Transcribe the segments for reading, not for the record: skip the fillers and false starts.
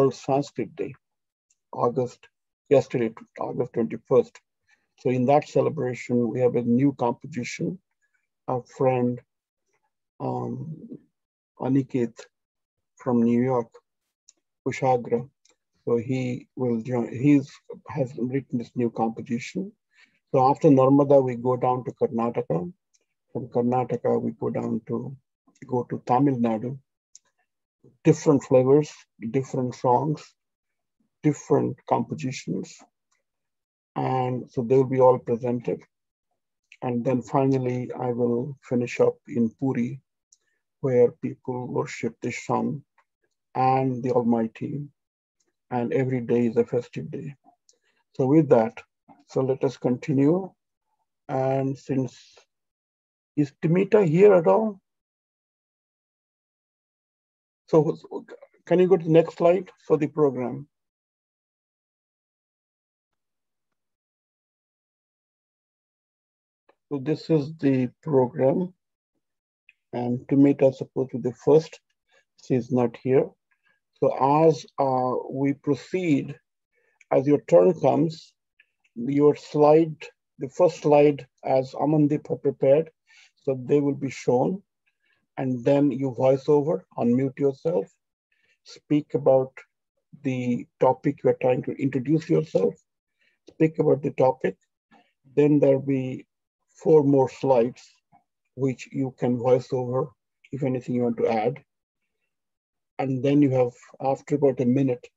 World Sanskrit Day, yesterday, August 21st. So in that celebration, we have a new composition. Our friend Aniket from New York, Kushagra. So he will join. Has written this new composition. So after Narmada, we go down to Karnataka. From Karnataka, we go to Tamil Nadu. Different flavors, different songs, different compositions. And so they will be all presented. And then finally, I will finish up in Puri, where people worship the sun and the Almighty. And every day is a festive day. So with that, so let us continue. And is Timita here at all? So can you go to the next slide for the program? So this is the program, and Timita is supposed to be the first. She's not here. So as we proceed, as your turn comes, your slide, the first slide as Amandeep have prepared, so they will be shown, and then you voice over, unmute yourself, speak about the topic you're trying to introduce yourself, speak about the topic. Then there'll be 4 more slides, which you can voice over if anything you want to add. And then you have, after about a minute,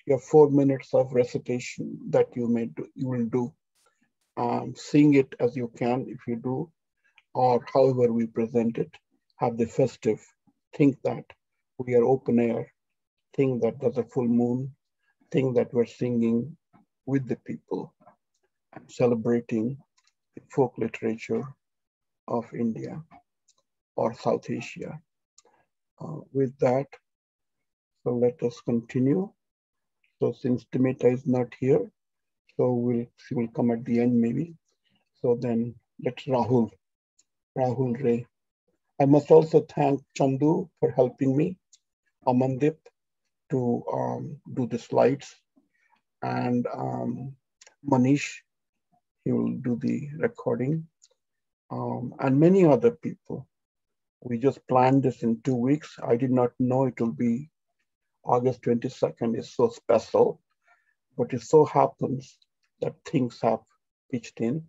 you have 4 minutes of recitation that you will do. Sing it as you can if you do, or however we present it. Have the festive, think that we are open air, think that there's a full moon, think that we're singing with the people and celebrating the folk literature of India or South Asia. With that, so let us continue. So since Timita is not here, so she will come at the end maybe. So then let's Rahul Ray. I must also thank Chandu for helping me, Amandip to do the slides, and Manish, he will do the recording, and many other people. We just planned this in 2 weeks. I did not know it will be August 22nd is so special, but it so happens that things have pitched in.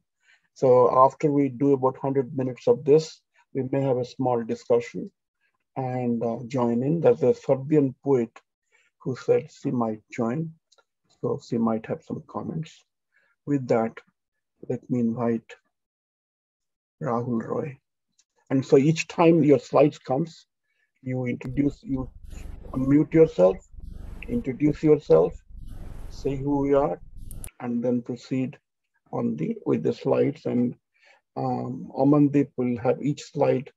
So after we do about 100 minutes of this, we may have a small discussion and join in. There's a Serbian poet who said she might join, so she might have some comments. With that, let me invite Rahul Roy. And so each time your slides comes, you unmute yourself, introduce yourself, say who you are, and then proceed with the slides. And Amandeep will have each slide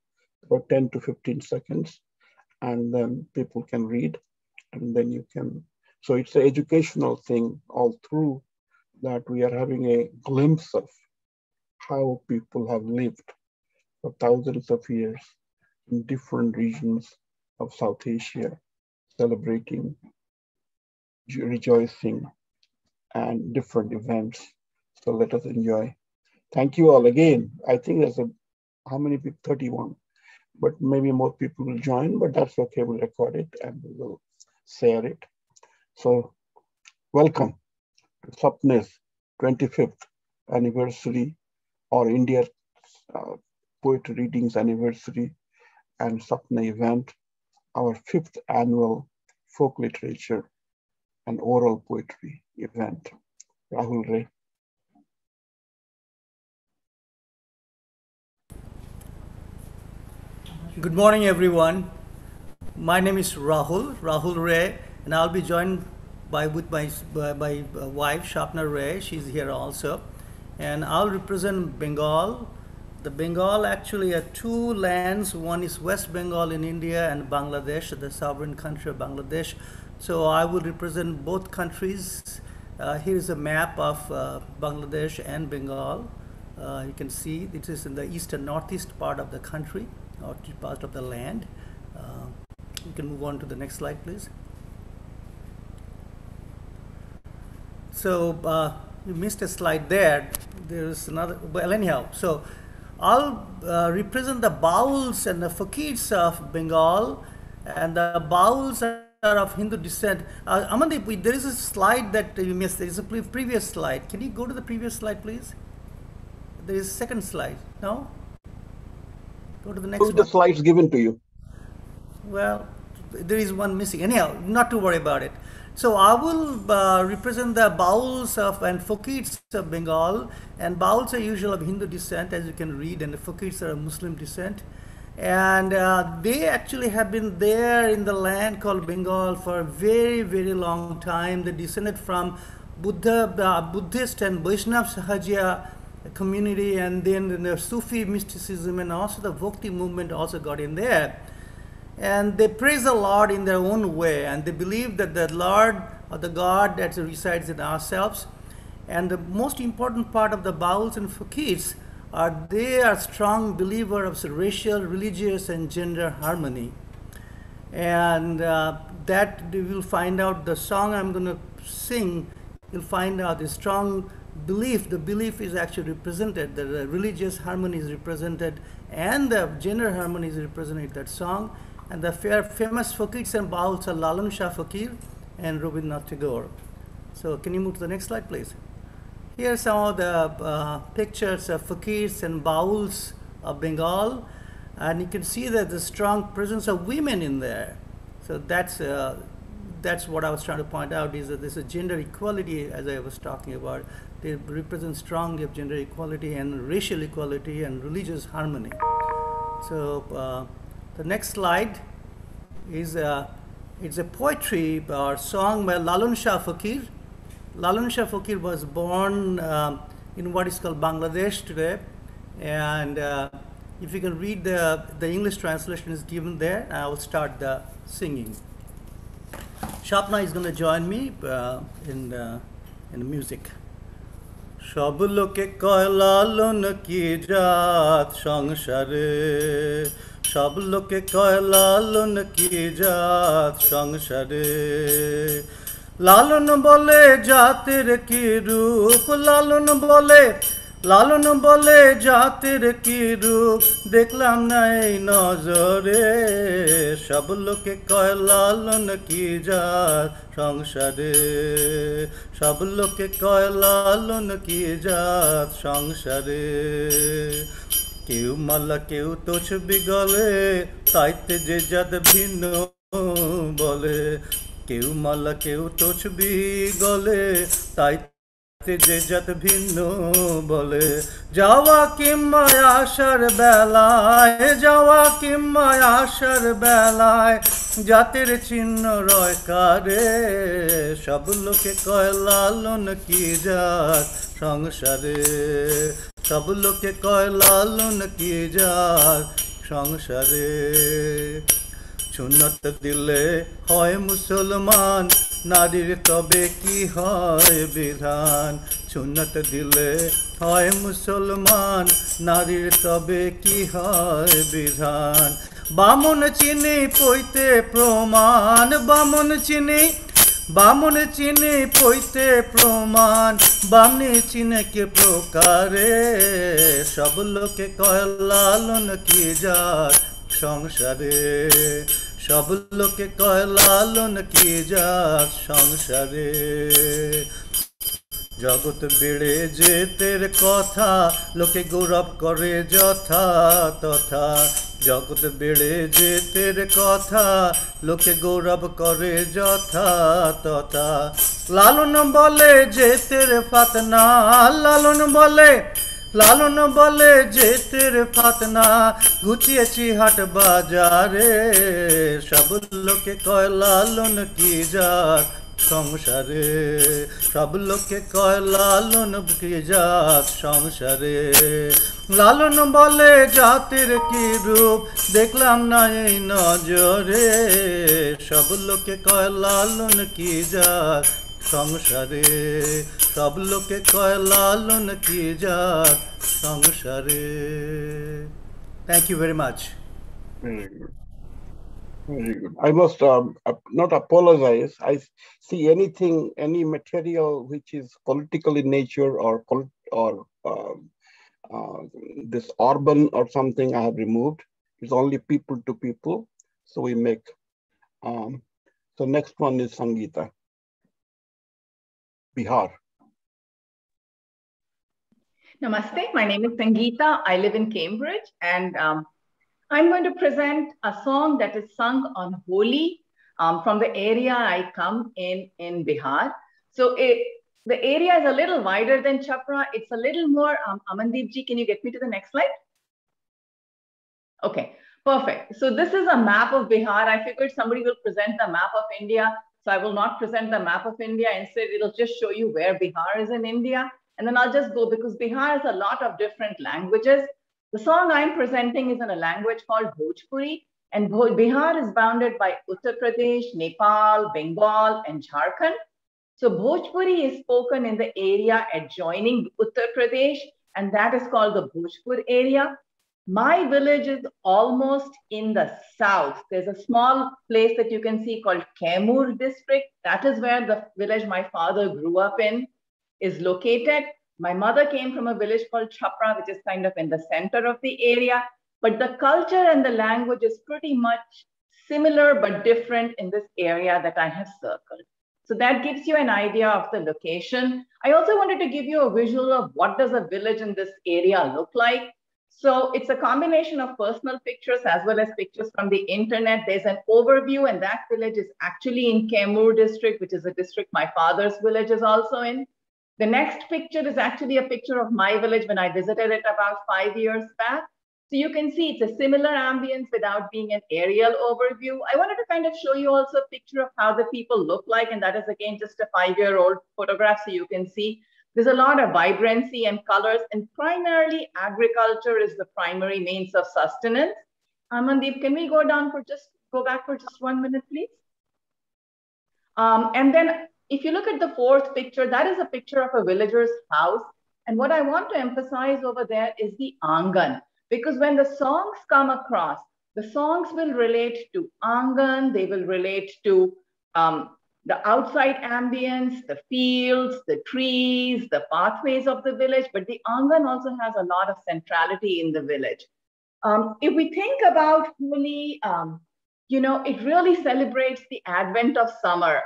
about 10 to 15 seconds, and then people can read, and then you can. So it's an educational thing all through that we are having a glimpse of how people have lived for thousands of years in different regions of South Asia, celebrating, rejoicing, and different events. So let us enjoy. Thank you all again. I think there's how many people? 31, but maybe more people will join, but that's okay. We'll record it and we will share it. So welcome to Sapne's 25th anniversary, or India's Poetry Readings anniversary and Sapne event, our 5th annual folk literature and oral poetry event. Rahul Ray. Good morning, everyone. My name is Rahul Ray, and I'll be joined with my wife, Shapna Ray. She's here also. And I'll represent Bengal. The Bengal actually are 2 lands. One is West Bengal in India and Bangladesh, the sovereign country of Bangladesh. So I will represent both countries. Here is a map of Bangladesh and Bengal. You can see it is in the east and northeast part of the country, or part of the land. You can move on to the next slide, please. So you missed a slide there. There's another. Well, anyhow, so I'll represent the Bauls and the Fakirs of Bengal, and the Bauls are of Hindu descent. Amandeep, there is a slide that you missed. There is a previous slide. Can you go to the previous slide, please? There is a second slide. No? Go to the next one. The slides given to you. Well, there is one missing. Anyhow, not to worry about it. So I will represent the Bauls of and Fakirs of Bengal, and Bauls are usually of Hindu descent, as you can read, and the Fakirs are of Muslim descent. And they actually have been there in the land called Bengal for a very, very long time. They descended from Buddhist and Vaishnava Sahajya community, and then the Sufi mysticism and also the Bhakti movement also got in there. And they praise the Lord in their own way, and they believe that the Lord or the God that resides in ourselves. And the most important part of the Bauls and Fakirs are they are strong believers of racial, religious, and gender harmony. And that you will find out the song I'm going to sing, you'll find out the strong belief. The belief is actually represented, the religious harmony is represented, and the gender harmony is represented in that song. And the famous Fakirs and Bauls are Lalan Shah Fakir and Rabindranath Tagore. So can you move to the next slide, please? Here are some of the pictures of Fakirs and Bauls of Bengal, and you can see that the strong presence of women in there. So that's what I was trying to point out, is that there's a gender equality, as I was talking about. They represent strongly of gender equality and racial equality and religious harmony. So the next slide is it's a poetry or song by Lalan Shah Fakir. Lalan Shah Fakir was born in what is called Bangladesh today, and if you can read the English translation is given there, I will start the singing. Shapna is going to join me in the music. সব লোকে কয় লালন কি জাত সংসারে, সব লোকে কয় লালন কি জাত সংসারে, লালন বলে জাতের কি রূপ, লালন বলে জাতের কি রূপ, দেখলাম না এই নজরে, সব লোকে কয় লালন কি জাত সংসারে, সব লোকে কয় লালন কি জাত সংসারে, কেউ মালা কেউ তসবি গলে, তাইতে যে জাত ভিন্ন বলে, কেউ মালা কেউ তসবি গলে, তাইতে যে জাত ভিন্ন বলে, যাওয়া কিংবা আসার বেলায়, যাওয়া কিংবা আসার বেলায়, জাতের চিহ্ন রয় কারে, সব লোকে কয় লালন কি জাত সংসারে, সব লোকে কয় লালন কি জাত সংসারে, সুন্নত দিলে হয় মুসলমান, নারীর তবে কি হয় বিধান, সুন্নত দিলে হয় মুসলমান, নারীর তবে কি হয় বিধান, বামন চিনি পইতে প্রমাণ, বামন চিনি পইতে প্রমাণ, বামনি চিনে কে প্রকারে, সব লোকে কয় লালন কি জাত সংসারে, সব লোকে কয় লালন কি জাত সংসারে, জগৎ বেড়ে যেতের কথা, লোকে গৌরব করে যথা তথা, জগৎ বেড়ে যেতের কথা, লোকে গৌরব করে যথা তথা, লালন বলে যেতের ফাতনা, লালন বলে যেতের ফাতনা, গুছিয়েছি হাট বাজারে, সব লোকে কয় লালন কি জাত সংসারে, সব লোকে কয় লালন কি জাত সংসারে, লালন বলে জাতের কি রূপ, দেখলাম না এই নজরে, সব লোকে কয় লালন কি জাত সংসারে, সব লোকে কয় লালন কি জাত সংসারে। Thank you very much. Very good. Very good. I must not apologize. I see anything, any material which is political in nature or this urban or something I have removed. It's only people to people. So we make, so next one is Sangeeta, Bihar. Namaste, my name is Sangeeta. I live in Cambridge, and I'm going to present a song that is sung on Holi from the area I come in Bihar. So the area is a little wider than Chapra. It's a little more, Amandeep ji, can you get me to the next slide? Okay, perfect. So this is a map of Bihar. I figured somebody will present the map of India. So I will not present the map of India. Instead, it'll just show you where Bihar is in India. And then I'll just go, because Bihar has a lot of different languages. The song I'm presenting is in a language called Bhojpuri. And Bihar is bounded by Uttar Pradesh, Nepal, Bengal, and Jharkhand. So Bhojpuri is spoken in the area adjoining Uttar Pradesh, and that is called the Bhojpur area. My village is almost in the south. There's a small place that you can see called Kaimur district. That is where the village my father grew up in is located. My mother came from a village called Chapra, which is kind of in the center of the area. But the culture and the language is pretty much similar but different in this area that I have circled. So that gives you an idea of the location. I also wanted to give you a visual of what does a village in this area look like. So it's a combination of personal pictures as well as pictures from the internet. There's an overview, and that village is actually in Kaimur district, which is a district my father's village is also in. The next picture is actually a picture of my village when I visited it about 5 years back. So you can see it's a similar ambience without being an aerial overview. I wanted to kind of show you also a picture of how the people look like, and that is again just a 5-year-old photograph, so you can see there's a lot of vibrancy and colors, and primarily agriculture is the primary means of sustenance. Mandeep, can we go back for just 1 minute, please? And then if you look at the fourth picture, that is a picture of a villager's house. And what I want to emphasize over there is the Angan, because when the songs come across, the songs will relate to Angan, they will relate to the outside ambience, the fields, the trees, the pathways of the village, but the Angan also has a lot of centrality in the village. If we think about Holi, it really celebrates the advent of summer.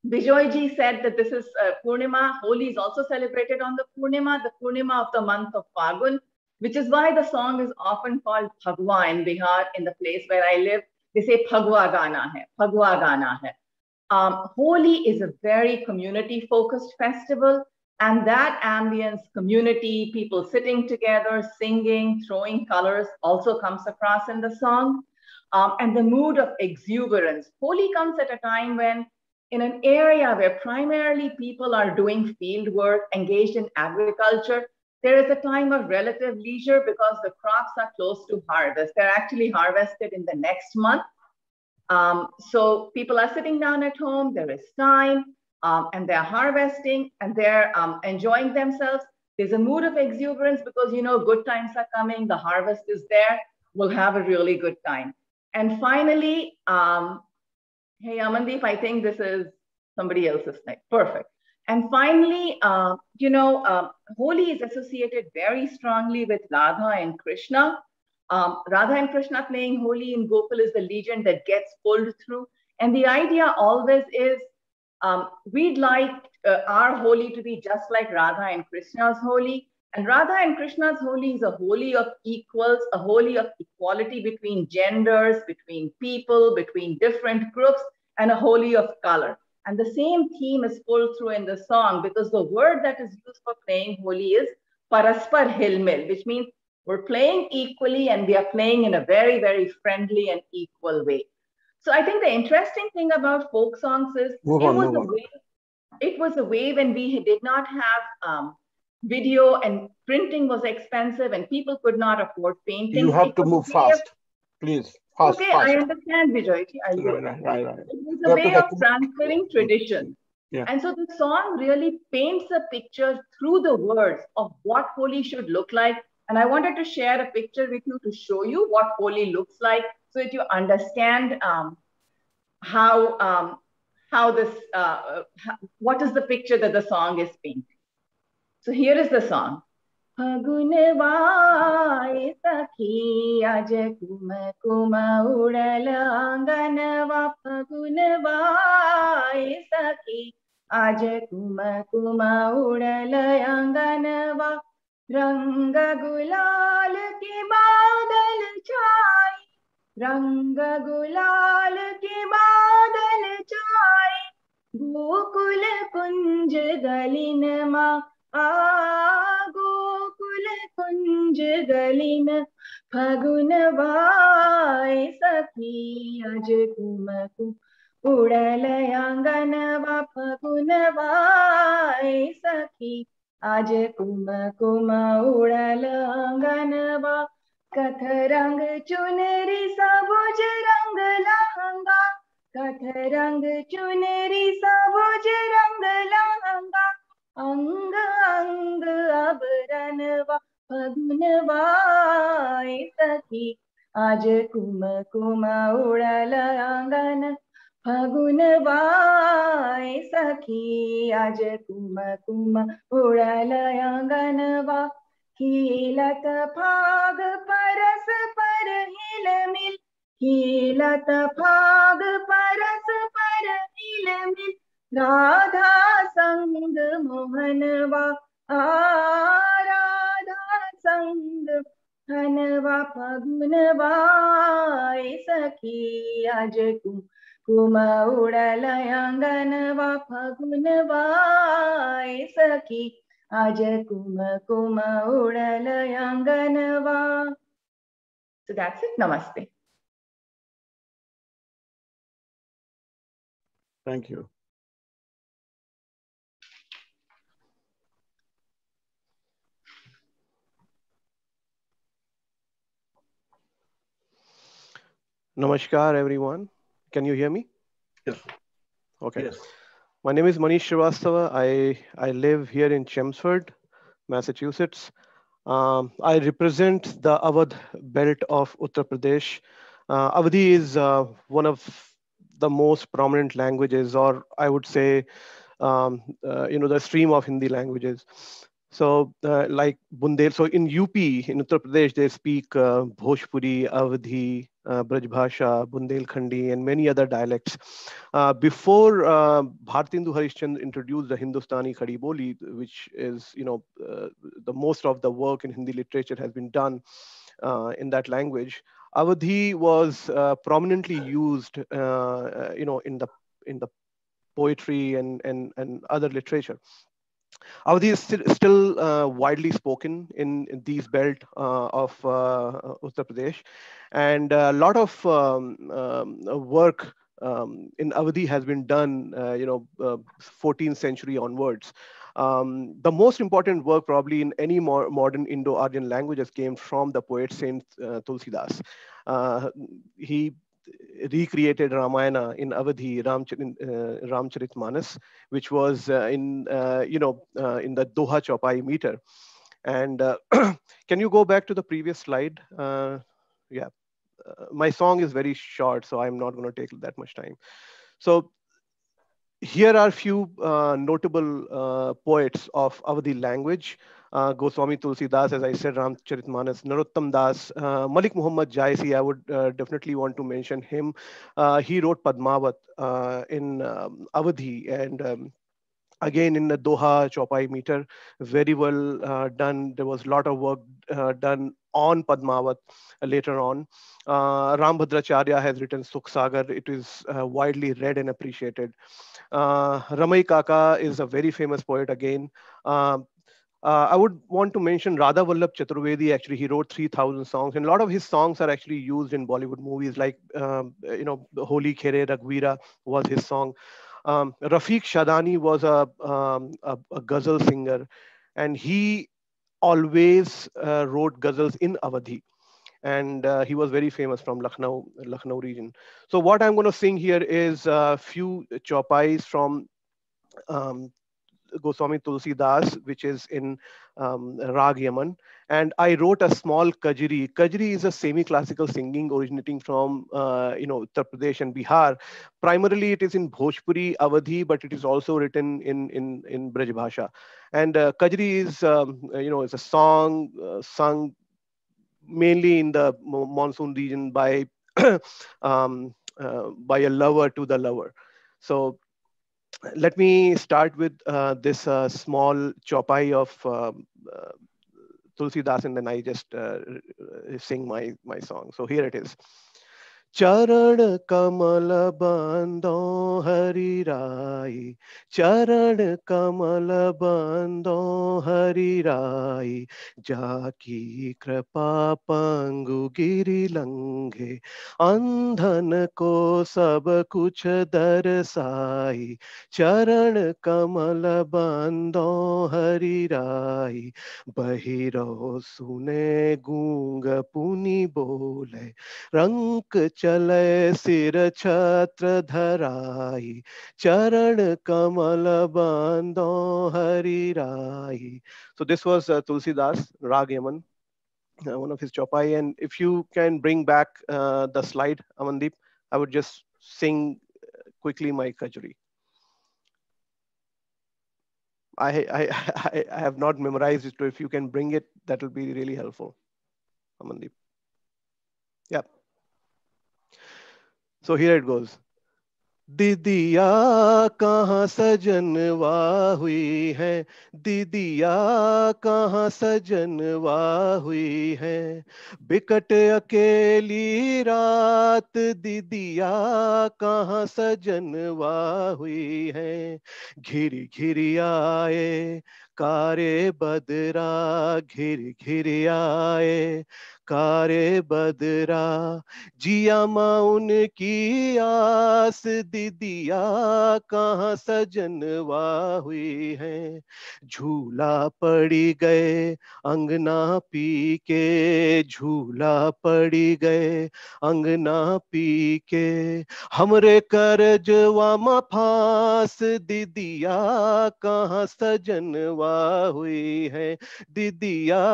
Bijoyji said that this is Purnima. Holi is also celebrated on the Purnima of the month of Phagun, which is why the song is often called Phagwa in Bihar. In the place where I live, they say Phagwa Gana hai, Phagwa Gana hai. Holi is a very community-focused festival, and that ambience, community, people sitting together, singing, throwing colors also comes across in the song. And the mood of exuberance. Holi comes at a time when in an area where primarily people are doing field work, engaged in agriculture, there is a time of relative leisure because the crops are close to harvest. They're actually harvested in the next month. So people are sitting down at home, there is time, and they're harvesting and they're enjoying themselves. There's a mood of exuberance because, good times are coming, the harvest is there, we'll have a really good time. And finally, hey, Amandeep, I think this is somebody else's thing. Perfect. And finally, Holi is associated very strongly with Radha and Krishna. Radha and Krishna playing Holi in Gokul is the legend that gets pulled through. And the idea always is we'd like our Holi to be just like Radha and Krishna's Holi. And Radha and Krishna's Holi is a Holi of equals, a Holi of equality between genders, between people, between different groups, and a Holi of color. And the same theme is pulled through in the song because the word that is used for playing Holi is Paraspar Hilmil, which means we're playing equally and we are playing in a very, very friendly and equal way. So I think the interesting thing about folk songs is it was a way when we did not have video and printing was expensive and people could not afford painting. You have to move fast, please. Fast, okay, fast. I understand, Vijay. Right. It was a way of transferring tradition. Yeah. And so the song really paints a picture through the words of what Holi should look like. And I wanted to share a picture with you to show you what Holi looks like so that you understand how this, what is the picture that the song is painting. So here is the song. Fagunvai sakhi aj kuma kuma udala anganava. Fagunvai sakhi aj kuma kuma udala anganava. Ranga gulal ki badal chai. Ranga gulal ki badal chai. Gokul kunj galin ma Gokul कुंज गलिन फगुन वाय सखी अज कुमकु उड़ल अंगनवा फगुन वाय सखी आज कुमकुम उड़ल अंगनवा कथ रंग चुनरी सबुज रंग लहंगा कथ रंग चुनरी सबुज रंग लहंगा अंग अंग अबरनवा फगुनवाय सखी आज कुमकुम उड़ल अंगन फगुनवाय सखी आज कुमकुम उड़ल अंगनवा खिलत फाग परस पर हिल मिल खिलत फाग परस पर हिल मिल राधा संग मोहनवा राधा संग हनवा फगुनवाय सखी आज कुम उड़ल अंगनवा फगुनवाय सखी आज कुम उड़ल अंगनवा. So that's it. Namaste. Thank you. Namaskar, everyone. Can you hear me? Yes. Okay. Yes. My name is Manish Srivastava. I live here in Chelmsford, Massachusetts. I represent the Awadh belt of Uttar Pradesh. Awadhi is one of the most prominent languages, or I would say, the stream of Hindi languages. So like Bundel, so in UP, in Uttar Pradesh, they speak Bhojpuri, Awadhi, Brajbhasha, Bundelkhandi, and many other dialects. Before Bhartindu Harishchandra introduced the Hindustani Khadi Boli, which is, the most of the work in Hindi literature has been done in that language. Awadhi was prominently used, in the poetry and other literature. Awadhi is still widely spoken in these belt of Uttar Pradesh, and a lot of work in Awadhi has been done, 14th century onwards. The most important work probably in any modern Indo-Aryan languages came from the poet Saint Tulsidas. He recreated Ramayana in Awadhi, Ramcharitmanas, which was in the Doha Chaupai meter. And can you go back to the previous slide? Yeah, my song is very short, so I'm not going to take that much time. So here are few notable poets of Awadhi language. Goswami Tulsidas, as I said, Ramcharitmanas, Narottam Das, Malik Muhammad Jaisi, I would definitely want to mention him. He wrote Padmavat in Awadhi, and again in the Doha Chaupai meter, very well done. There was a lot of work done on Padmavat later on. Rambhadracharya has written Sukh Sagar. It is widely read and appreciated. Ramai Kaka is a very famous poet again. I would want to mention Radha Vallabh Chaturvedi. Actually, he wrote 3,000 songs, and a lot of his songs are actually used in Bollywood movies, like Holi Khere Raghveera was his song. Rafiq Shadani was a ghazal singer, and he always wrote ghazals in Awadhi, and he was very famous from Lucknow region. So what I'm going to sing here is a few chaupais from Goswami Tulsi Das, which is in Rag Yaman. And I wrote a small kajri. Kajri is a semi-classical singing originating from Uttar Pradesh and Bihar. Primarily, it is in Bhojpuri, Awadhi, but it is also written in Braj Bhasha. And kajri is is a song sung mainly in the monsoon region by by a lover to the lover. So let me start with this small chopai of Tulsi Das, and then I just sing my song. So here it is. चरण कमल बंदो हरि राई, चरण कमल बंदो हरि राई, जाकी कृपा पंगु गिरि लंघे, अंधन को सब कुछ दरसाई, चरण कमल बंदो हरि राई, बहिरो सुने गूंग पुनि बोले, रंक चले सिर छत्र धराई, चरण कमल बंदो हरि राई. So this was Tulsi Das, Rag Yaman, one of his chopai. And if you can bring back the slide, Amandeep, I would just sing quickly my kajri. I have not memorized it, so if you can bring it, that will be really helpful, Amandeep. Yeah. So here it goes. दीदिया कहाँ सजनवा हुई है, दीदिया कहाँ सजनवा हुई है, बिकट अकेली रात दीदिया कहाँ सजनवा हुई है, घिरी घिरी आए कारे बदरा, घिरी घिरी आए कारे बदरा, जिया माँ उनकी आस दीदिया कहाँ सजनवा हुई है, झूला पड़ी गए अंगना पी के, झूला पड़ी गए अंगना पी के, हमरे करजवा मा फांस दीदिया कहाँ सजनवा हुई है, दीदिया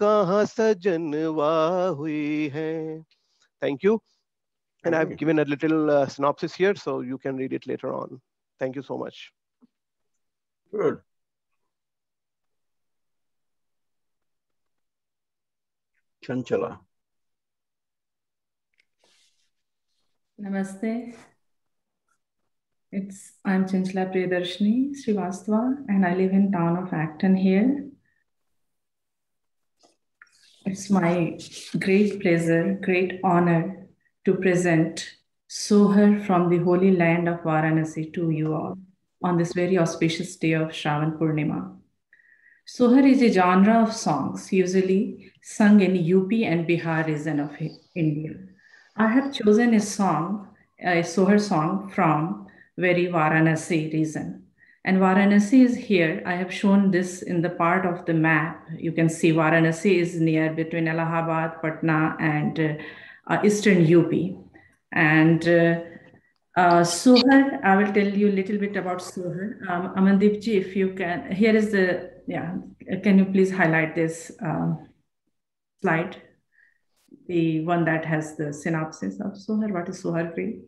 कहाँ सजनवा हुई है. Thank you. And I've given a little synopsis here, so you can read it later on. Thank you so much. Good. Chanchala. Namaste. I'm Chanchala Priyadarshini Srivastava, and I live in town of Acton here. It's my great pleasure, great honor to present Sohar from the holy land of Varanasi to you all on this very auspicious day of Shravan Purnima. Sohar is a genre of songs usually sung in UP and Bihar region of India. I have chosen a Sohar song from very Varanasi region. And Varanasi is here. I have shown this in the part of the map. You can see Varanasi is near between Allahabad, Patna, and eastern UP. And Sohar, I will tell you a little bit about Sohar. Amandeep ji, if you can, here is can you please highlight this slide? The one that has the synopsis of Sohar. What is Sohar, please?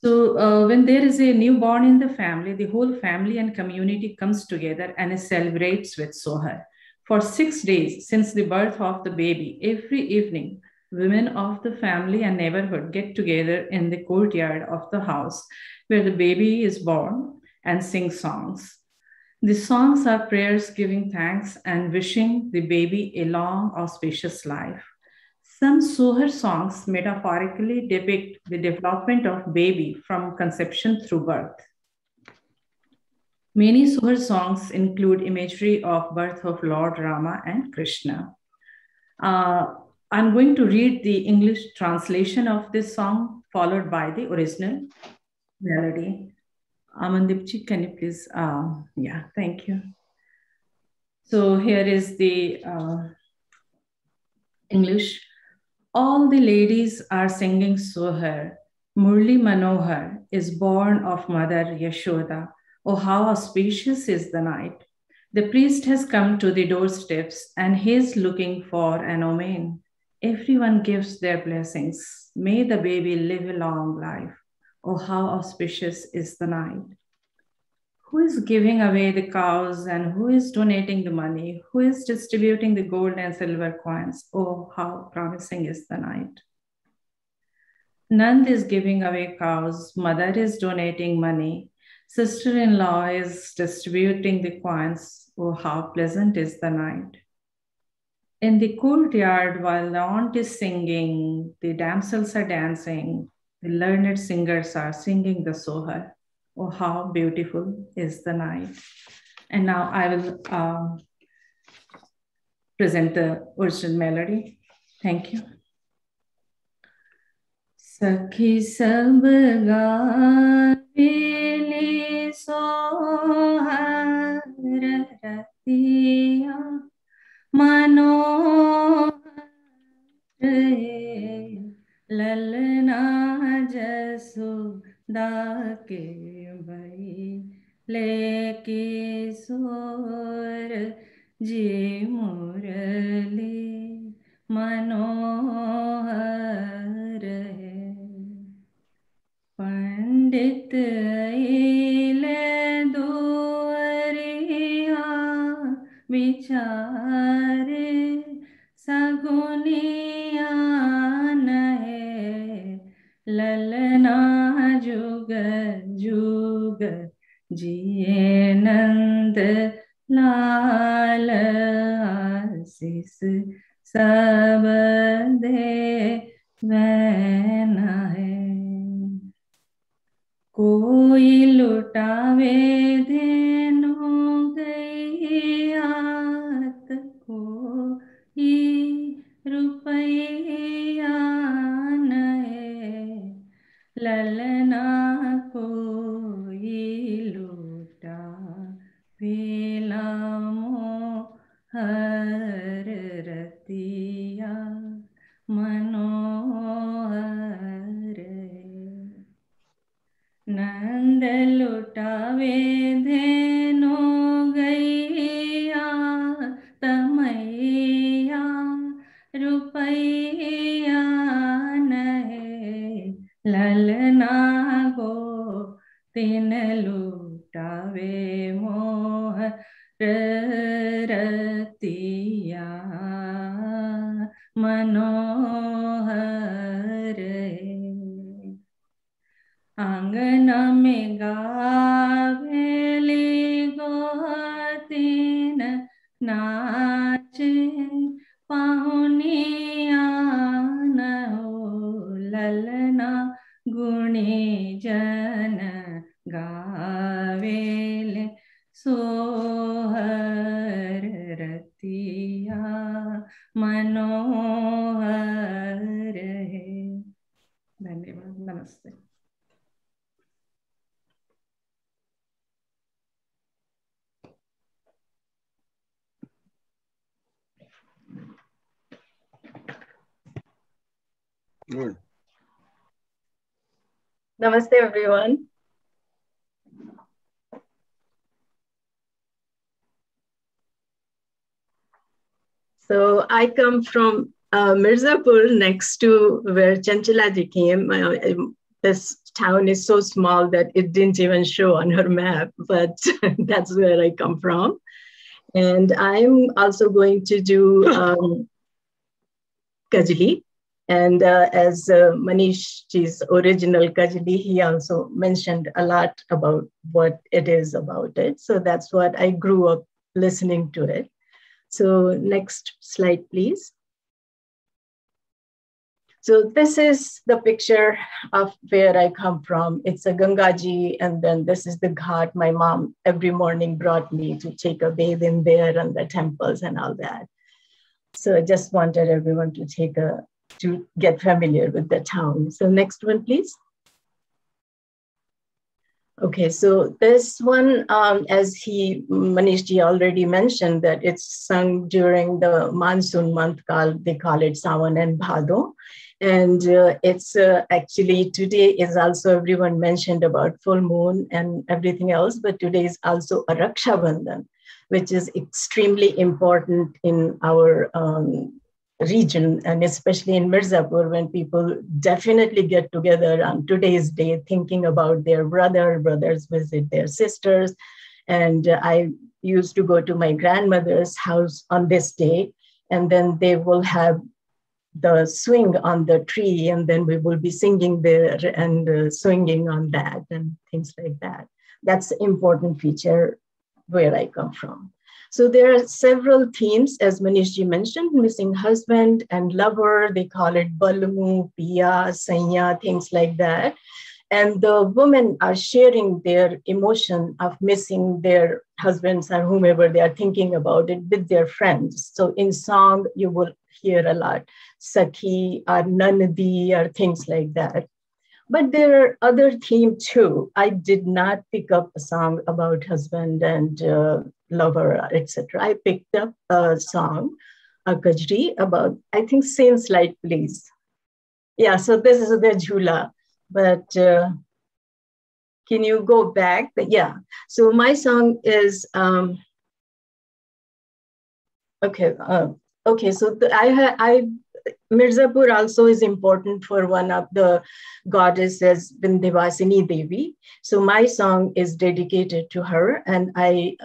So when there is a newborn in the family, the whole family and community comes together and celebrates with Sohar. For 6 days since the birth of the baby, every evening, women of the family and neighborhood get together in the courtyard of the house where the baby is born and sing songs. The songs are prayers giving thanks and wishing the baby a long, auspicious life. Some Sohar songs metaphorically depict the development of baby from conception through birth. Many Sohar songs include imagery of birth of Lord Rama and Krishna. I'm going to read the English translation of this song, followed by the original melody. Amandeepji, can you please? Thank you. So here is the English. All the ladies are singing Sohar. Murli Manohar is born of Mother Yashoda. Oh, how auspicious is the night. The priest has come to the doorsteps and he is looking for an omen. Everyone gives their blessings. May the baby live a long life. Oh, how auspicious is the night. Who is giving away the cows and who is donating the money? Who is distributing the gold and silver coins? Oh, how promising is the night. Nand is giving away cows. Mother is donating money. Sister-in-law is distributing the coins. Oh, how pleasant is the night. In the courtyard, while the aunt is singing, the damsels are dancing, the learned singers are singing the Sohar. Oh, how beautiful is the night. And now I will present the original melody. Thank you. Sakhi sab gaaveli sohar ratiya manohar lalna jasuda ke bhai leke sor ji murali manohar hai. Pandit aile duariya vichare saguniya nahe lalna juga juga jiye nand lal asis sab de vena hai. कोई लुटावे देनो गैयात कोई रुपया नए ललना कोई लुटा पेला मोहर रतिया मनोहर नंद लुटावे धेनो गैया तमैया रुपैया नहे ललना गो तीन लुटावे मोह रतिया मनोहर आंगना में गावेली गोतीन नाचे पाहुनिया न हो ललना गुणी जन गावेले सोहर रतिया मनोहर है. धन्यवाद. नमस्ते. Good. Namaste, everyone. So I come from Mirzapur, next to where Chanchalaji came. This town is so small that it didn't even show on her map, but that's where I come from. And I'm also going to do Kajli. And as Manish's original Kajli, he also mentioned a lot about what it is about it. So that's what I grew up listening to it. So next slide, please. So this is the picture of where I come from. It's a Gangaji, and then this is the ghat. My mom every morning brought me to take a bathe in there and the temples and all that. So I just wanted everyone to get familiar with the town. So next one, please. Okay, so this one, as Manishji already mentioned, that it's sung during the monsoon month, they call it Sawan and Bhado. And it's actually today is also, everyone mentioned about full moon and everything else, but today is also a Raksha Bandhan, which is extremely important in our region, and especially in Mirzapur, when people definitely get together on today's day thinking about their brothers visit their sisters. And I used to go to my grandmother's house on this day, and then they will have the swing on the tree, and then we will be singing there and swinging on that and things like that. That's an important feature where I come from. So there are several themes, as Manishji mentioned: missing husband and lover. They call it Balmu, Piya, Sanya, things like that. And the women are sharing their emotion of missing their husbands or whomever they are thinking about it with their friends. So in song, you will hear a lot Sakhi or Nanadi or things like that. But there are other themes too. I did not pick up a song about husband and lover, etc. I picked up a song, a kajri, about, I think, Saints Light Please. Yeah, so this is the Jhula. But can you go back? But yeah, so my song is, okay. So Mirzapur also is important for one of the goddesses, Vindhyavasini Devi. So my song is dedicated to her, and I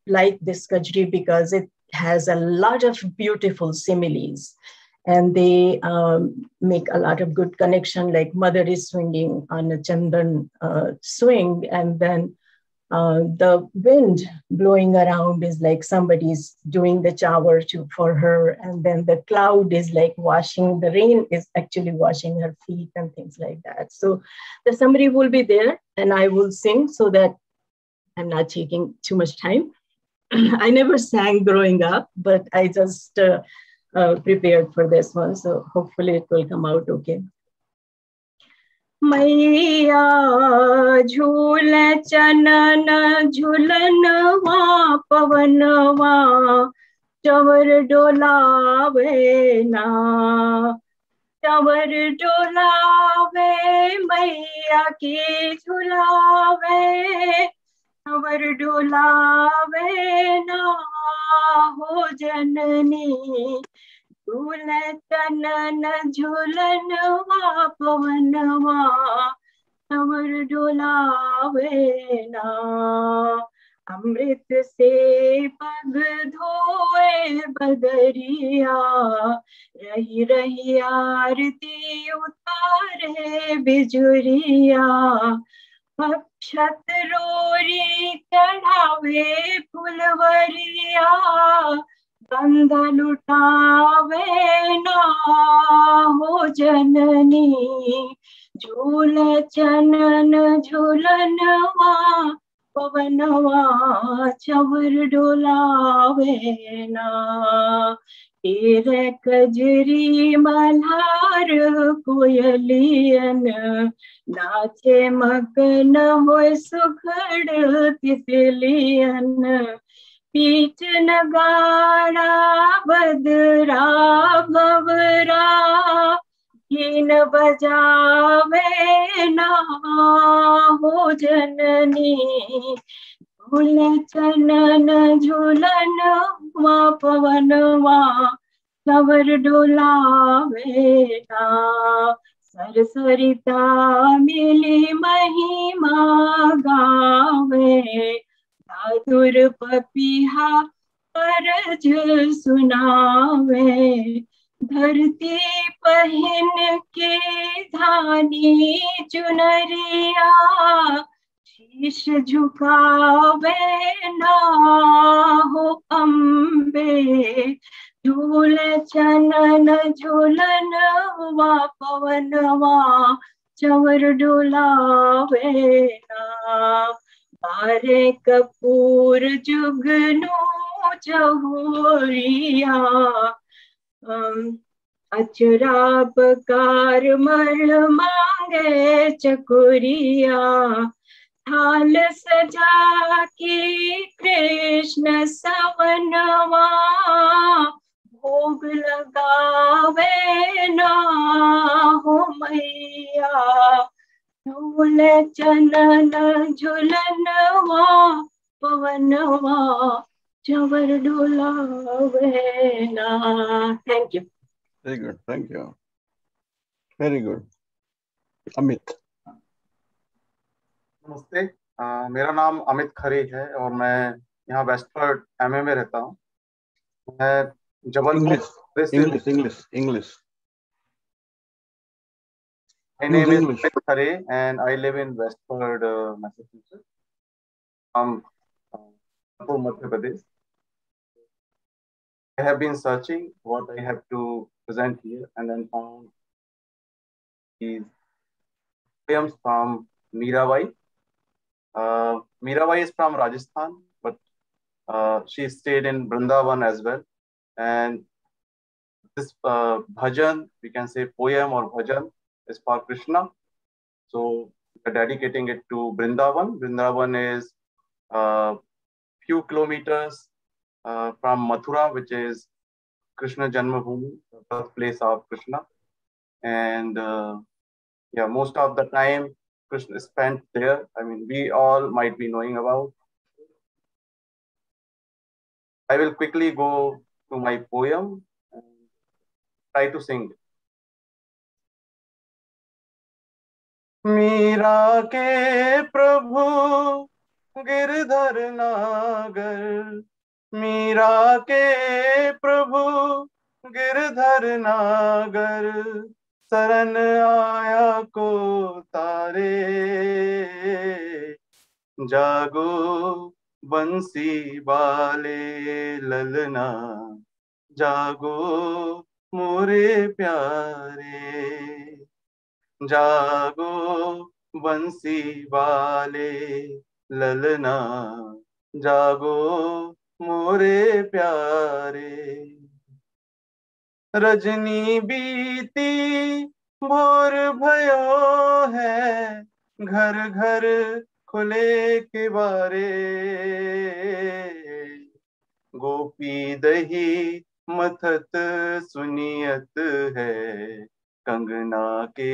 like this kajri because it has a lot of beautiful similes, and they make a lot of good connection, like mother is swinging on a chandan swing, and then the wind blowing around is like somebody's doing the shower for her, and then the cloud is like washing, the rain is actually washing her feet and things like that. So the summary will be there, and I will sing so that I'm not taking too much time. I never sang growing up, but I just prepared for this one, so hopefully it will come out okay. मैया झूल चनन झूलनवा पवनवा चवर डोलावे ना, चवर डोलावे मैया की झूलावे, चवर डोलावे ना हो जननी, झूल चनन झूलनवा पवनवा चवर डोलावे ना, अमृत से पग धोए बदरिया, रही रही आरती उतारे बिजुरिया, अक्षत रोरी चढ़ावे फुलवरिया, गंध लुटावे ना हो जननी, झूल चनन झूलनवा पवनवा चवर डोलावे ना, तेरे कजरी मल्हार कोयलियन, नाचे मगन होय सुखड़ तितलियन, पीच नगाड़ा बदरा भवरा, कीन बजावे ना हो जननी, झूल चनन झूलनवा पवनवा चवर डोलावे ना, सरसरिता मिली महिमा गावे, दादुर पपीहा परज सुनावे, धरती पहन के धानी चुनरिया, शीश झुकावे ना हो अम्बे, झूल चनन झूलनवा पवनवा चवर डोलावे ना, बारे कपूर जुगनू चहोरिया, अचरा पकार मर मांगे चकोरिया, थाल सजा के कृष्ण सवनवा, भोग लगावे ना हो मैया, झूले चनन झुलनवा पवनवा जवर डोलावे ना. Thank you. Very good. Thank you. Very good. Amit. नमस्ते, मेरा नाम अमित खरे है और मैं यहाँ वेस्टफोर्ड एमए में रहता हूँ. मैं Jabalpur English. My name is Amit Khare and I live in Westford, Massachusetts. I'm from Madhya Pradesh. I have been searching what I have to present here and then found these poems from Mirabai. Mirabai is from Rajasthan, but she stayed in Vrindavan as well. And this bhajan, we can say poem or bhajan, is for Krishna. So we're dedicating it to Vrindavan. Vrindavan is few kilometers from Mathura, which is Krishna Janmabhoomi, the birthplace of Krishna. And yeah, most of the time Krishna spent there. I mean, we all might be knowing about. I will quickly go to my poem and try to sing it. Meera के प्रभु गिरधर नागर, मीरा के प्रभु गिरधर नागर, शरण आया को तारे, जागो बंसी बाले ललना, जागो मोरे प्यारे, जागो बंसी वाले ललना, जागो मोरे प्यारे, रजनी बीती भोर भयो है, घर घर खुले किवारे, गोपी दही मथत सुनियत है, कंगना के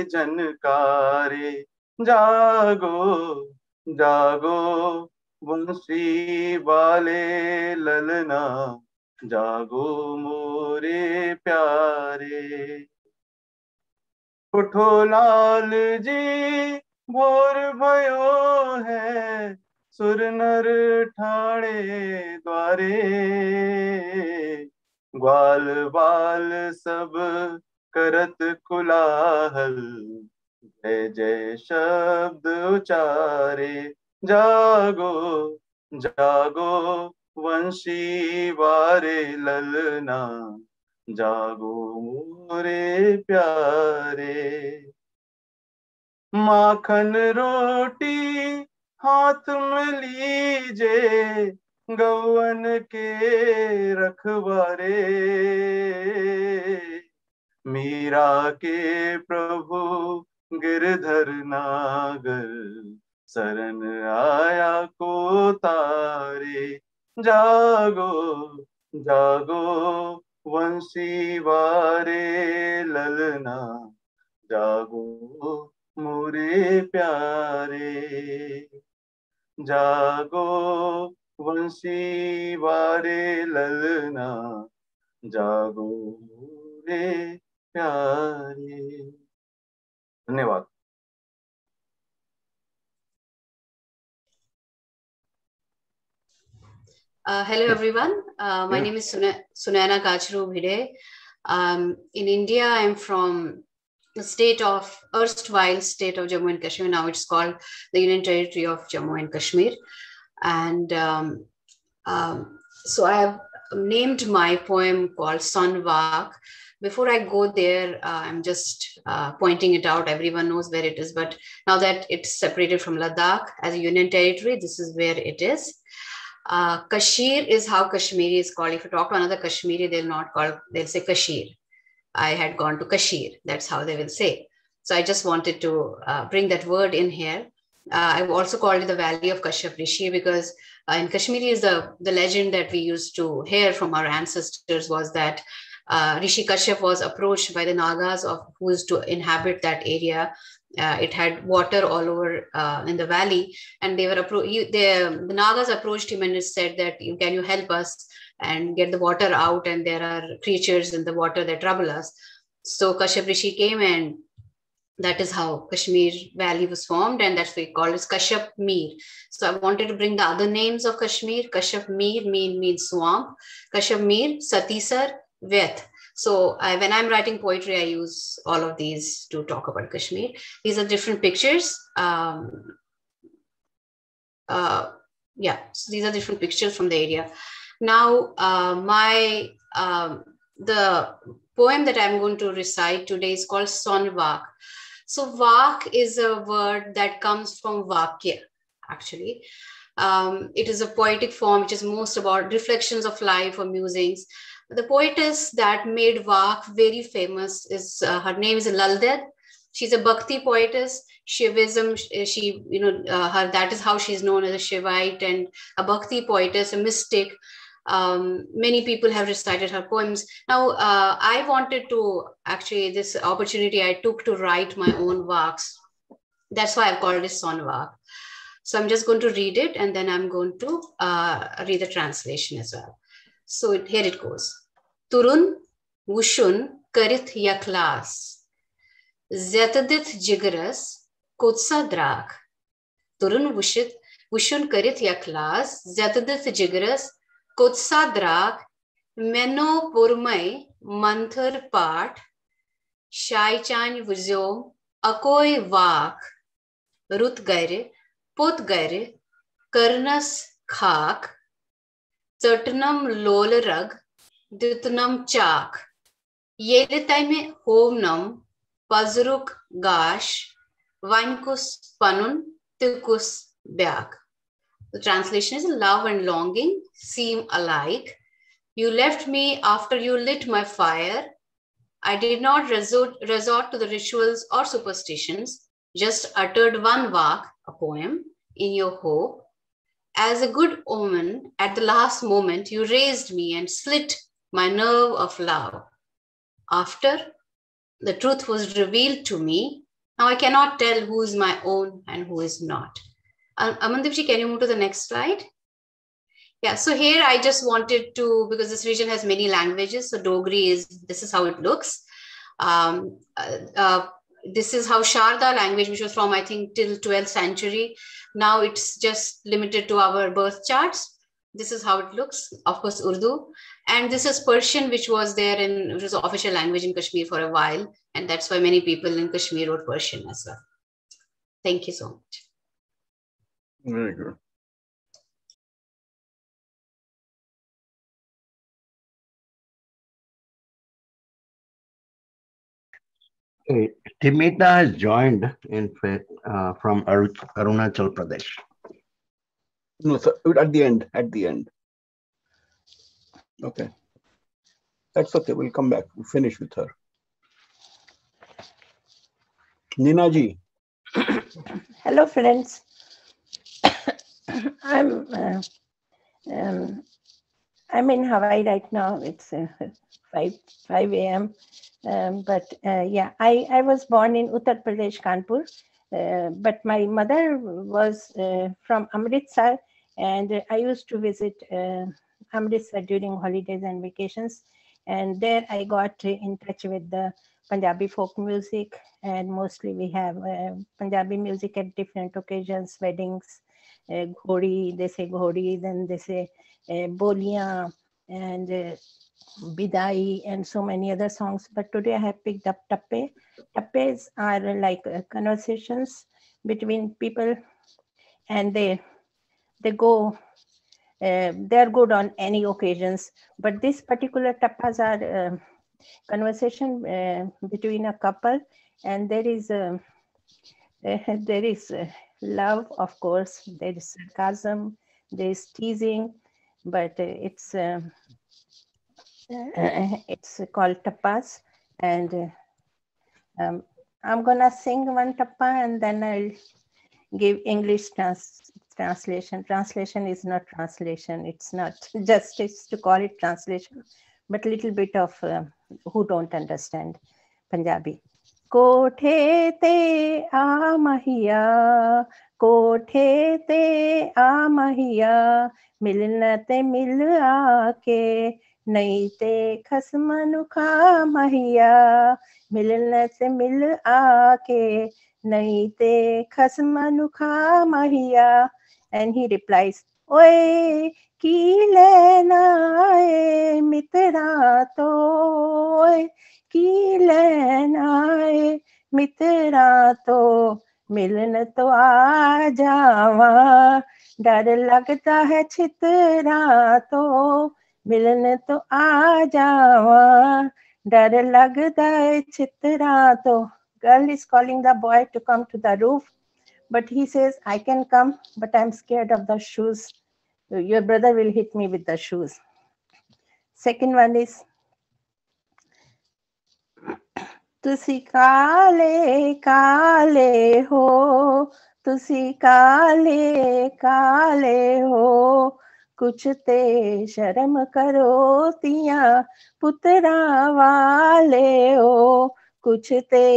जनकारे, जागो जागो बंसी वाले ललना, जागो मोरे प्यारे, उठो लाल जी भोर भयो है, सुर नर ठाणे द्वारे, ग्वाल बाल सब करत कुलाहल, जय जय शब्द उचारे, जागो जागो वंशी वारे ललना, जागो मोरे प्यारे, माखन रोटी हाथ में लीजे, गौवन के रखवारे, मीरा के प्रभु गिरधर नागर, शरण आया को तारे, जागो जागो वंशी वारे ललना, जागो मोरे प्यारे, जागो वंशी वारे ललना, जागो मोरे प्यारे. धन्यवाद. Hello everyone. My name is Sunayana Kachru Bhide. In India, I'm from the erstwhile state of Jammu and Kashmir. Now it's called the Union Territory of Jammu and Kashmir. And so I have named my poem called Sonwak. Before I go there, I'm just pointing it out. Everyone knows where it is. But now that it's separated from Ladakh as a Union Territory, this is where it is. Kashir is how Kashmiri is called. If you talk to another Kashmiri, they'll say Kashir. I had gone to Kashir. That's how they will say. So I just wanted to bring that word in here. I've also called it the Valley of Kashyap Rishi because in Kashmiri is the legend that we used to hear from our ancestors was that Rishi Kashyap was approached by the Nagas who used to inhabit that area. It had water all over in the valley, and they were the Nagas approached him and said that can you help us and get the water out, and there are creatures in the water that trouble us. So Kashyap Rishi came, and that is how Kashmir Valley was formed, and that's why we call it Kashyap Mir. So I wanted to bring the other names of Kashmir. Kashyap Mir means swamp. Kashyap Mir, Satisar, Vyeth. So when I'm writing poetry, I use all of these to talk about Kashmir. These are different pictures. So these are different pictures from the area. Now, the poem that I'm going to recite today is called Sonvak. So Vak is a word that comes from Vakya, actually. It is a poetic form which is most about reflections of life or musings. The poetess that made Vak very famous is, her name is Laldet. She's a Bhakti poetess. Shivism, that is how she's known as a Shivite and a Bhakti poetess, a mystic. Many people have recited her poems. Now, I wanted to, actually, this opportunity I took to write my own Vaks. That's why I've called it Sonvak. So I'm just going to read it, and then I'm going to read the translation as well. So here it goes. Turun Wushun Karith Yaklas Zetadith Jigras Kotsa Drak. Turun Wushun Karith Yaklas Zetadith Jigras Kotsa Drak Meno Purmai Manthar Pat Shaichan Vuzom Akoi Vak Rut Gaire Pot Gaire Karnas Khak Certanam Lolarag Ditnam Chak Yelitaime Homnam Pazruk Gash Vankus Panun Tikus Byak. The translation is love and longing seem alike. You left me after you lit my fire. I did not resort to the rituals or superstitions, just uttered one vak, a poem, in your hope. As a good omen, at the last moment, you raised me and slit my nerve of love. After the truth was revealed to me, now I cannot tell who is my own and who is not. Amandipji, can you move to the next slide? Yeah, so here I just wanted to, because this region has many languages, so Dogri this is how it looks. This is how Sharda language, which was from, I think, till 12th century. Now it's just limited to our birth charts. This is how it looks, of course, Urdu. And this is Persian, which was there which was the official language in Kashmir for a while. And that's why many people in Kashmir wrote Persian as well. Thank you so much. Very good. Okay. Timita has joined from Arunachal Pradesh. No, sir, at the end. Okay. That's okay. We'll come back. We'll finish with her. Nina ji. Hello, friends. I'm in Hawaii right now. It's 5 a.m. I was born in Uttar Pradesh, Kanpur, but my mother was from Amritsar, and I used to visit Amritsar during holidays and vacations. And there I got in touch with the Punjabi folk music, and mostly we have Punjabi music at different occasions, weddings, Ghori, they say Ghori, then they say Boliyan, and Bidai, and so many other songs. But today I have picked up Tappe. Tappes are like conversations between people, and they go, they're good on any occasions. But this particular tappas are conversation between a couple, and there is love, of course, there is sarcasm, there is teasing, but it's called tappas. And I'm gonna sing one tappa, and then I'll give English translation. Translation is not translation. It's not justice to call it translation, but a little bit of who don't understand Punjabi. कोठे ते आ महिया, कोठे ते आ महिया, मिलना ते मिल आके, नहीं ते खसमनु खा महिया, मिलना ते मिल आके, नहीं ते खसमनु खा महिया. And he replies, ओए की लेना आए मित्रा तो, ओए की लेना आए मित्रा तो, मिलन तो आ जावा, डर लगता है छितरा तो, मिलन तो आ जावा, डर लगता है छितरा तो. Girl is calling the boy to come to the roof, but he says, I can come, but I'm scared of the shoes. Your brother will hit me with the shoes. Second one is, तुसी काले काले हो, तुसी काले काले हो, कुछ ते शर्म करो तिया पुत्रा वाले हो, कुछ ते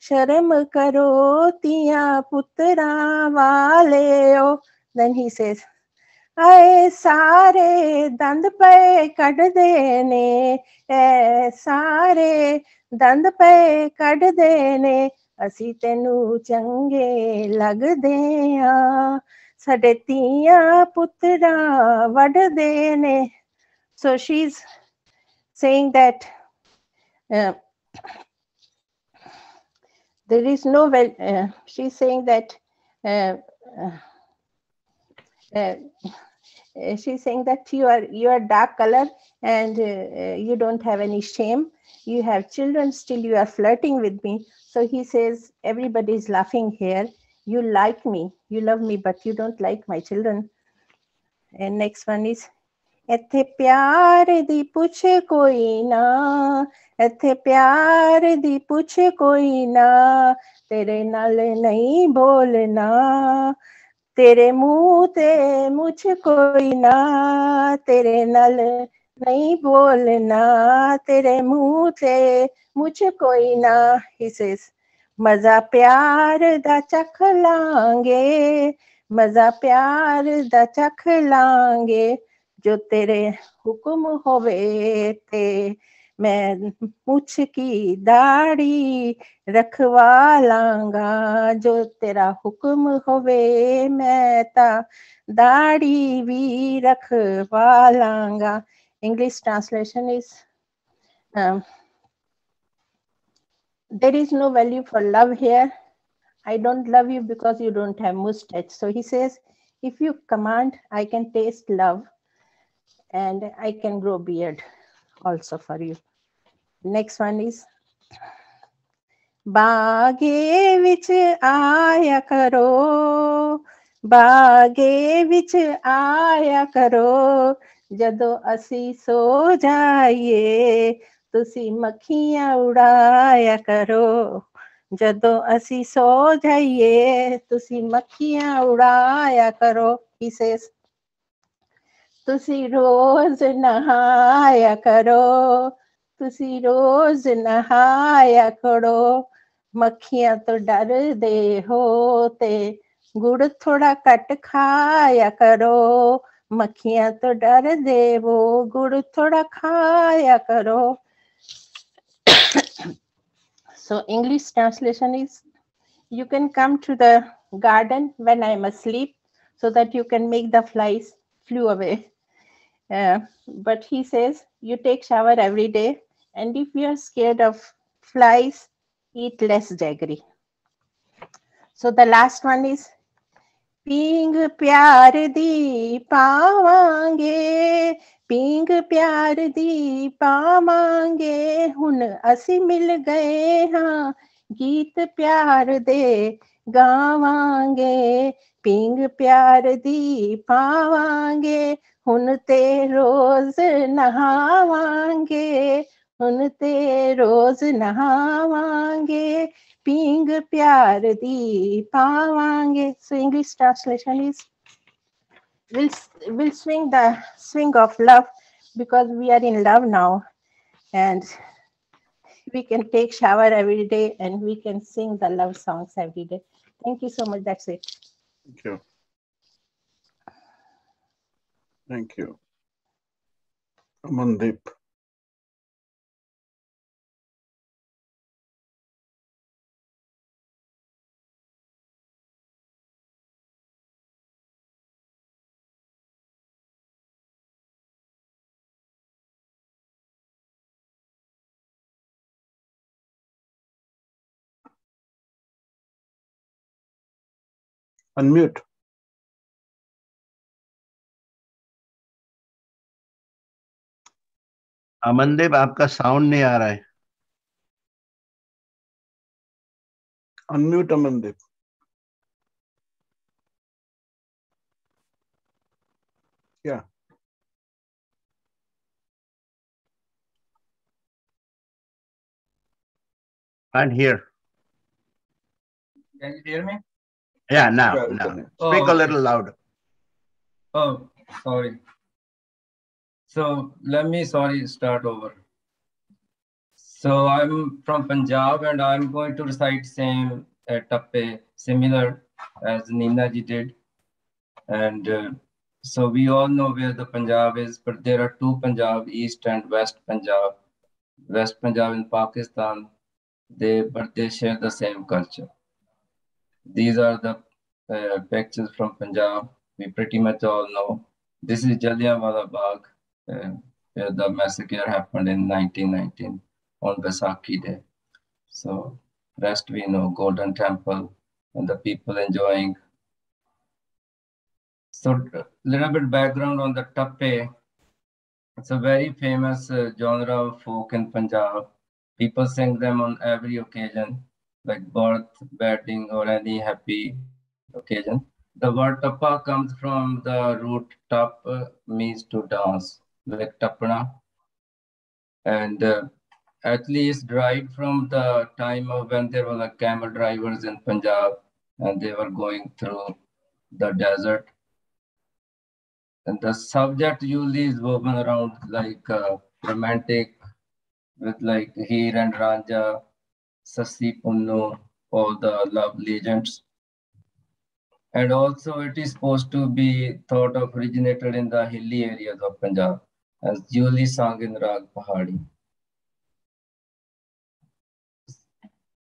शर्म करो तिया पुत्रा वाले हो. Then he says, आए सारे दंद पे कढ़ देने, ऐ सारे दंद पे कढ़ देने, असी तेनू चंगे लगदे आ, साडे तियां पुत्रा वढ़ देने. So she's saying that there is no she's saying that she's saying that you are dark color and you don't have any shame. You have children, still you are flirting with me. So he says, everybody is laughing here. You like me, you love me, but you don't like my children. And next one is, इत्थे प्यार दी पुछ कोई ना, इत्थे प्यार दी पुछ कोई ना, तेरे नाल नहीं बोलना, तेरे मुंह ते मुझ कोई ना, तेरे नाल नहीं बोलना, तेरे मुंह ते मुझ कोई ना. He says, मजा प्यार दा चख लांगे, मजा प्यार दा चख लांगे, जो तेरे हुक्म होवे ते मैं मुछ की दाढ़ी रखवा लांगा, जो तेरा हुक्म होवे मैं ता दाढ़ी भी रखवा लांगा. English translation is, there is no value for love here. I don't love you because you don't have mustache. So he says, if you command, I can taste love and I can grow beard also for you. Next one is, बागे विच आया करो, बागे विच आया करो, जदों असी सो जाइए, तुसी मक्खियां उड़ाया करो, जदों असी सो जाइए, तुसी मक्खियां उड़ाया करो. He says, तुसी रोज नहाया करो, तुसी रोज नहाया करो, मक्खियां तो डर दे हो ते गुड़ थोड़ा कट खाया करो, मक्खियां तो डर दे वो गुड़ थोड़ा खाया करो. So English translation is, you can come to the garden when I'm asleep so that you can make the flies flew away. But he says, you take shower every day, and if you are scared of flies, eat less jaggery. So the last one is, peeing प्यार दी पावांगे, peeing प्यार दी पावांगे, हुन असी मिल गए हाँ, गीत प्यार दे गावांगे, peeing प्यार दी पावांगे, हुन ते रोज नहावांगे, हुन ते रोज नहावांगे, पींग प्यार दी पावांगे. So English translation is, we'll swing the swing of love, because we are in love now, and we can take shower every day and we can sing the love songs every day. Thank you so much. That's it. Thank you. Thank you. Amandeep. Unmute. Amandeep आपका sound नहीं आ रहा है. Unmute Amandeep. Yeah. Can't hear. Can you hear me? Yeah, now. Speak a okay. little louder. Oh, sorry. So let me start over. So I'm from Punjab and I'm going to recite same tappe, similar as Nina ji did. And so we all know where the Punjab is, but there are two Punjab, East and West Punjab. West Punjab in Pakistan, but they share the same culture. These are the pictures from Punjab. We pretty much all know. This is Jallianwala Bagh, where the massacre happened in 1919 on Vaisakhi Day. So rest we know, Golden Temple and the people enjoying. So a little bit background on the tappe. It's a very famous genre of folk in Punjab. People sing them on every occasion, like birth, wedding, or any happy occasion. The word tappa comes from the root tap, means to dance, like tapna. And actually it's derived from the time of when there were like camel drivers in Punjab and they were going through the desert. And the subject usually is woven around like romantic, with like Heer and Ranja, Sassi Punnu, all the love legends. And also it is supposed to be thought of originated in the hilly areas of Punjab, as usually sung in Rag Pahadi.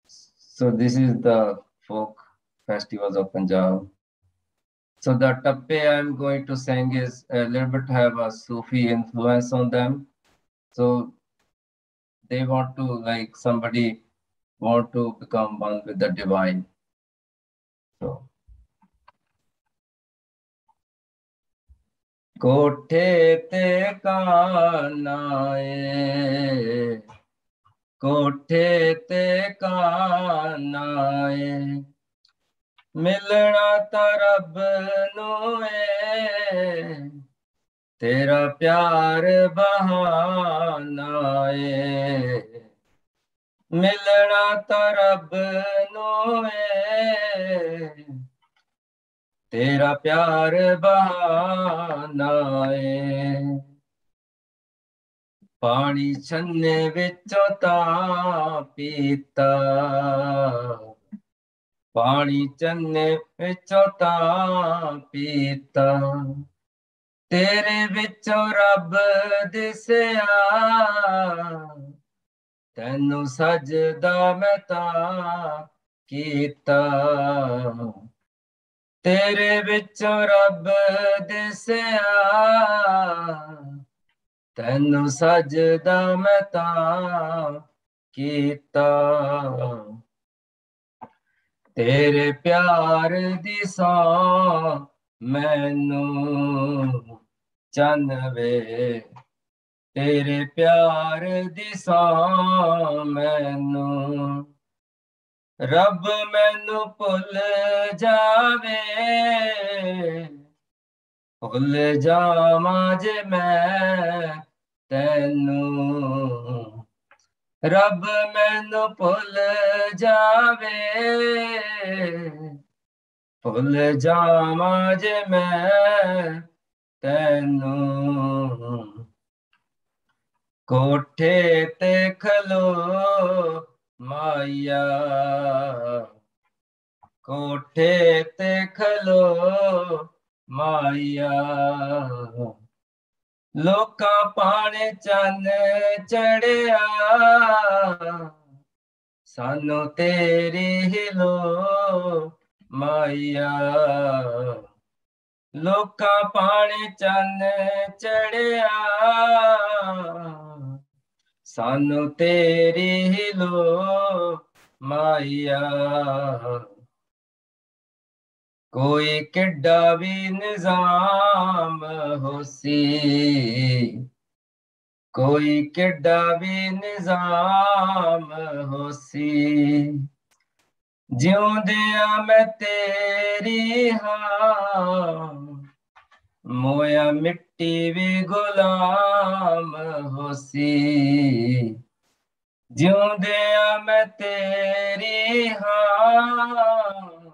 So this is the folk festivals of Punjab. So the tappe I'm going to sing is a little bit have a Sufi influence on them. So they want to, like somebody want to become one with the divine. So कोठे ते काना ए कोठे ते काना ए मिलना ता रब नू ए तेरा प्यार बहाना ए मिलना ता रब नू ए तेरा प्यार बहाना ए पानी छन्ने विचों तां पीता पानी छन्ने विचों तां पीता तेरे विचों रब दिसिया तैनू सजदा मैं तां कीता तेरे विचों रब दिसिया तैनू सजदा मैं तां कीता तेरे प्यार दी सौं मैनू चन्न वे तेरे प्यार दी सौं मैनू रब मैनू भुल जावे भुल जावां जे मैं तैनू रब मैनू भुल जावे भुल जावा जे मैं तैनू कोठे ते खलो माया कोठे ते खलो माया लोका पाने चन चढ़िया सानू तेरी हिलो माया लोका पाने चन चढ़िया सानू तेरी हिलो माया कोई किड्डा भी निजाम होसी कोई किड्डा भी निजाम होसी जिउंदिया मैं तेरी हाँ मोया मिट्टी भी गुलाम होसी जिउंदिया मैं तेरी हाँ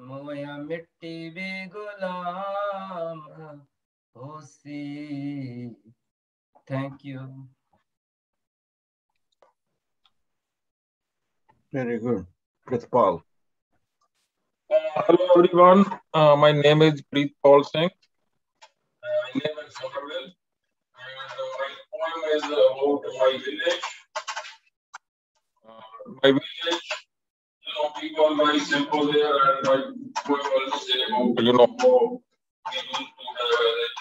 मोया मिट्टी भी गुलाम होसी thank you Very good. Prithpal. Hello everyone, my name is Prithpal Singh. I live in Somerville and my poem is about my village. My village, people are very simple there and my poem will say about, how we used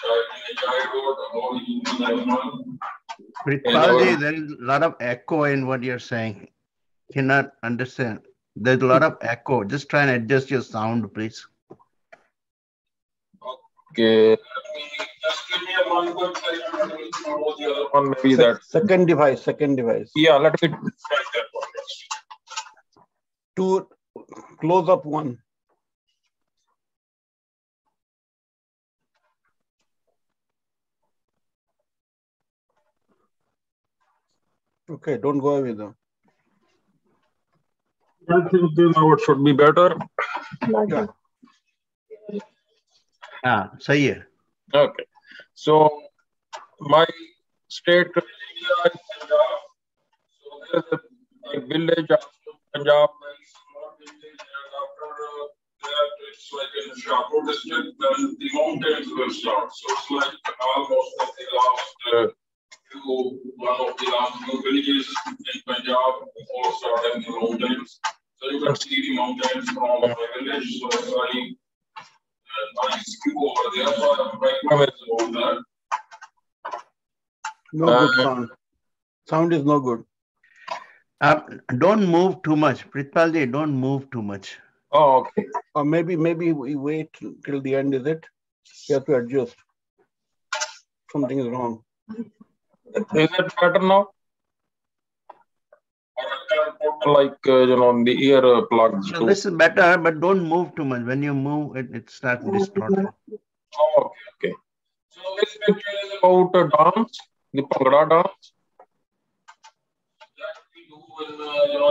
to have a childhood, how we used to have fun. Prithpalji, there is a lot of echo in what you're saying. Cannot understand. There's a lot of echo. Just try and adjust your sound, please. Okay, just give me a one quick second. The other one maybe that. Second device. Yeah, let me try that one. To close up one. Okay, don't go away though. I think now it should be better. Yeah. Sahi hai. Okay, so my state is India is Punjab. So there's a village of Punjab, very small village, and after that it's like in Shahpur district, then the mountains will start. So it's like almost like the last one of the last few villages in Punjab before starting the mountains. So you can see the mountains from my village. So it's very nice view over there. So my poem is about that. No good sound. Sound is no good. Don't move too much. Prithpalji, don't move too much. Oh, okay. Or maybe we wait till the end, is it? You have to adjust. Something is wrong. Is it better now? Or I can put like, the ear plugs. So this is better, but don't move too much. When you move, it starts distorting. Oh, okay. So this picture is about a dance, the Bhangra dance. That we do when,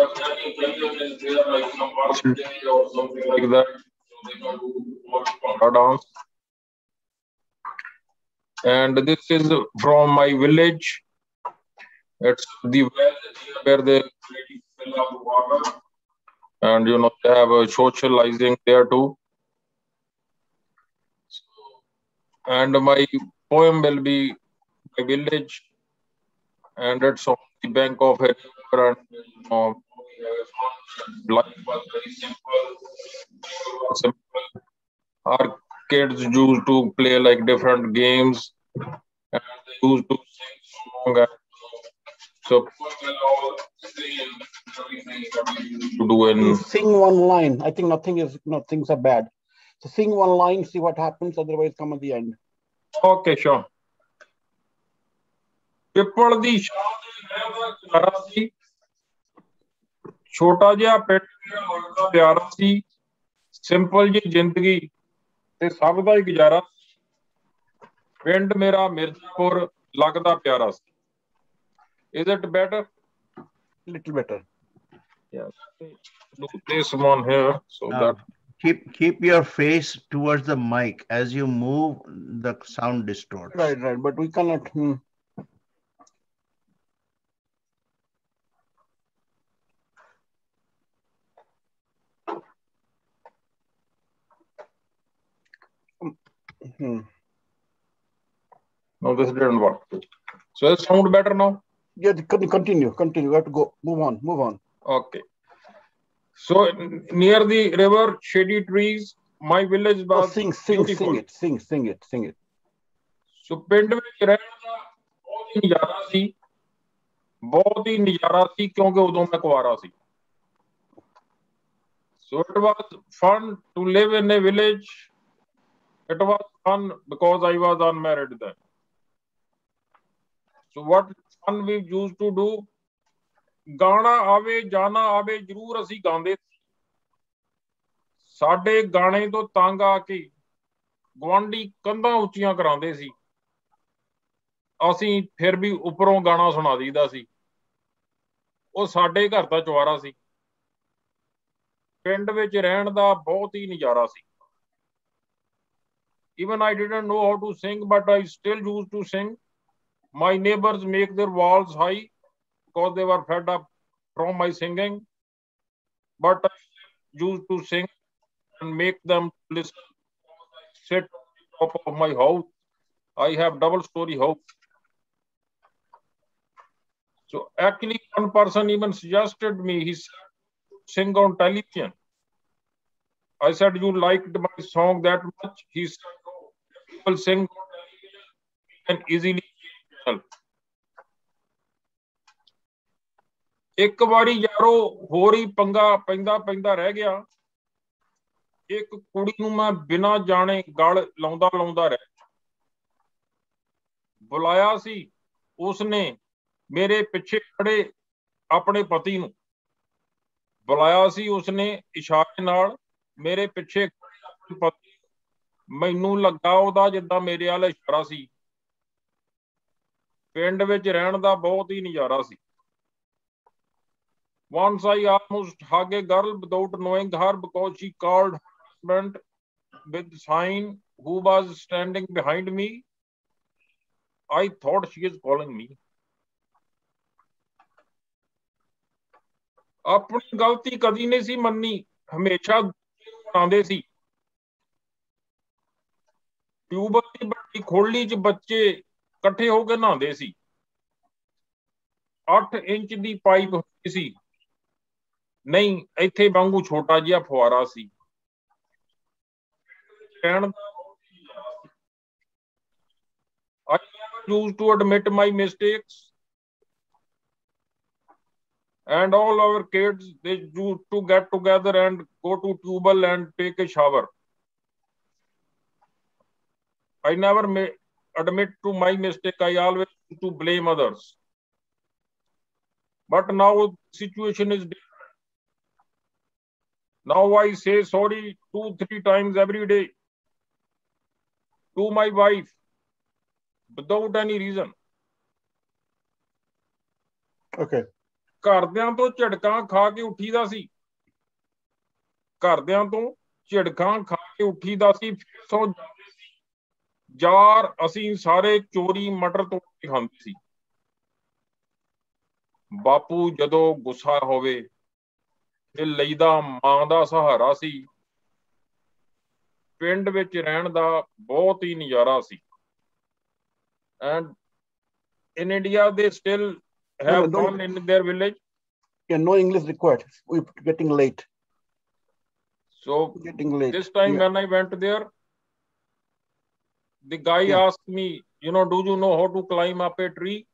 if any occasion is there, like some birthday or something like that. So they can do Bhangra dance. And this is from my village. It's the well where they really fill up water. And, they have a socializing there too. And my poem will be my village. And it's on the bank of a river. And, life was very simple. Our kids used to play like different games. And they used to sing song. And, so sing one line. I think things are bad. So sing one line, see what happens, otherwise come at the end. Okay, sure. ਪਿੱਪਲ ਦੀ ਛਾਂ ਦੇ ਮਹਿਲ ਦਾ ਕਿਨਾਰਾ ਸੀ ਛੋਟਾ ਜਿਹਾ ਪਿੰਡ ਮੇਰਾ ਲੱਗਦਾ ਪਿਆਰਾ ਸੀ simple ਜੀ ਜ਼ਿੰਦਗੀ ਤੇ ਸਭ ਦਾ ਹੀ ਗੁਜ਼ਾਰਾ ਸੀ ਪਿੰਡ ਮੇਰਾ ਮਿਰਜ਼ਾਪੁਰ ਲੱਗਦਾ ਪਿਆਰਾ ਸੀ Is it better? Little better. Yeah. Do this one here so that keep your face towards the mic. As you move, the sound distorts. Right, but we cannot. No, this didn't work. So it sound better now? Yeah, continue. We have to go. Move on. Okay. So near the river, shady trees, my village was beautiful. Sing it. So ਪਿੰਡ ਵਿੱਚ ਰਹਿਣ ਦਾ ਬਹੁਤ ਹੀ ਨਜ਼ਾਰਾ ਸੀ, ਬਹੁਤ ਹੀ ਨਜ਼ਾਰਾ ਸੀ ਕਿਉਂਕਿ ਉਦੋਂ ਮੈਂ ਕੁਆਰਾ ਸੀ. So it was fun to live in a village. It was fun because I was unmarried then. So what fun we used to do, ਗਾਣਾ ਆਵੇ ਜਾਣਾ ਆਵੇ ਜ਼ਰੂਰ ਅਸੀਂ ਗਾਉਂਦੇ ਸੀ. ਸਾਡੇ ਗਾਣੇ ਤੋਂ ਤੰਗ ਆ ਕੇ ਗਵਾਂਢੀ ਕੰਧਾਂ ਉੱਚੀਆਂ ਕਰਾਉਂਦੇ ਸੀ, ਅਸੀਂ ਫਿਰ ਵੀ ਉੱਪਰੋਂ ਗਾਣਾ ਸੁਣਾ ਦਈਦਾ ਸੀ. ਉਹ ਸਾਡੇ ਘਰ ਦਾ ਚੁਆਰਾ ਸੀ. ਪਿੰਡ ਵਿੱਚ ਰਹਿਣ ਦਾ ਬਹੁਤ ਹੀ ਨਜ਼ਾਰਾ ਸੀ. Even I didn't know how to sing, but I still used to sing. My neighbors make their walls high because they were fed up from my singing. But I used to sing and make them listen. I sit on the top of my house. I have double-story house. So actually one person even suggested me, he said, sing on television. I said, you liked my song that much? He said, no, if people sing on television, we can easily change channel. ਇੱਕ ਵਾਰੀ ਯਾਰੋ ਹੋਰ ਹੀ ਪੰਗਾ ਪੈਂਦਾ ਰਹਿ ਗਿਆ. ਇੱਕ ਕੁੜੀ ਨੂੰ ਮੈਂ ਬਿਨਾਂ ਜਾਣੇ ਗਲ ਲਾਉਂਦਾ ਰਹਿ. ਬੁਲਾਇਆ ਸੀ ਉਸਨੇ ਮੇਰੇ ਪਿੱਛੇ ਖੜੇ ਆਪਣੇ ਪਤੀ ਨੂੰ. ਬੁਲਾਇਆ ਸੀ ਉਸਨੇ ਇਸ਼ਾਰੇ ਨਾਲ ਮੇਰੇ ਪਿੱਛੇ ਖੜੇ ਆਪਣੇ ਪਤੀ ਨੂੰ. ਮੈਨੂੰ ਲੱਗਾ ਉਹਦਾ ਜਿੱਦਾਂ ਮੇਰੇ ਵੱਲ ਇਸ਼ਾਰਾ ਸੀ. ਪਿੰਡ ਵਿੱਚ ਰਹਿਣ ਦਾ ਬਹੁਤ ਹੀ ਨਜ਼ਾਰਾ ਸੀ. Once I almost hugged a girl without knowing her because she called her husband with sign who was standing behind me. I thought she is calling me. ਆਪਣੀ ਗਲਤੀ ਕਦੀ ਨਹੀਂ ਸੀ ਮੰਨੀ, ਹਮੇਸ਼ਾ ਬਣਾਉਂਦੇ ਸੀ. ਟਿਊਬਲ ਦੀ ਵੱਡੀ ਖੋਲੀ 'ਚ ਬੱਚੇ ਇਕੱਠੇ ਹੋ ਕੇ ਨਹਾਉਂਦੇ ਸੀ. 8 ਇੰਚ ਦੀ ਪਾਈਪ ਹੁੰਦੀ ਸੀ, ਨਹੀਂ ਇੱਥੇ ਵਾਂਗੂ ਛੋਟਾ ਜਿਹਾ ਫੁਆਰਾ ਸੀ. ਰਹਿਣ ਦਾ I never used to admit my mistakes. And all our kids, they used to get together and go to tubal and take a shower. I never admit to my mistake. I always used to blame others. But now the situation is different. Now I say sorry 2-3 times every day to my wife without any reason. Okay. ਘਰਦਿਆਂ ਤੋਂ ਝੜਕਾਂ ਖਾ ਕੇ ਉੱਠੀਦਾ ਸੀ. ਘਰਦਿਆਂ ਤੋਂ ਝੜਕਾਂ ਖਾ ਕੇ ਉੱਠੀਦਾ ਸੀ, ਫਿਰ ਸੌ ਜਾਂਦੇ ਸੀ. ਯਾਰ ਅਸੀਂ ਸਾਰੇ ਚੋਰੀ ਮਟਰ ਤੋੜ ਕੇ ਖਾਂਦੇ ਸੀ. ਬਾਪੂ ਜਦੋਂ ਗੁੱਸਾ ਹੋਵੇ ਤੇ ਲਈਦਾ ਮਾਂ ਦਾ ਸਹਾਰਾ ਸੀ. ਪਿੰਡ ਵਿੱਚ ਰਹਿਣ ਦਾ ਬਹੁਤ ਹੀ ਨਜ਼ਾਰਾ ਸੀ. And in India they still have fun in their village. Yeah, no English required. We're getting late. So this time when I went there, the guy asked me, do you know how to climb up a tree?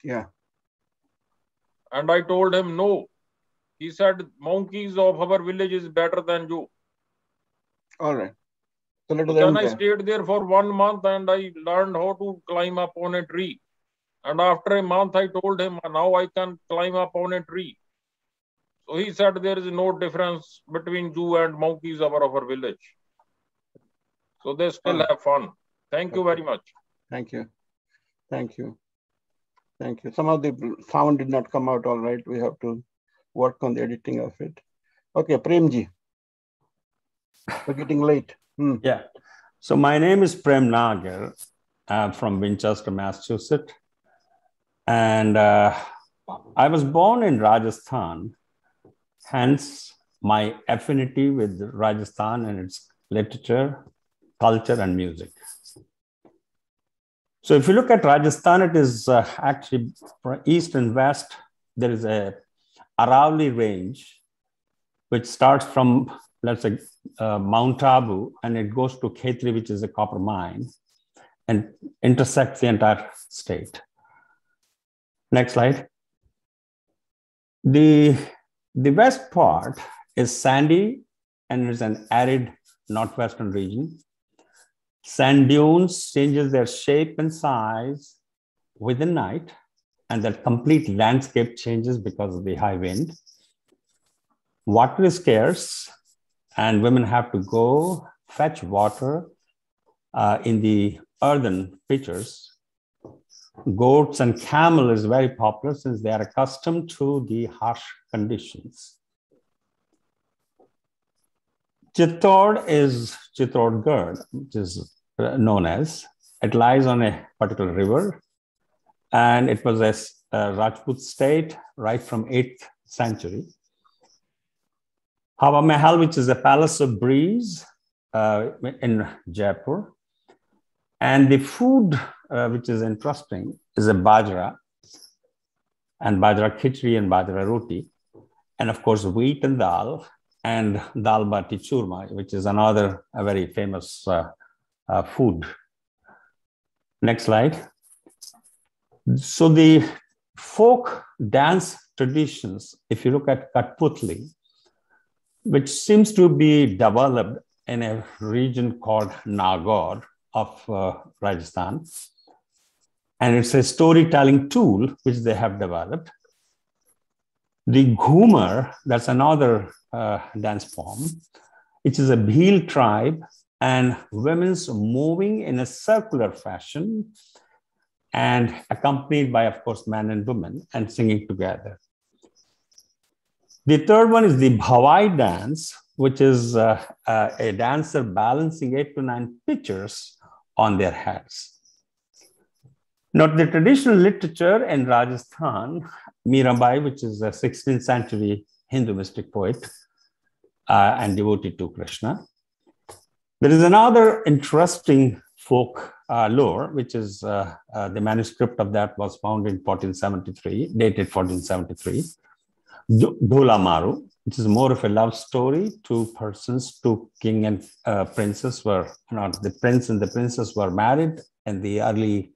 Yeah. And I told him no. He said, monkeys of our village is better than you. All right. So then I stayed there for 1 month and I learned how to climb up on a tree. And after a month, I told him, now I can climb up on a tree. So he said, there is no difference between you and monkeys of our village. So they still have fun. Thank you very much. Thank you. Thank you. Some of the sound did not come out all right. We have to work on the editing of it. Okay, Premji. We're getting late. Yeah. So my name is Prem Nagar. I'm from Winchester, Massachusetts. And I was born in Rajasthan, hence my affinity with Rajasthan and its literature, culture, and music. So if you look at Rajasthan, it is actually east and west. There is a Aravalli range, which starts from, let's say, Mount Abu, and it goes to Khetri, which is a copper mine, and intersects the entire state. Next slide. The west part is sandy and is an arid northwestern region. Sand dunes changes their shape and size within night, and that complete landscape changes because of the high wind. Water is scarce, and women have to go fetch water in the earthen pitchers. Goats and camel is very popular since they are accustomed to the harsh conditions. Chittor is Chittorgarh, which is known as. It lies on a particular river, and it was a Rajput state right from 8th century. Hawa Mahal, which is a palace of breeze in Jaipur. And the food, which is interesting, is a bajra, and bajra khichdi and bajra roti. And of course, wheat and dal bati churma, which is another very famous food. Next slide. So the folk dance traditions, if you look at Katputli, which seems to be developed in a region called Nagaur of Rajasthan. And it's a storytelling tool which they have developed. The Ghumar, that's another dance form, which is a Bhil tribe, and women's moving in a circular fashion and accompanied by, of course, men and women and singing together. The third one is the Bhawai dance, which is a dancer balancing 8 to 9 pitchers on their heads. Now, the traditional literature in Rajasthan, Mirabai, which is a 16th century Hindu mystic poet and devotee to Krishna. There is another interesting folk lore, which is the manuscript of that was found in 1473, dated 1473. Dhola Maru, which is more of a love story. Two persons, two king and princess were, not the prince and the princess were married in the early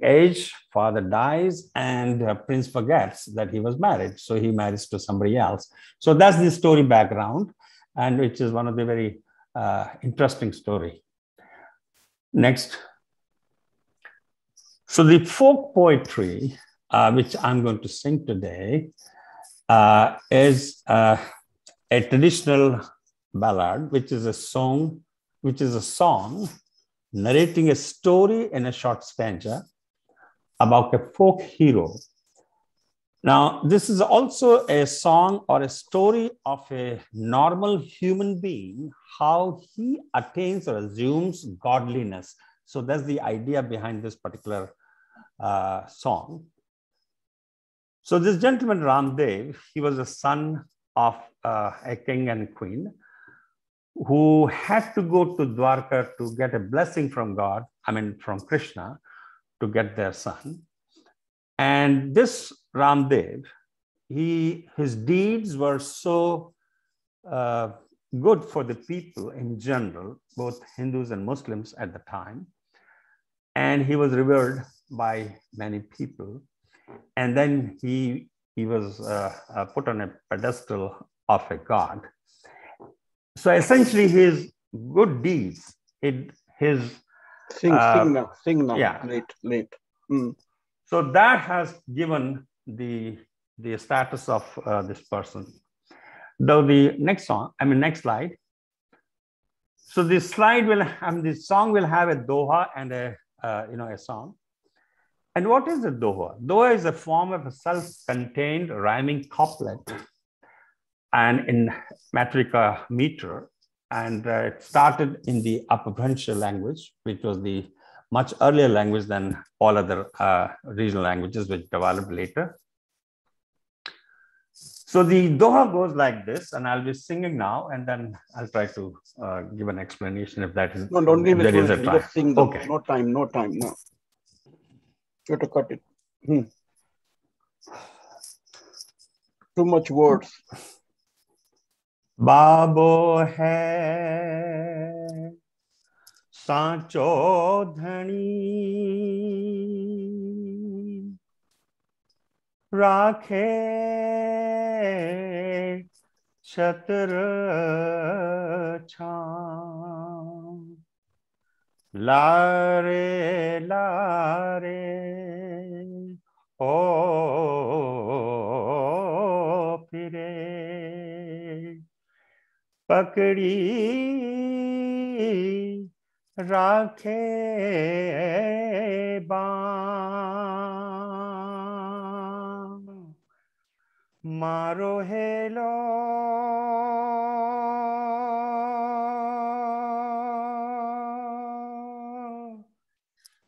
age. Father dies and prince forgets that he was married. So he marries to somebody else. So that's the story background, and which is one of the very interesting story. Next. So the folk poetry, which I'm going to sing today, is a traditional ballad, which is a song narrating a story in a short stanza about a folk hero. Now, this is also a song or a story of a normal human being, how he attains or assumes godliness. So that's the idea behind this particular song. So this gentleman, Ramdev, he was a son of a king and queen who had to go to Dwarka to get a blessing from God, from Krishna, to get their son. And this Ramdev, his deeds were so good for the people in general, both Hindus and Muslims at the time. And he was revered by many people. And then he was put on a pedestal of a god. So essentially, his good deeds, his sing now. Yeah, late. So that has given the status of this person. Though the next slide. So this slide will have, this song will have a doha and a song. And what is a doha? Doha is a form of a self-contained rhyming couplet and in metrica meter. And it started in the Apabhansha language, which was the much earlier language than all other regional languages which developed later. So the doha goes like this, and I'll be singing now, and then I'll try to give an explanation if that is. No, don't give there is a time. Just sing them. Okay. No time, no. You have to cut it. Too much words. Babo hai sancho dhani rakhe chatra cham lare lare o pire pakdi rakhe baan maro helo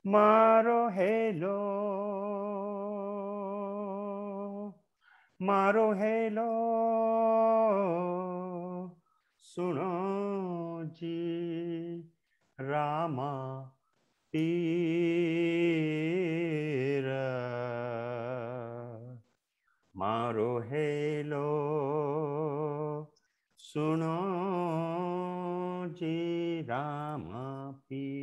maro helo suno ji Rama pira maro helo suno ji Rama pira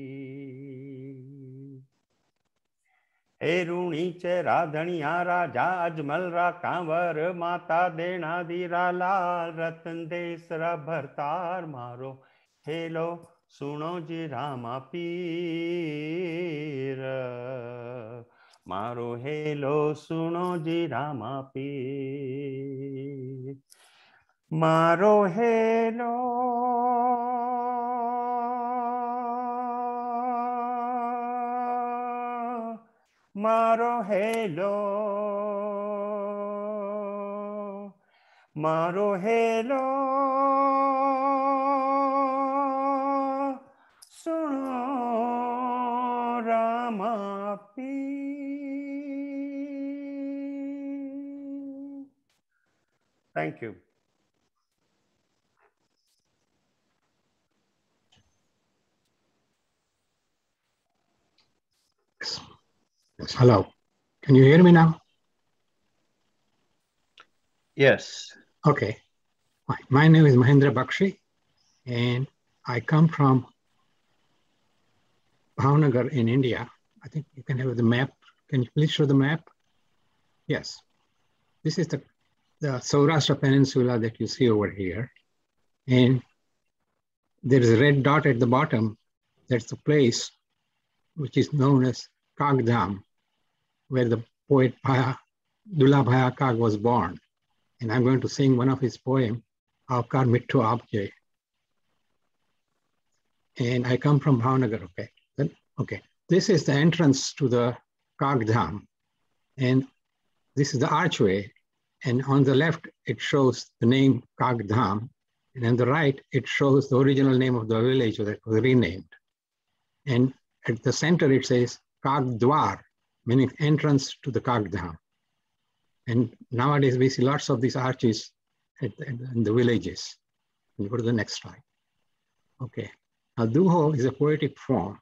Eruni chera dhaniya raja ajmal ra kanwar mata dena dira lal ratan desra bhartar maro helo suno ji Rama pira maro helo suno ji Rama pira maro helo Maro helo suno Rama pir. Thank you. Yes, hello. Can you hear me now? Yes. Okay. My name is Mahendra Bakshi, and I come from Bhavnagar in India. I think you can have the map. Can you please show the map? Yes. This is the Saurashtra Peninsula that you see over here. And there is a red dot at the bottom. That's the place which is known as Kagdam, where the poet Dulabhaya Kag was born. And I'm going to sing one of his poems, Avkar Mittu Aapke. And I come from Bhavnagar, okay? Okay, this is the entrance to the Kagdam. And this is the archway. And on the left, it shows the name Kagdam. And on the right, it shows the original name of the village that was renamed. And at the center, it says Kagdwar, meaning entrance to the Kagdam. And nowadays we see lots of these arches in the villages. You go to the next slide. Okay, now Duho is a poetic form.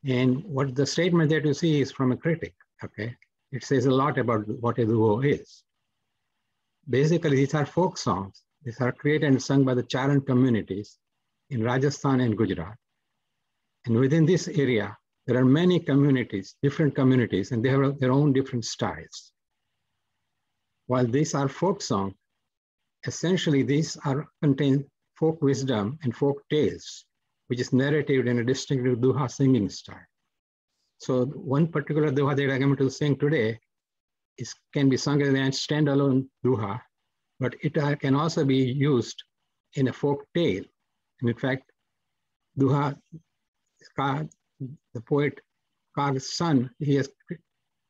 And what the statement that you see is from a critic, okay? It says a lot about what a Duho is. Basically, these are folk songs. These are created and sung by the Charan communities in Rajasthan and Gujarat. And within this area, there are many communities, different communities, and they have their own different styles. While these are folk songs, essentially these contain folk wisdom and folk tales, which is narrated in a distinctive Duha singing style. So one particular Duha that I'm going to sing today can be sung as a standalone Duha, but it can also be used in a folk tale. And in fact, Duha, the poet Kag's son, he has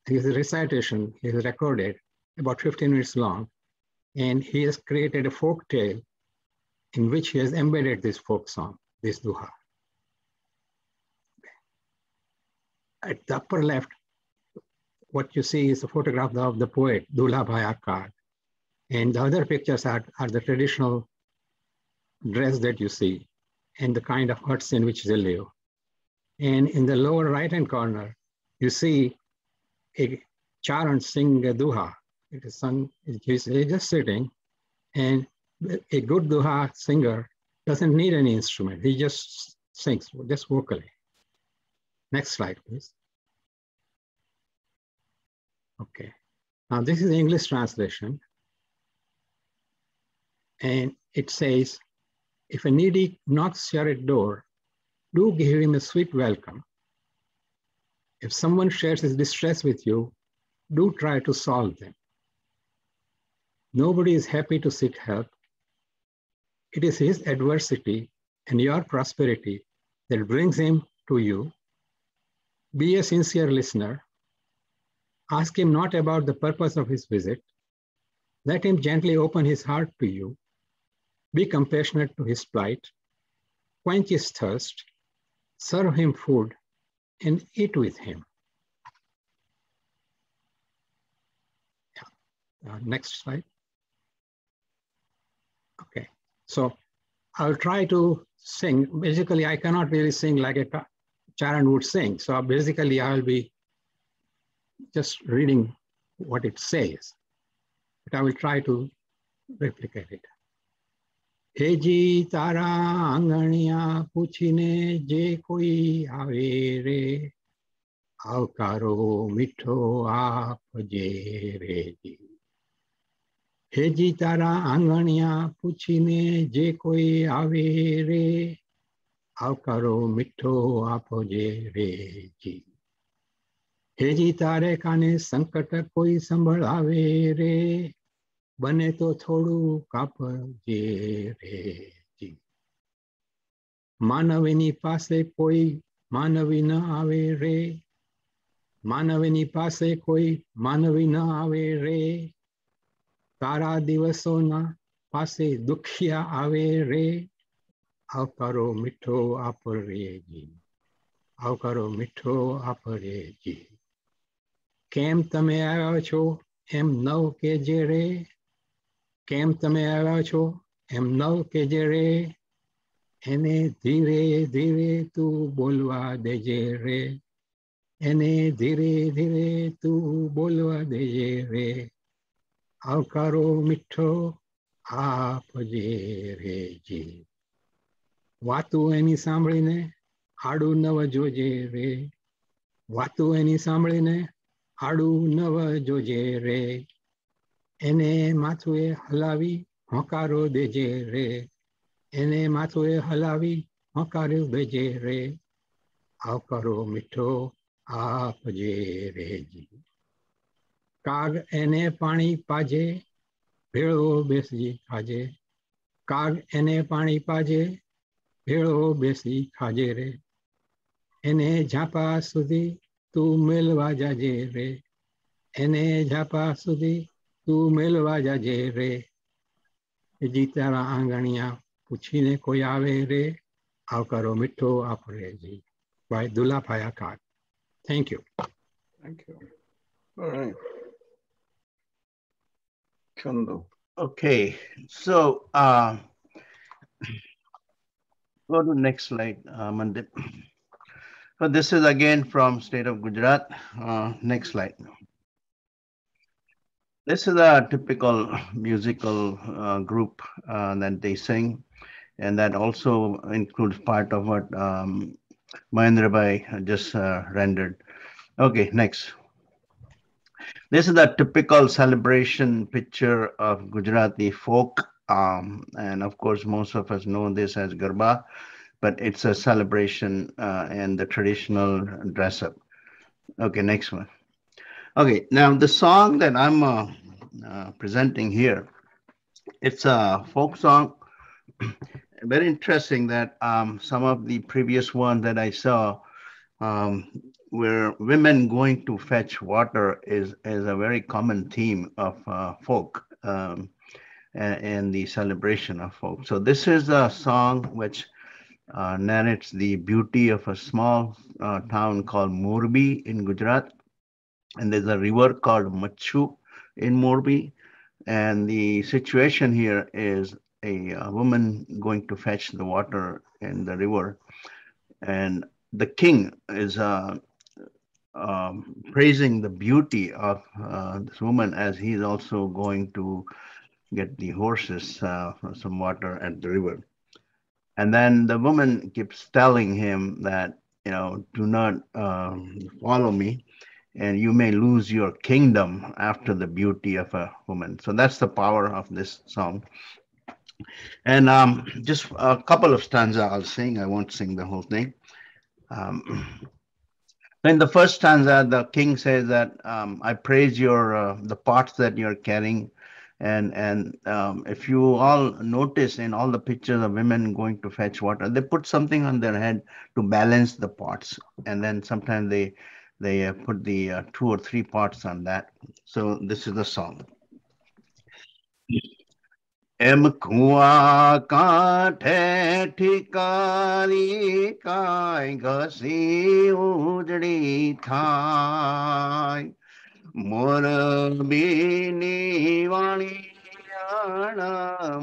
his recitation is recorded about 15 minutes long, and he has created a folk tale in which he has embedded this folk song, this duha. At the upper left, what you see is a photograph of the poet, Dulha Bhai Akkad. And the other pictures are the traditional dress that you see and the kind of huts in which they live. And in the lower right-hand corner, you see a charan sing a duha. It is sung, he's just sitting, and a good duha singer doesn't need any instrument. He just sings, just vocally. Next slide, please. Okay. Now this is the English translation. And it says, if a needy knocks your door, do give him a sweet welcome. If someone shares his distress with you, do try to solve them. Nobody is happy to seek help. It is his adversity and your prosperity that brings him to you. Be a sincere listener. Ask him not about the purpose of his visit. Let him gently open his heart to you. Be compassionate to his plight. Quench his thirst. Serve him food and eat with him. Yeah. Next slide. Okay, so I'll try to sing. Basically, I cannot really sing like a charan would sing. So basically, I'll be just reading what it says, but I will try to replicate it. Heji tara angania puchine je koi ave re, avkaro mitho aap je re ji. Heji tara angania puchine je koi ave re, avkaro mitho aap je re ji. Hazy तारे काने संकट कोई संभळावे रे, बने तो थोड़ू कापजे रे जी. मानवीनी पासे कोई मानवी न आवे रे, मानवीनी पासे कोई मानवी न आवे रे, तारा दिवसोना पासे दुखिया आवे रे, आवकारो मिठो आप रे जी, आवकारो मिठो आप रे जी. કેમ તમે આવ્યા છો એમ નવ કેજે રે, કેમ તમે આવ્યા છો એમ નવ કેજે રે, એને ધીરે ધીરે તું બોલવા દેજે રે, એને ધીરે ધીરે તું બોલવા દેજે રે, આવકારો મીઠો આપજે રે જી. વાતું એની સાંભળીને આડું નવ જોજે રે, વાતું એની સાંભળીને આડું નવ જોજે રે, એને માથુએ હલાવી હોંકારો દેજે રે, એને માથુએ હલાવી હોંકારો દેજે રે, આવકારો મીઠો આપજે રે જી. કાગ એને પાણી પાજે, ભેળો બેસી ખાજે, કાગ એને પાણી પાજે, ભેળો બેસી ખાજે રે, એને ઝાપા સુધી तू मेलवा जाजे रे, एने झापा सुधी तू मेलवा जाजे रे. जी तारा आंगणिया पूछीने कोई आवे रे, आवकारो मिठो आप रे जी. By Dulha Bhai Akkad. Thank you. Thank you. All right. Chandu. Okay, so go to next slide, Mandip. So this is again from state of Gujarat. Next slide. This is a typical musical group that they sing, and that also includes part of what Mahendra Bhai just rendered. Okay, next. This is a typical celebration picture of Gujarati folk, and of course most of us know this as Garba, but it's a celebration and the traditional dress up. Okay, next one. Okay, now the song that I'm presenting here, it's a folk song. Very interesting that some of the previous ones that I saw, where women going to fetch water is a very common theme of folk and the celebration of folk. So this is a song which narrates the beauty of a small town called Morbi in Gujarat. And there's a river called Machu in Morbi. And the situation here is a woman going to fetch the water in the river. And the king is praising the beauty of this woman as he's also going to get the horses for some water at the river. And then the woman keeps telling him that, do not follow me, and you may lose your kingdom after the beauty of a woman. So that's the power of this song. And just a couple of stanzas I'll sing. I won't sing the whole thing. In the first stanza, the king says that I praise your the pots that you're carrying. And if you all notice in all the pictures of women going to fetch water, they put something on their head to balance the pots. And then sometimes they put the 2 or 3 pots on that. So this is the song. एम कुआ काठे ठिकारी काय घसी उजड़ी थाय मोर बीनी वाणी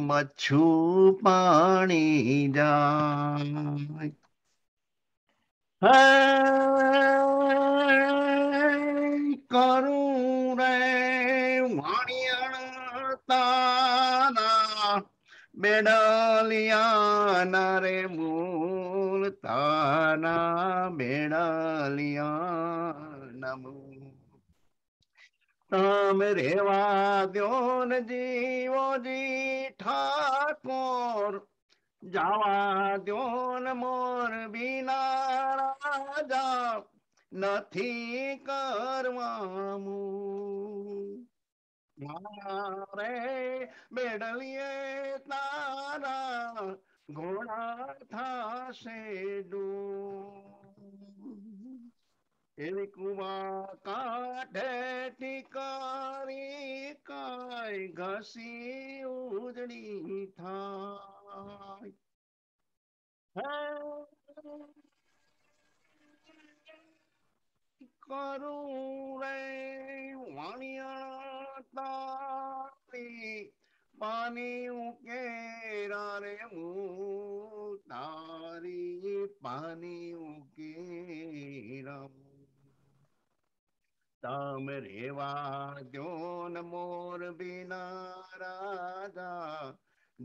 मच्छू पानी जाय करूं रे वाणियण ताना बेडलिया रे मूल ताना बेडलिया नमू रेवा द्योन जीवो जी ठाकुर जावा द्योन मोर बिना राजा नथी करवामू मारे बेडलिए तारा घोड़ा था से डू कुआ काठे टिकारी काय घसी उजड़ी था करूं रे वाणिया तारी पानी उकेरा रे मुँह तारी पानी उकेरा ताम रेवा द्योन मोर बिना राजा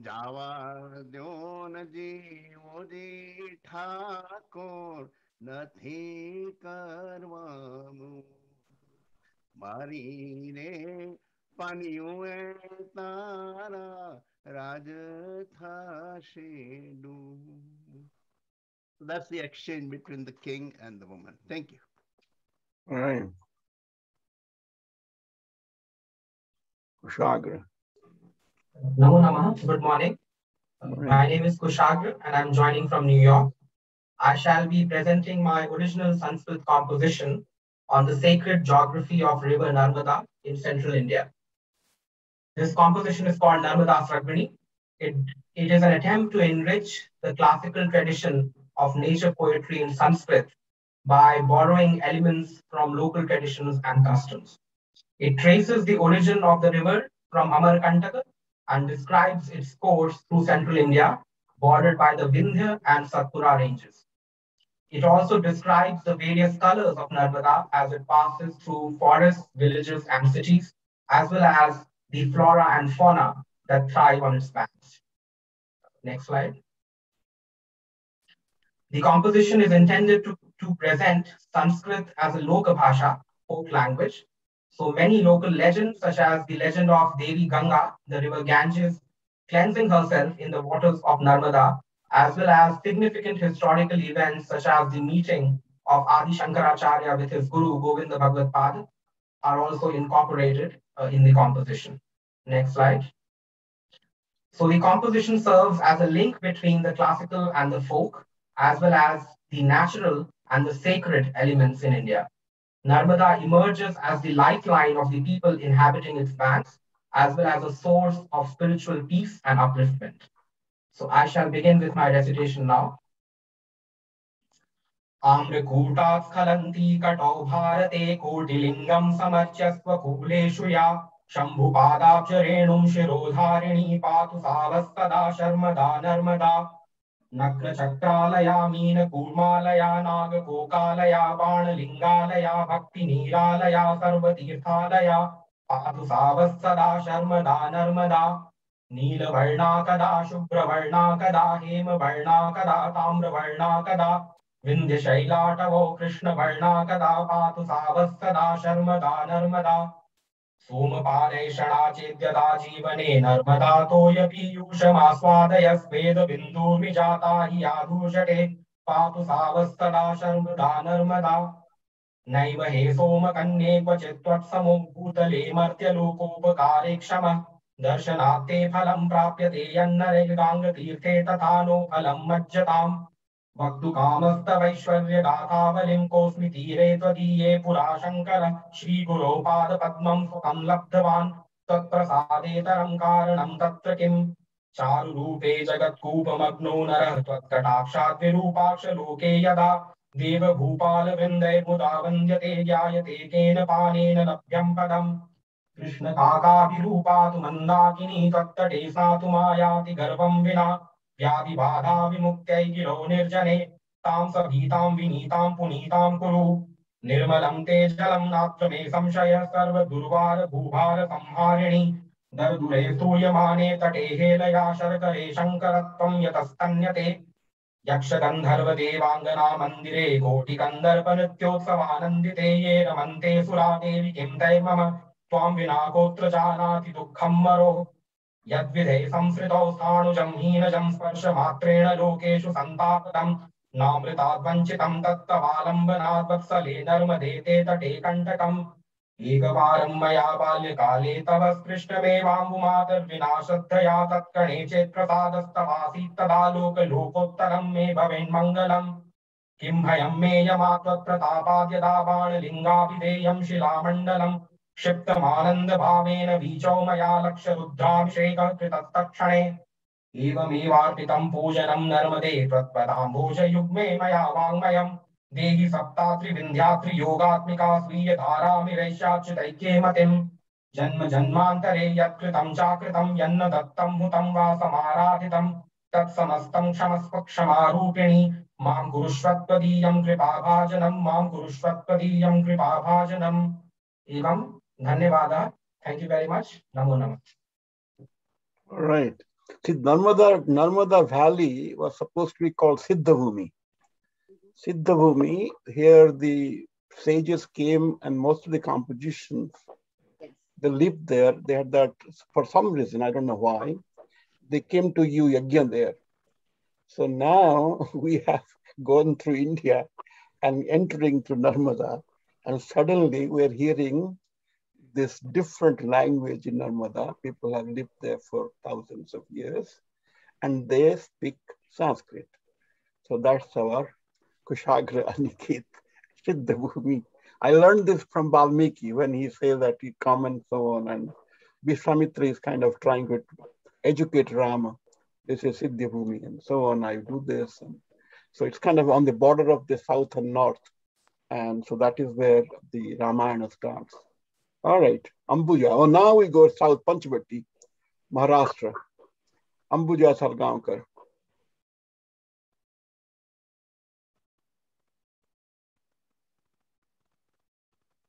जावा द्योन जीवो जी ठाकुर नथी करवामू मारी रे पानियों तारा राज था शेडू. So that's the exchange between the king and the woman. Thank you. All right. Kushagra. Namo Namaha. Good morning. My name is Kushagra and I'm joining from New York. I shall be presenting my original Sanskrit composition on the sacred geography of river Narmada in central India. This composition is called Narmada Sragvani. It is an attempt to enrich the classical tradition of nature poetry in Sanskrit by borrowing elements from local traditions and customs. It traces the origin of the river from Amarkantaka and describes its course through central India, bordered by the Vindhya and Satpura ranges. It also describes the various colors of Narmada as it passes through forests, villages, and cities, as well as the flora and fauna that thrive on its banks. Next slide. The composition is intended to present Sanskrit as a Loka Bhasha, folk language. So many local legends, such as the legend of Devi Ganga, the river Ganges, cleansing herself in the waters of Narmada, as well as significant historical events such as the meeting of Adi Shankaracharya with his guru Govinda Bhagavad Pad, are also incorporated in the composition. Next slide. So the composition serves as a link between the classical and the folk, as well as the natural and the sacred elements in India. Narmada emerges as the lifeline of the people inhabiting its banks, as well as a source of spiritual peace and upliftment. So I shall begin with my recitation now. आम्रकूटात् स्खलन्ती कटौ भारते कोटिलिङ्गं समर्च्य स्वकूलेषु या शम्भुपादाब्जरेणुं शिरोधारिणी पातु सावस्तदा शर्मदा नर्मदा नग्नचक्रालया मीनकूर्मालया नागकोकालया बाणलिङ्गालया भक्तिनीरालया सर्वतीर्थालया पातु सावस्तदा शर्मदा नर्मदा नीलवर्णा कदा शुभ्रवर्णा कदा हेमवर्णा कदा ताम्रवर्णा कदा विन्ध्यशैलाटवो कृष्णवर्णा कदा पातु सावस्तदा शर्मदा नर्मदा सोमपालैषणा चेद्यदा जीवने नर्मदा तोयपीयूषमास्वादय स्वेदबिन्दूर्विजाता हि याधूषटे पातु सावस्तदा शर्मदा नर्मदा नैव हे सोमकन्ये क्वचित् त्वत्समो भूतले मर्त्यलोकोपकारे क्षमः दर्शनात्ते फलं प्राप्यते यन्नरेगाङ्गतीर्थे तथा नो फलं मज्जताम् भक्तुकामस्तवैश्वर्यगाथावलिं कोऽस्मि तीरे त्वदीये पुरा शङ्कर श्रीगुरो पादपद्मं सुखं लब्धवान् तत्प्रसादेतरं कारणं तत्र किम् चारुरूपे जगत्कूपमग्नो नरः त्वत्कटाक्षात् विरूपाक्ष लोके यदा देवभूपालवृन्दैर्मुदा वन्द्यते ज्ञायते केन पानेन लभ्यं पदम् कृष्णकाकाभिरूपा तु मन्दाकिनी त्वत्तटे स्नातु मायाति गर्वं विना व्याधिबाधा विमुक्त्यै गिरो निर्जने तां सभीतां विनीतां पुनीतां कुरु निर्मलं ते जलं नात्र मे संशयः सर्वदुर्वार भूभार संहारिणि दर्दुरे स्तूयमाने तटे हेलया शर्करे शङ्करत्वं यतस्तन्यते यक्षगन्धर्वदेवाङ्गना मन्दिरे कोटिकन्दर्पनृत्योत्सवानन्दिते ये रमन्ते सुरा देवि किं तैर्मम त्वां विना कोऽत्र जानाति दुःखं मरो यद्विधे संसृतौ स्थाणुजं हीनजं स्पर्शमात्रेण लोकेषु सन्तापदं नामृताद् वञ्चितं तत्तवालम्बनाद् वत्सले नर्मदे ते तटे कण्टकम् एकवारं मया बाल्यकाले तव स्पृष्टमेवाम्बुमातर्विना श्रद्धया तत्कणे चेत् प्रसादस्तवासीत् तदा लोकोत्तरं मे भवेन्मङ्गलम् किं भयं मे यमा त्वत्प्रतापाद् यदा बाणलिङ्गाभिधेयं शिलामण्डलम् क्षिप्तमानन्दभावेन वीचौ मया लक्षरुद्राभिषेकः कृतस्तत्क्षणे एवमेवार्पितं पूजनं नर्मदे त्वत्पदाम्भोजयुग्मे मया वाङ्मयम् देहि सप्तात्रिविन्ध्यात्रियोगात्मिका स्वीयधारामिरैष्याच्युतैक्ये मतिम् जन्म जन्मान्तरे यत्कृतं चाकृतं यन्न दत्तं हुतं वा समाराधितं तत्समस्तं क्षमस्व क्षमारूपिणी मां कुरुष्वत्वदीयं कृपाभाजनं मां कुरुष्वत्वदीयं कृपाभाजनम् एवं धन्यवादः. Thank you very much. Namo Namah. All right. See, Narmada Valley was supposed to be called Siddhavumi. Siddhavumi, here the sages came and most of the compositions, they lived there. They had that, for some reason, I don't know why, they came to you Yajna there. So now we have gone through India and entering through Narmada, and suddenly we're hearing this different language in Narmada. People have lived there for thousands of years, and they speak Sanskrit. So that's our Kushagra Aniket Siddhavumi. I learned this from Valmiki when he says that he come and so on, and Vishwamitra is kind of trying to educate Rama. This is Siddhavumi and so on. I do this. And so it's kind of on the border of the south and north. And so that is where the Ramayana starts. All right, Ambuja. Oh, now we go south, Panchavati, Maharashtra. Ambuja Sargaonkar.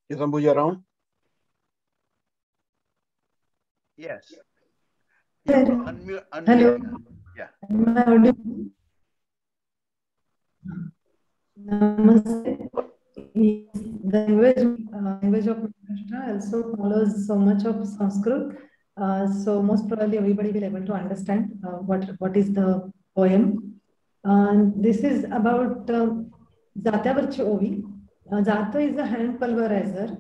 Is Ambuja around? Yes. Hello. Unmute. Yeah. Am I audible? Namaste. The language of Maharashtra also follows so much of Sanskrit. So most probably everybody will be able to understand what is the poem. This is about Jatyavarchi Ovi. Jata is a hand pulverizer.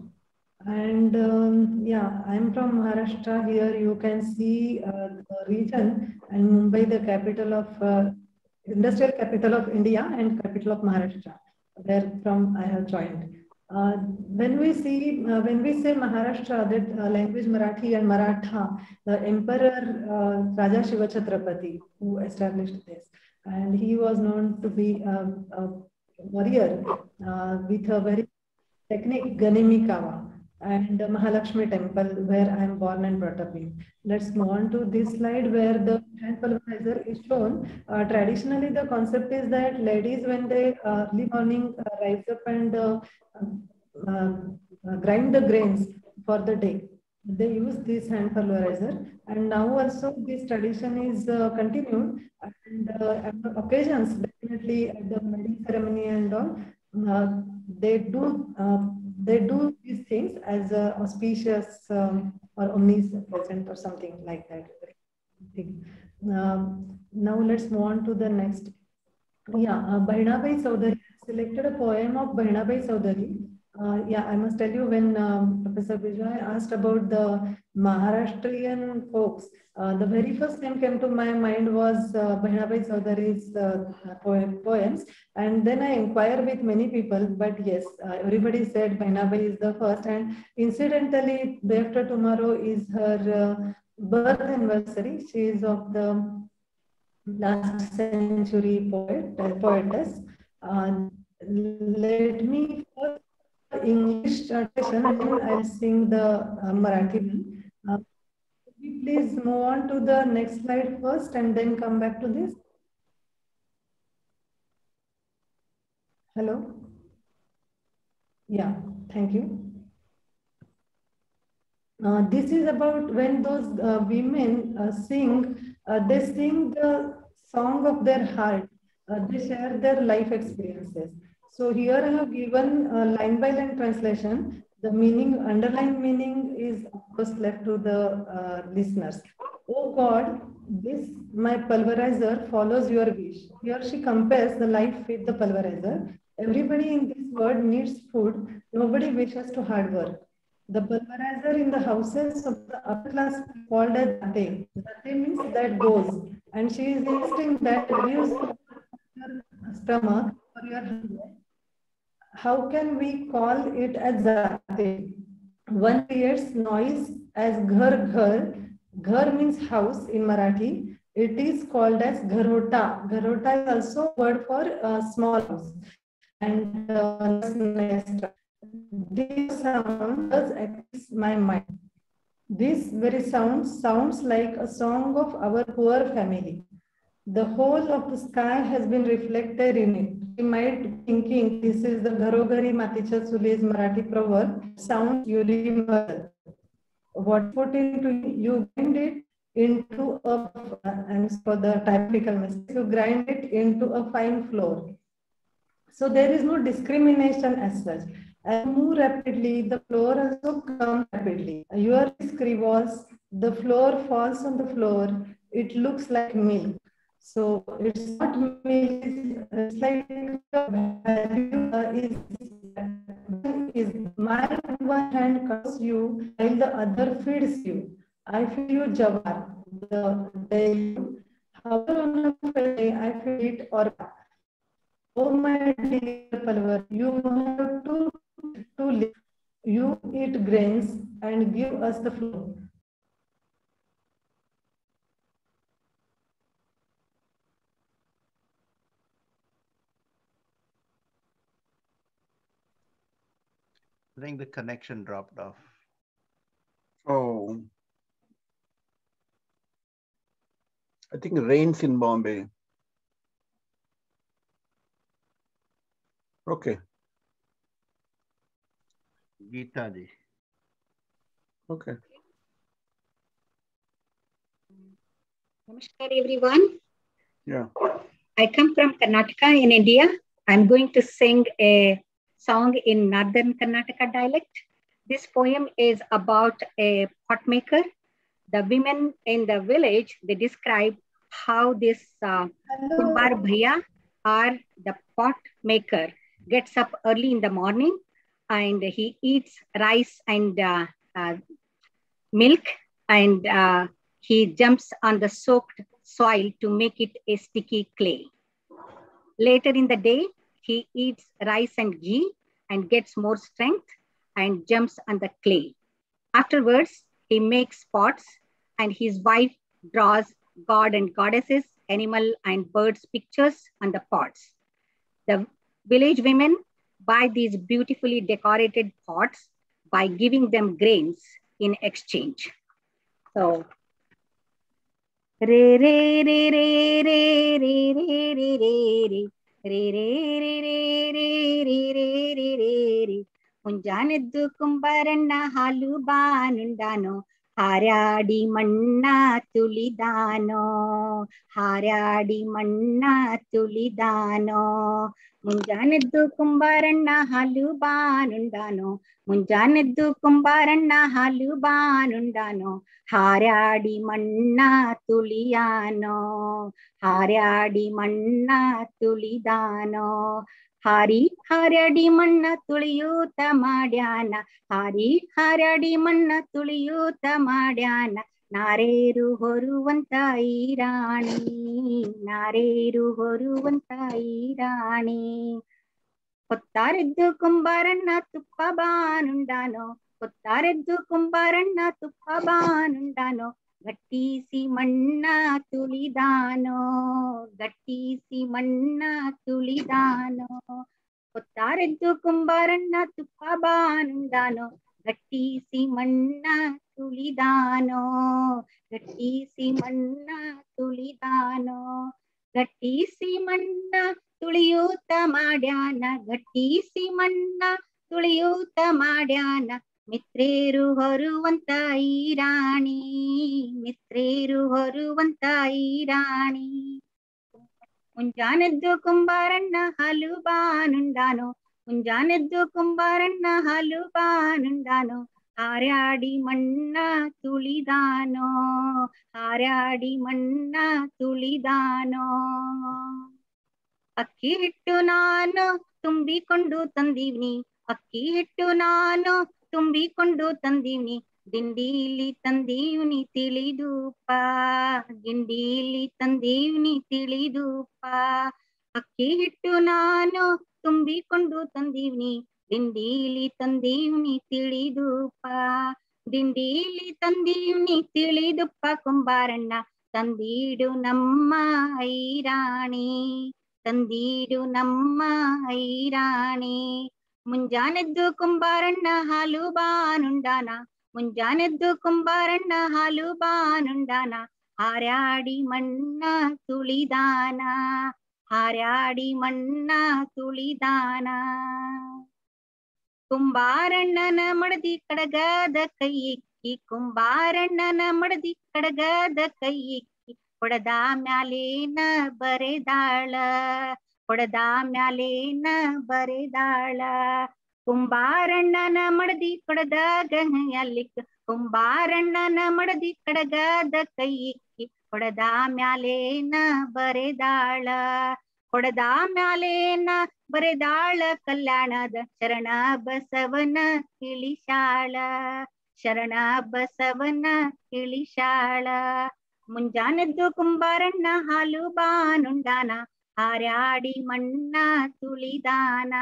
And yeah, I'm from Maharashtra. Here you can see the region, and Mumbai, the capital of industrial capital of India and capital of Maharashtra. where from I have joined. When we say Maharashtra, that language Marathi and Maratha, the Emperor Raja Shiva Chhatrapati who established this, and he was known to be a warrior with a very technique Ganimi Kawa and Mahalakshmi temple where I am born and brought up in. Let's move on to this slide where the hand pulverizer is shown. Traditionally, the concept is that ladies, when they early morning rise up and grind the grains for the day, they use this hand pulverizer. And now also this tradition is continued, and at the occasions, definitely at the wedding ceremony and all, they do these things as auspicious or omnipresent or something like that. Now let's move on to the next. Yeah, Bahinabai Saudari selected a poem of Bahinabai Saudari. Yeah, I must tell you, when Professor Vijay asked about the Maharashtrian folks, the very first name came to my mind was Bahinabai Saudari's poems. And then I inquired with many people, but yes, everybody said Bahinabai is the first. And incidentally, day after tomorrow is her birth anniversary. She is of the last century poetess. Let me first English translation, and then I'll sing the Marathi one. Please move on to the next slide first and then come back to this. Hello? Yeah, thank you. This is about when those women sing, they sing the song of their heart. They share their life experiences. So here I have given line by line translation. The meaning, underlying meaning is of course left to the listeners. Oh God, this my pulverizer follows your wish. Here she compares the life with the pulverizer. Everybody in this world needs food. Nobody wishes to hard work. The pulverizer in the houses of the upper class called as Zate. Zate means that goes. And she is insisting that gives your stomach or your hunger. How can we call it as Zate? One creates noise as ghar ghar. Ghar means house in Marathi. It is called as gharota. Gharota is also a word for small house. And nest. This sound does access my mind. This very sound sounds like a song of our poor family. The whole of the sky has been reflected in it. You might be thinking this is the Gharogari Maticha Sule's Marathi proverb. Sounds universal. What put into you grind it into a, and for the typical mistake, you grind it into a fine flour. So there is no discrimination as such. As you move rapidly, the floor also comes rapidly. Your risk revolves, the floor falls on the floor, it looks like milk. So it's not milk, it's like value is my one hand cuts you while the other feeds you. I feed you jawar, the day. However, on a day I feed it or oh my dear Palvar, you have to live. You eat grains and give us the flour. I think the connection dropped off. Oh. I think it rains in Bombay. Okay. Geeta ji. Okay. Namaskar, everyone. Yeah. I come from Karnataka in India. I'm going to sing a song in Northern Karnataka dialect. This poem is about a pot maker. The women in the village, they describe how this Kurbar Bhaiya or the pot maker gets up early in the morning and he eats rice and milk, and he jumps on the soaked soil to make it a sticky clay. Later in the day, He eats rice and ghee and gets more strength and jumps on the clay. Afterwards, he makes pots and his wife draws god and goddesses, animal and birds pictures on the pots. The village women buy these beautifully decorated pots by giving them grains in exchange. So, re re re re re re re re re re re re re re re re re re ಮುಂಜಾನೆದ್ದು ಕುಂಬಾರಣ್ಣ ಹಾಲು ಬಾನುಂಡಾನೋ ಹಾರಾಡಿ ಮಣ್ಣ ತುಳಿದಾನೋ ಹಾರಾಡಿ ಮಣ್ಣ ತುಳಿದಾನೋ ಮುಂಜಾನೆದ್ದು ಕುಂಬಾರಣ್ಣ ಹಾಲು ಬಾನುಂಡಾನೋ ಮುಂಜಾನೆದ್ದು ಕುಂಬಾರಣ್ಣ ಹಾಲು ಬಾನುಂಡಾನೋ ಹಾರಾಡಿ ಮಣ್ಣ ತುಳಿಯಾನೋ ಹಾರಾಡಿ ಮಣ್ಣ ತುಳಿದಾನೋ ಹಾರಿ ಹಾರಾಡಿ ಮಣ್ಣ ತುಳಿಯೂತ ಮಾಡ್ಯಾನ ಹಾರಿ ಹಾರಾಡಿ ಮಣ್ಣ ತುಳಿಯೂತ ಮಾಡ್ಯಾನ ನಾರೇರು ಹೊರುವಂತ ಈರಾಣಿ ನಾರೇರು ಹೊರುವಂತ ಈರಾಣಿ ಕೊತ್ತಾರೆದ್ದು ಕುಂಬಾರಣ್ಣ ತುಪ್ಪ ಬಾನುಂಡಾನೋ ಕೊತ್ತಾರೆದ್ದು ಕುಂಬಾರಣ್ಣ ತುಪ್ಪ ಬಾನುಂಡಾನೋ ಗಟ್ಟಿಸಿ ಮಣ್ಣ ತುಳಿದಾನೋ ಗಟ್ಟಿಸಿ ಮಣ್ಣ ತುಳಿದಾನೋ ಕೊತ್ತಾರೆದ್ದು ಕುಂಬಾರಣ್ಣ ತುಪ್ಪ ಬಾನುಂಡಾನೋ ಗಟ್ಟಿಸಿ ಮಣ್ಣ ತುಳಿದಾನೋ ಗಟ್ಟಿಸಿ ಮಣ್ಣ ತುಳಿದಾನೋ ಗಟ್ಟಿಸಿ ಮಣ್ಣ ತುಳಿಯೂತ ಮಾಡ್ಯಾನ ಗಟ್ಟಿಸಿ ಮಣ್ಣ ತುಳಿಯೂತ ಮಾಡ್ಯಾನ ಮಿತ್ರೇರು ಹೊರುವಂತ ಈರಾಣಿ ಮಿತ್ರೇರು ಹೊರುವಂತ ಈರಾಣಿ ಮುಂಜಾನೆದ್ದು ಕುಂಬಾರಣ್ಣ ಹಾಲು ಬಾನುಂಡಾನೋ ಮುಂಜಾನೆದ್ದು ಕುಂಬಾರಣ್ಣ ಹಾಲು ಬಾನುಂಡಾನೋ ಹಾರಾಡಿ ಮಣ್ಣ ತುಳಿದಾನೋ ಹಾರಾಡಿ ಮಣ್ಣ ತುಳಿದಾನೋ ಅಕ್ಕಿ ಹಿಟ್ಟು ನಾನು ತುಂಬಿಕೊಂಡು ತಂದೀವ್ನಿ ಅಕ್ಕಿ ಹಿಟ್ಟು ನಾನು ತುಂಬಿಕೊಂಡು ತಂದೀವ್ನಿ ದಿಂಡೀಲಿ ತಂದೀವ್ನಿ ತಿಳಿದೂಪ ದಿಂಡೀಲಿ ತಂದೀವ್ನಿ ತಿಳಿದೂಪ ಅಕ್ಕಿ ಹಿಟ್ಟು ನಾನು ತುಂಬಿಕೊಂಡು ತಂದೀವ್ನಿ ದಿಂಡೀಲಿ ತಂದೀವ್ನಿ ತಿಳಿದೂಪ ದಿಂಡೀಲಿ ತಂದೀವ್ನಿ ತಿಳಿದುಪ್ಪ ಕುಂಬಾರಣ್ಣ ತಂದೀಡು ನಮ್ಮ ಐರಾಣಿ ತಂದೀಡು ನಮ್ಮ ಐರಾಣಿ ಮುಂಜಾನೆದ್ದು ಕುಂಬಾರಣ್ಣ ಹಾಲು ಬಾನುಂಡಾನ ಮುಂಜಾನೆದ್ದು ಕುಂಬಾರಣ್ಣ ಹಾಲು ಬಾನುಂಡಾನ ಹಾರಾಡಿ ಮಣ್ಣ ತುಳಿದಾನ ಹಾರಾಡಿ ಮಣ್ಣ ತುಳಿದಾನ ಕುಂಬಾರಣ್ಣನ ಮಡದಿ ಕಡಗದ ಕೈಯಿಕ್ಕಿ ಕುಂಬಾರಣ್ಣನ ಮಡದಿ ಕಡಗದ ಕೈಯಿಕ್ಕಿ ಹೊಡೆದ ಮ್ಯಾಲೇನ ಬರೆದಾಳ ಹೊಡೆದ ಮ್ಯಾಲೇನ ಬರೆದಾಳ ಕುಂಬಾರಣ್ಣನ ಮಡದಿ ಕೊಡದ ಗಹಲಿಕ್ ಕುಂಬಾರಣ್ಣನ ಮಡದಿ ಕಡಗದ ಕೈಯಿಕ್ಕಿ ಹೊಡೆದ ಮ್ಯಾಲೇನ ಬರೆದಾಳ ಹೊಡೆದ ಮ್ಯಾಲೇನ ಬರೆದಾಳ ಕಲ್ಯಾಣದ ಶರಣ ಬಸವನ ಇಳಿಶಾಳ ಶರಣ ಬಸವನ ಇಳಿಶಾಳ ಮುಂಜಾನೆದ್ದು ಕುಂಬಾರಣ್ಣ ಹಾಲು ಬಾನುಂಡಾನ ಹಾರಾಡಿ ಮಣ್ಣ ತುಳಿದಾನ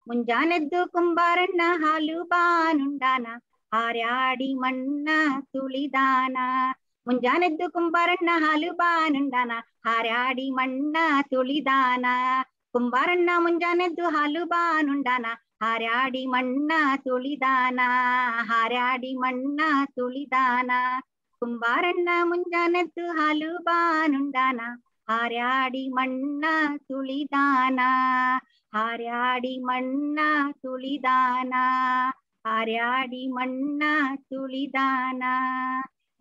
ಮುಂಜಾನೆದ್ದು ಕುಂಬಾರಣ್ಣ ಹಾಲು ಬಾನುಂಡಾನ ಹಾರಾಡಿ ಮಣ್ಣ ತುಳಿದಾನ ಮುಂಜಾನೆದ್ದು ಕುಂಬಾರಣ್ಣ ಹಾಲು ಬಾನುಂಡಾನ ಹಾರಾಡಿ ಮಣ್ಣ ತುಳಿದಾನ ಕುಂಬಾರಣ್ಣ ಮುಂಜಾನೆದ್ದು ಹಾಲು ಬಾನುಂಡಾನ ಹಾರಾಡಿ ಮಣ್ಣ ತುಳಿದಾನ ಹಾರಾಡಿ ಮಣ್ಣ ತುಳಿದಾನ ಕುಂಬಾರಣ್ಣ ಮುಂಜಾನೆದ್ದು ಹಾಲು ಬಾನುಂಡಾನ ಹಾರಾಡಿ ಮಣ್ಣ ತುಳಿದಾನ ಹಾರಾಡಿ ಮಣ್ಣ ತುಳಿದಾನ ಹಾರಾಡಿ ಮಣ್ಣ ತುಳಿದಾನ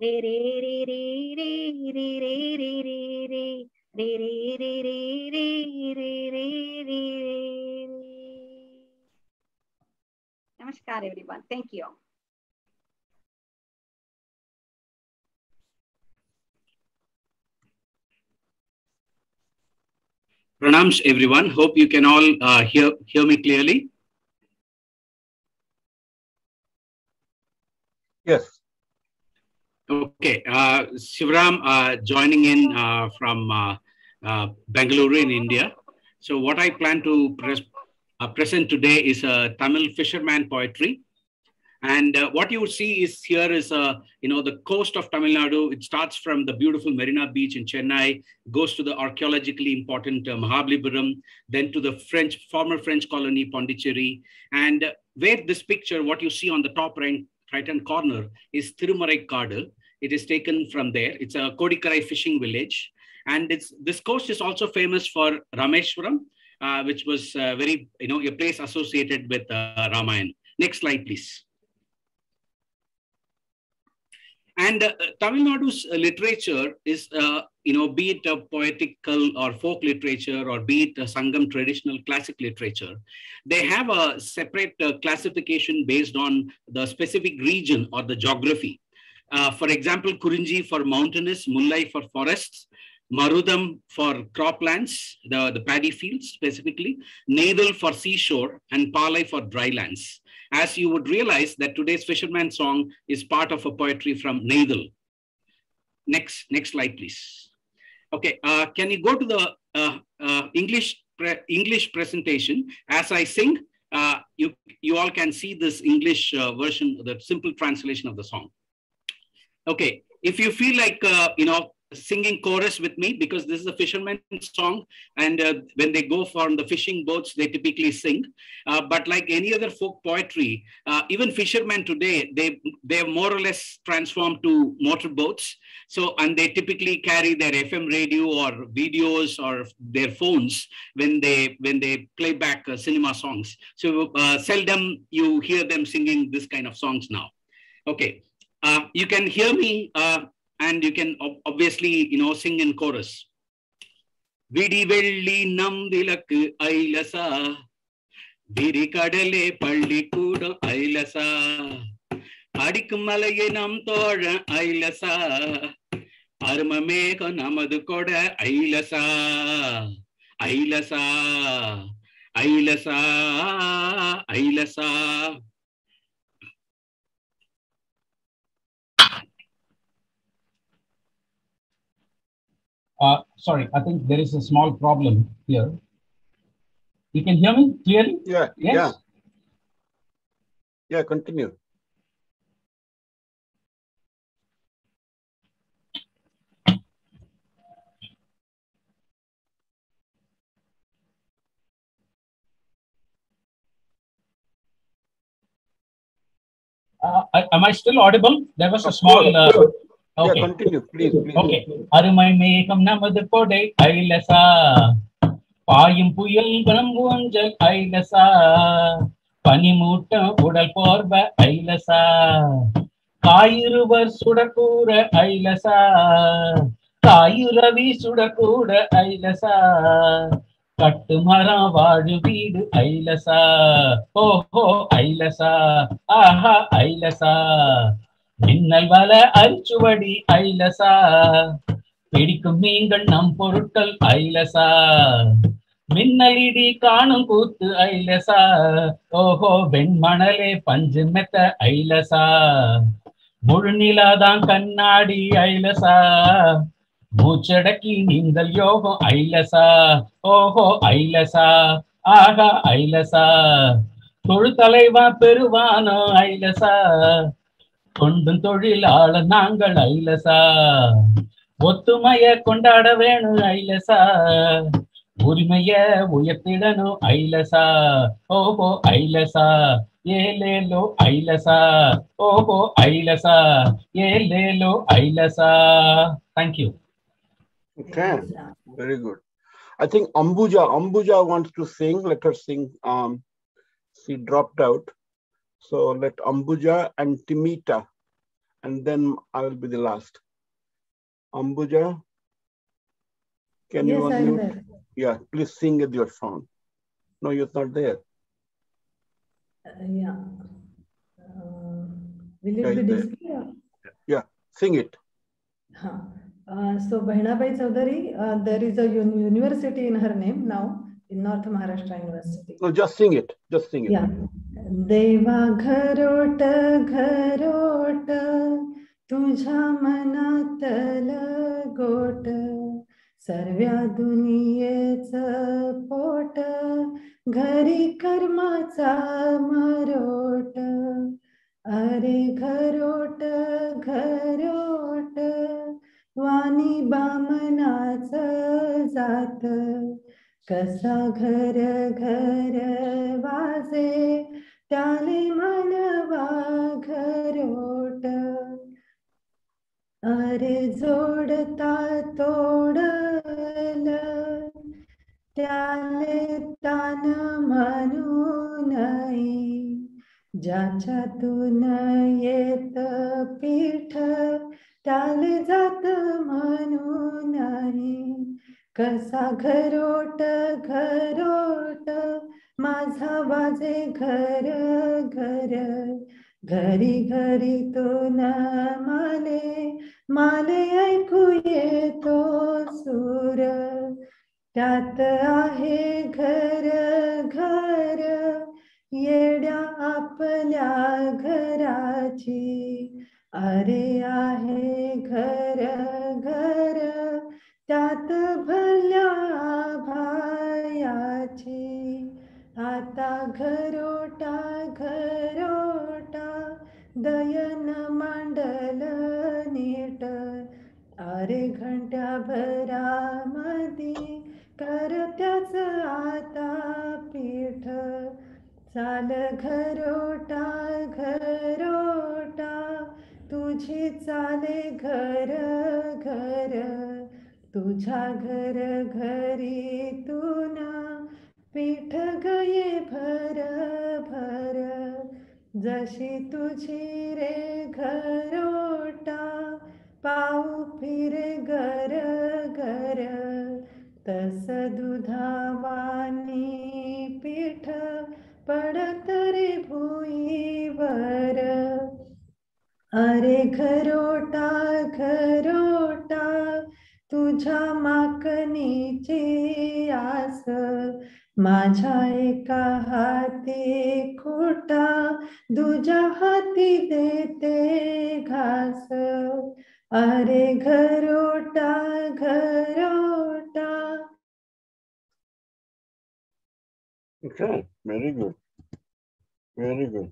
ರೇ ರೇ ರೇ ರೇ ರೇ ರೇ ರೇ ರೇ ರೇ ರೇ ರೇ ರೇ ರೇ ರೇ ರೇ ರೇ ರೇ. Namaskar everyone. Thank you. Pranams everyone. Hope you can all hear me clearly. Yes. Okay. Shivram joining in from Bengaluru in India. So what I plan to present today is a Tamil fisherman poetry. And what you would see is here is, the coast of Tamil Nadu. It starts from the beautiful Marina Beach in Chennai, goes to the archaeologically important Mahabalipuram, then to the former French colony Pondicherry. And where this picture, what you see on the top right-hand corner is Thirumarai Kadu. It is taken from there. It's a Kodikarai fishing village. And this coast is also famous for Rameshwaram, which was a place associated with Ramayana. Next slide, please. And Tamil Nadu's literature is, be it a poetical or folk literature, or be it a Sangam traditional classic literature, they have a separate classification based on the specific region or the geography. For example, Kurinji for mountainous, Mullai for forests, Marudam for croplands, the paddy fields specifically, Nedal for seashore, and Palai for drylands. As you would realize that today's fisherman song is part of a poetry from Nedal. Next slide, please. Okay, can you go to the English presentation? As I sing, you all can see this English version, the simple translation of the song. Okay, if you feel like, singing chorus with me, because this is a fisherman song, and when they go from the fishing boats, they typically sing. But like any other folk poetry, even fishermen today, they more or less transformed to motorboats. So, and they typically carry their FM radio or videos or their phones when they play back cinema songs. So seldom you hear them singing this kind of songs now. Okay, you can hear me. And you can obviously, sing in chorus. Vidi velli nam vilakku ailasa, viri kadale palli kuda ailasa, adikkum malaye nam thoda ailasa, arma meka namadu koda ailasa, ailasa, ailasa, ailasa. Sorry, I think there is a small problem here. You can hear me clearly? Yeah, yes? Yeah, continue. Am I still audible? There was a small... Okay. Yeah, continue, please. Okay. Arumai mekam namadu kodai ailasa, payum puyal banambuanjal ailasa, panimutta udal porba ailasa, kairuvar sudakura ailasa, kayuravi sudakura ailasa, kattumara vaadu veedu ailasa, oh ailasa, aha ailasa. மின்னல் வல அரிச்சுவடி ஐலசா, பிடிக்கும் மீன்கள் நம் பொருட்கள் ஐலசா, மின்னலிடி காணும் கூத்து ஐலசா, ஓஹோ வெண்மணலே பஞ்சு மெத்த ஐலசா, முழுநிலாதான் கண்ணாடி ஐலசா, மூச்சடக்கி நீந்தல் யோகம் ஐலசா, ஓஹோ ஐலசா, ஆஹா ஐலசா, தொழு தலைவா பெருவானோ ஐலசா, கொண்டும் தொழிலாள நாங்கள் ஐலசா, ஒத்துமைய கொண்டாட வேணும் ஐலசா, உரிமைய உயர்த்திடணும் ஐலசா, ஓஹோ ஐலசா, ஏலேலோ ஐலசா, ஓஹோ ஐலசா, ஏலேலோ ஐலசா. Thank you. Okay, very good. I think Ambuja wants to sing. Let her sing. She dropped out. So let Ambuja and Timita, and then I will be the last. Ambuja, can you unmute? I'm there. Yeah, please sing with your song. No, you're not there. Yeah. Will it be displayed? Yeah, sing it. So Bahinabai Chaudhary, there is a university in her name now, in North Maharashtra University. No, just sing it. Just sing it. Yeah. Deva gharota gharota, tujha manatala gota, सर्व्या दुनियेचं pot घरी कर्माचा मरोट अरे घरोट घरोट वाणी बामनाचं जात कसा घर घर वाजे त्याले मानवा घरोट अरे जोडता तोडल त्याले तान म्हणू नये ज्याच्यातून येत पीठ त्याले जात म्हणू नाही कसा घरोट घरोट माझा वाजे घर घर घरी घरी तो न माले माले ऐकू येतो सूर त्यात आहे घर घर येड्या आपल्या घराची अरे आहे घर घर त्यात भल्या भायाची आता घरोटा घरोटा दयन मांडल नीट अरे घंट्या भरामधी कर त्याच आता पीठ चाल घरोटा घरोटा तुझी चाले घर घर तुझ्या घर घरी तुना पीठ गये भर भर जशी तुझी रे घरोटा पाऊ फिरे घर घर तस दुधावानी पीठ पडत रे भुईवर अरे घरोटा घरोटा तुझ्या माकणीची आस माझ्या एका हाती खोटा दुजा हाती देते घास अरे Gharota Gharota. Okay, very good. Very good.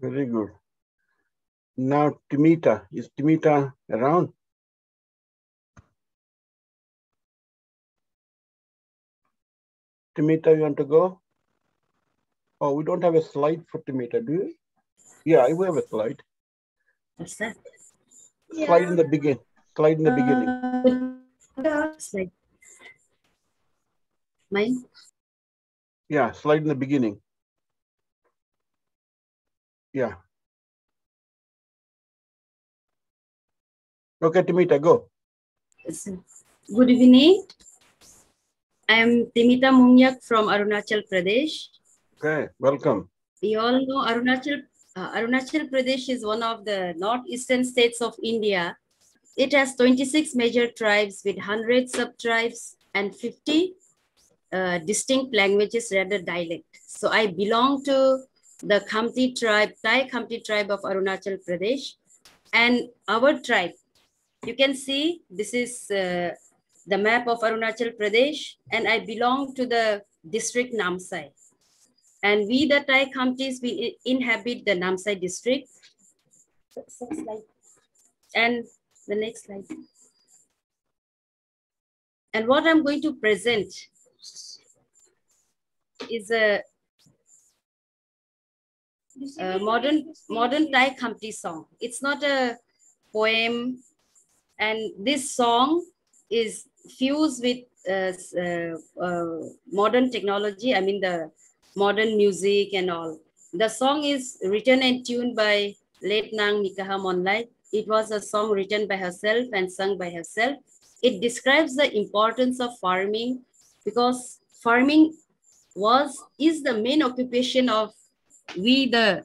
Very good. Now, Timita. Is Timita around? Timita, you want to go? Oh, we don't have a slide for Timita, do we? Yeah, we have a slide. What's that? Slide in the beginning. Slide in the beginning. Slide. Mine? Yeah, slide in the beginning. Yeah. Okay, Timita, go. Good evening. I am Timita Mungyak from Arunachal Pradesh. Okay, welcome. We all know Arunachal Pradesh is one of the northeastern states of India. It has 26 major tribes with 100 sub-tribes and 50 distinct languages, rather dialect. So I belong to the Khamti tribe, Thai Khamti tribe of Arunachal Pradesh. And our tribe, you can see this is the map of Arunachal Pradesh, and I belong to the district Namsai. And we, the Thai Khamtis, we inhabit the Namsai district. And the next slide. And what I'm going to present is a modern Thai Khamti song. It's not a poem, and this song is fused with modern technology. I mean the modern music and all. The song is written and tuned by late Nang Mikaha Monlai. It was a song written by herself and sung by herself. It describes the importance of farming, because farming is the main occupation of we, the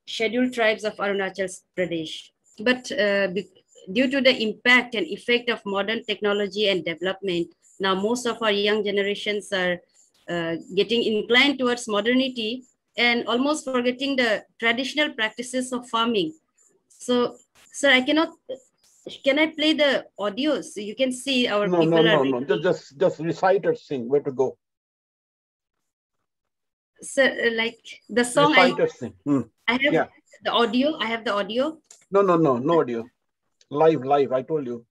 scheduled tribes of Arunachal Pradesh. But due to the impact and effect of modern technology and development, now most of our young generations are getting inclined towards modernity and almost forgetting the traditional practices of farming. So, sir, I cannot Can I play the audio so you can see our No, people no, are no, no. Just recite or sing. Where to go? So, like the song Recite or sing. I have Yeah. the audio. I have the audio. No, no, no, no audio. Live. I told you.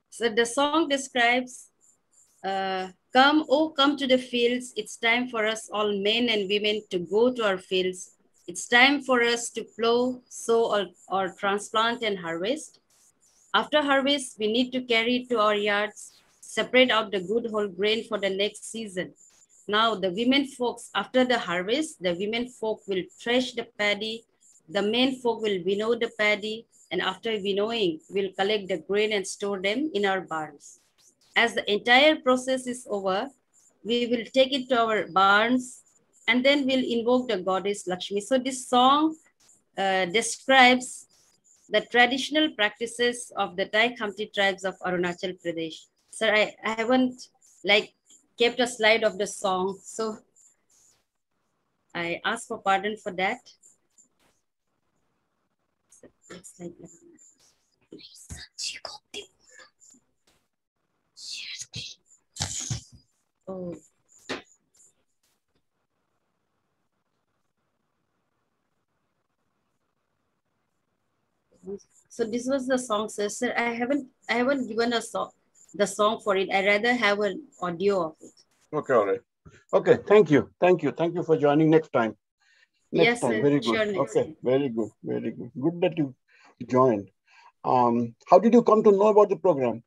So the song describes, come, oh, come to the fields. It's time for us, all men and women, to go to our fields. It's time for us to plow, sow, or transplant and harvest. After harvest, we need to carry it to our yards, separate out the good whole grain for the next season. Now, the women folks, after the harvest, the women folk will thresh the paddy, the men folk will winnow the paddy, and after winnowing, we'll collect the grain and store them in our barns. As the entire process is over, we will take it to our barns, and then we'll invoke the goddess Lakshmi. So this song describes the traditional practices of the Thai Khamti tribes of Arunachal Pradesh. Sir, I haven't kept a slide of the song, so I ask for pardon for that. Oh. So this was the song, sir. Sir, I haven't given the song for it. I rather have an audio of it. Okay, all right. Okay, thank you for joining. Next time. Yes, time. sir. Very good. Sure, okay, time. Very good. Good that you joined. How did you come to know about the program?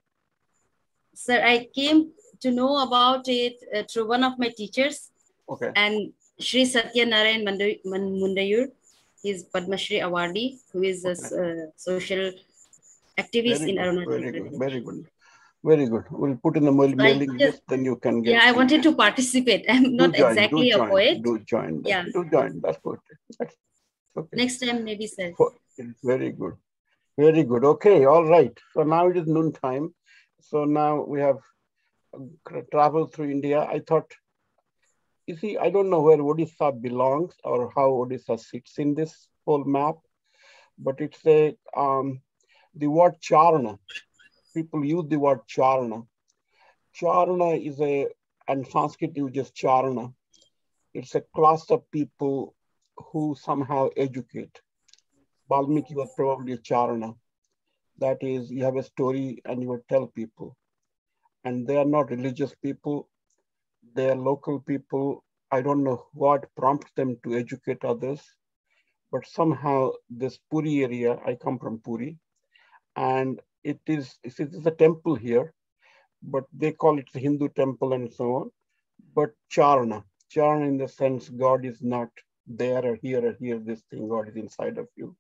Sir, I came to know about it through one of my teachers. Okay. And Shri Satya Narayan Mundayur, he's Padma Shri awardee, who is a social activist in Arunachal Pradesh. Very good. We'll put in the mailing list, then you can get. Yeah, I wanted to participate. I'm not exactly a poet. Do join. Yeah. Do join. That's good. That's okay. Next time, maybe, sir. Very good. Very good. Okay. All right. So now it is noon time. So now we have traveled through India. I thought, you see, I don't know where Odisha belongs or how Odisha sits in this whole map, but it's the word charna. People use the word charna. Charna is and Sanskrit uses charna. It's a class of people who somehow educate. Valmiki was probably a charna. That is, you have a story and you would tell people. And they are not religious people. They are local people. I don't know what prompts them to educate others, but somehow this Puri area, I come from Puri, and it is a temple here, but they call it the Hindu temple and so on. But charna in the sense God is not there or here, this thing. God is inside of you.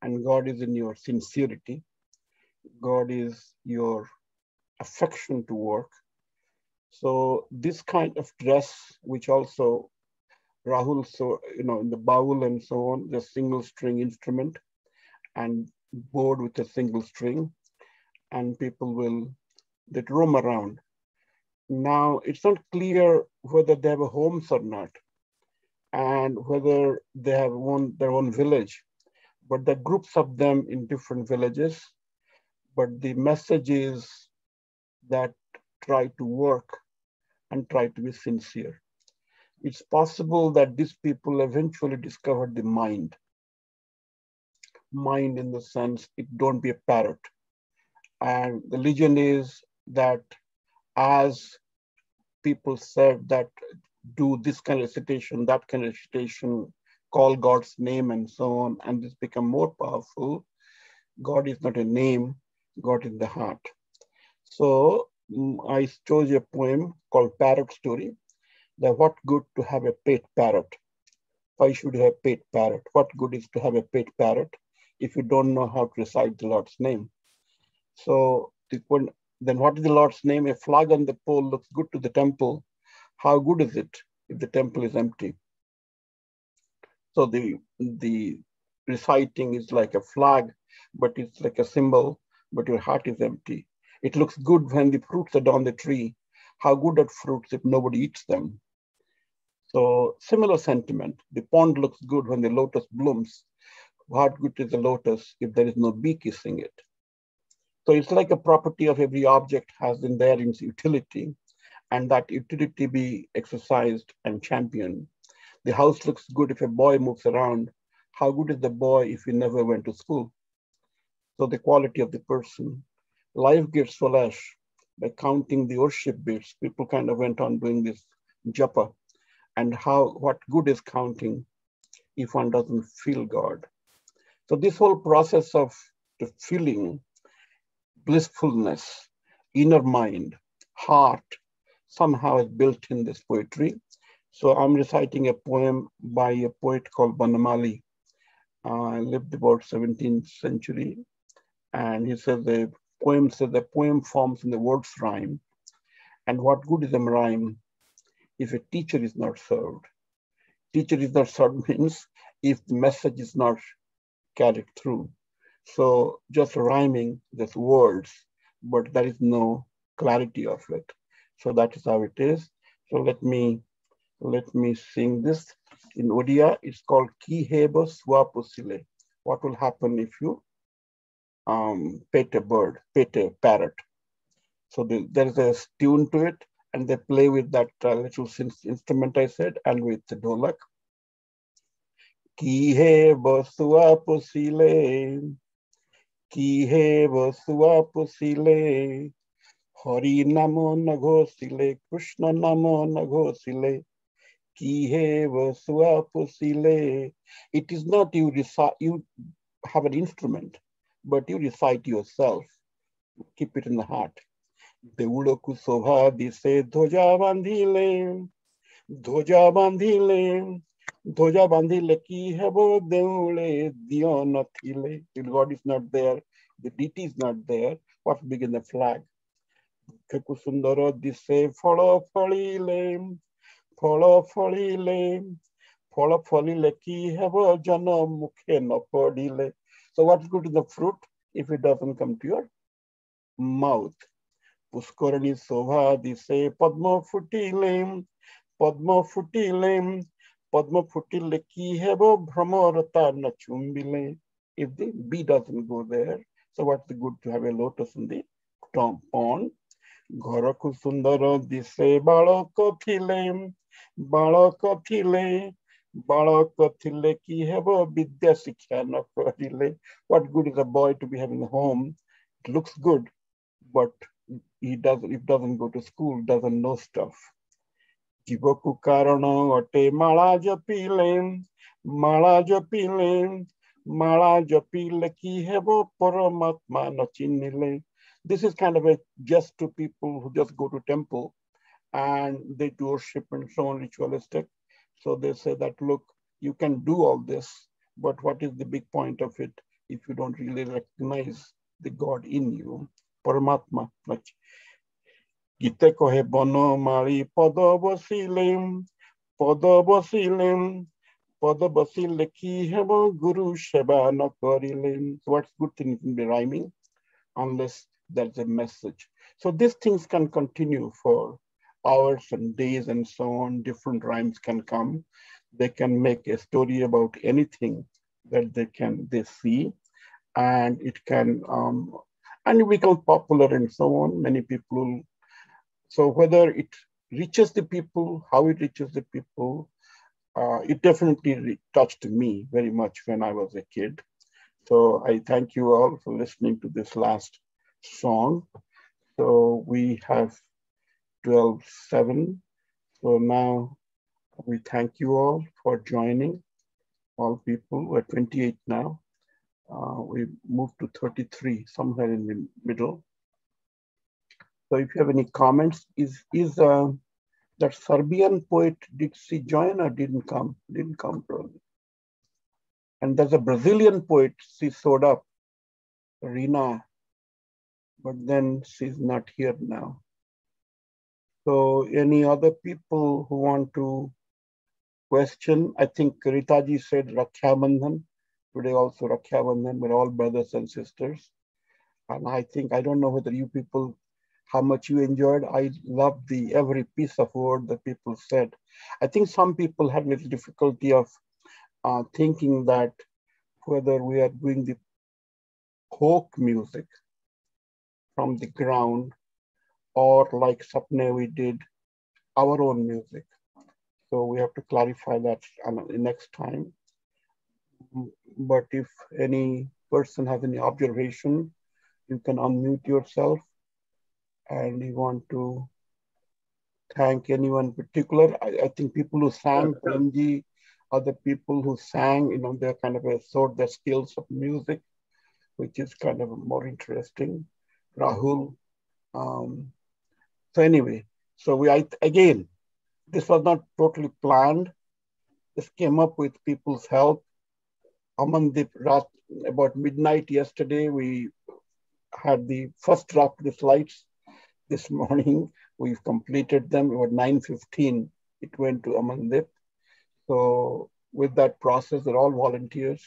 And God is in your sincerity. God is your affection to work. So this kind of dress, which also Rahul, so, in the baul and so on, the single string instrument and board with a single string, and people that roam around. Now, it's not clear whether they have a homes or not, and whether they have their own village, but there are groups of them in different villages. But the message is that try to work and try to be sincere. It's possible that these people eventually discovered the mind. Mind in the sense, it don't be a parrot. And the legend is that as people said that do this kind of recitation, that kind of recitation, call God's name and so on, and this become more powerful. God is not a name, God is the heart. So I chose a poem called Parrot Story. That what good to have a pet parrot? Why should you have a pet parrot? What good is to have a pet parrot if you don't know how to recite the Lord's name? So then what is the Lord's name? A flag on the pole looks good to the temple. How good is it if the temple is empty? So the reciting is like a flag, but it's like a symbol, but your heart is empty. It looks good when the fruits are on the tree. How good are fruits if nobody eats them? So similar sentiment. The pond looks good when the lotus blooms. What good is a lotus if there is no bee kissing it? So it's like a property of every object has in there its utility, and that utility be exercised and championed. The house looks good if a boy moves around. How good is the boy if he never went to school? So the quality of the person. Life gets flash by counting the worship bits. People kind of went on doing this japa. And what good is counting if one doesn't feel God? So this whole process of the feeling, blissfulness, inner mind, heart, somehow is built in this poetry. So I'm reciting a poem by a poet called Banamali. Lived about 17th century. And he says the poem forms in the words rhyme. And what good is a rhyme if a teacher is not served? Teacher is not served means if the message is not carried through. So just rhyming, just words, but there is no clarity of it. So that is how it is. So let me sing this in Odia. It's called Ki Hebo Swapusile. What will happen if you pet a bird, pet a parrot? So there is a tune to it, and they play with that little instrument I said, and with the dholak. Ki hebo swapusile, ki hebo swapusile, Hari namo naghosile, Krishna namo naghosile, ki hebo swapusile. It is not you recite, you have an instrument, but you recite yourself. Keep it in the heart. Deuloku sobha dise dhoja bandhile, dhoja bandhile, dhoja bandhile ki hebo deule dio nathile. If God is not there, the deity is not there, what begin the flag? Keku sundara dise phalo phalile, phalo phalile, phalo phalile ki hebo jana mukhe na padile. So what's good in the fruit if it doesn't come to your mouth? Puskarani Sobha dise Padma Futile, Padma Futile, Padma Futile ki hebo Brahmarata Nachumbile. If the bee doesn't go there, so what's the good to have a lotus in the pond? Gharaku Sundara dise Balaka Thile, Balaka Thile, Balaka Thile ki hebo Vidya Sikhya na Pradile. What good is a boy to be having a home? It looks good, but if doesn't go to school, doesn't know stuff. Jivaku karana ate mala japile, mala japile, mala japile ki hebo paramatma nachinile. This is kind of a just to people who just go to temple and they do worship and so on, ritualistic. So they say that, look, you can do all this, but what is the big point of it if you don't really recognize the God in you? Paramatma. Gite kohe bono mari pada basile, pada basile, pada basile ki hebo guru sheba na karile. So what's good thing in the rhyming unless there's a message. So these things can continue for hours and days and so on. Different rhymes can come. They can make a story about anything that they see, and it can and become popular and so on. Many people. So whether it reaches the people, how it reaches the people, it definitely touched me very much when I was a kid. So I thank you all for listening to this last song. So we have 12:07. So now we thank you all for joining. All people, we're 28 now. We moved to 33, somewhere in the middle. So if you have any comments, is that Serbian poet, did she join or didn't come? Didn't come probably. And there's a Brazilian poet, she showed up, Rina, but then she's not here now. So any other people who want to question? I think Ritaji said Raksha Bandhan. Today also Raksha Bandhan, we're all brothers and sisters. And I think, I don't know whether you people, how much you enjoyed. I loved every piece of word that people said. I think some people had a little difficulty of thinking that whether we are doing the folk music from the ground or like Sapne we did our own music. So we have to clarify that next time. But if any person has any observation, you can unmute yourself and you want to thank anyone particular. I think people who sang, Premji, other people who sang, you know, they're kind of sort their skills of music, which is kind of more interesting. Rahul. So anyway, so again, this was not totally planned. This came up with people's help. Amandeep, about midnight yesterday, we had the first draft of the slides. This morning, we've completed them. About 9:15, it went to Amandeep. So with that process, they're all volunteers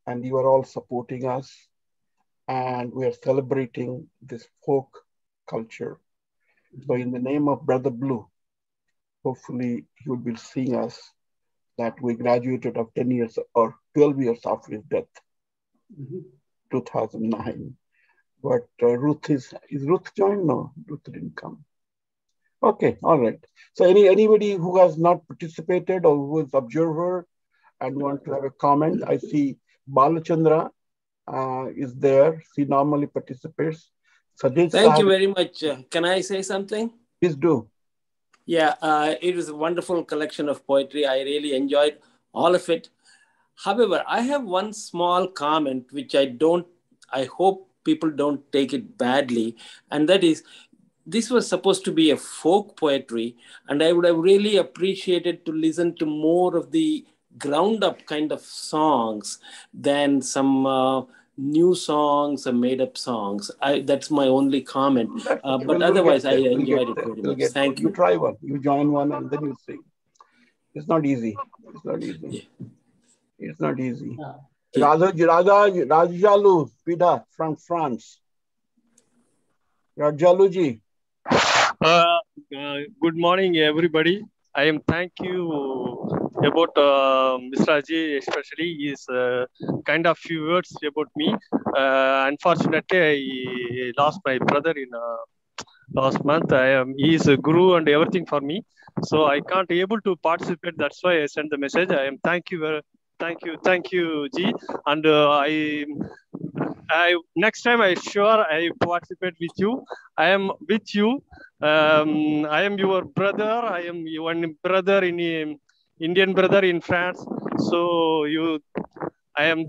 and you are all supporting us. And we are celebrating this folk culture. So in the name of Brother Blue, hopefully he will be seeing us that we graduated of 10 years or 12 years after his death, 2009. But Ruth is Ruth joined? No, Ruth didn't come. Okay, all right. So anybody who has not participated or who is observer and want to have a comment, I see Balachandra is there. She normally participates. Thank you very much. Can I say something? Please do. Yeah, it was a wonderful collection of poetry. I really enjoyed all of it. However, I have one small comment which I hope people don't take it badly. And that is, this was supposed to be a folk poetry. And I would have really appreciated to listen to more of the ground up kind of songs than some new songs or made up songs. That's my only comment. But otherwise, I enjoyed it very much. Thank you. You try one. You join one and then you sing. It's not easy. It's not easy. Yeah. It's not easy. Yeah. Rajalu Pida from France. Rajalu ji. Good morning, everybody. I am thank you about Mr. Ajay, especially his kind of few words about me. Unfortunately, I lost my brother in last month. He is a guru and everything for me, so I can't able to participate. That's why I sent the message. I am thank you, Ji, and I next time I sure I participate with you. I am with you. I am your brother. I am your brother in Indian brother in France. So I am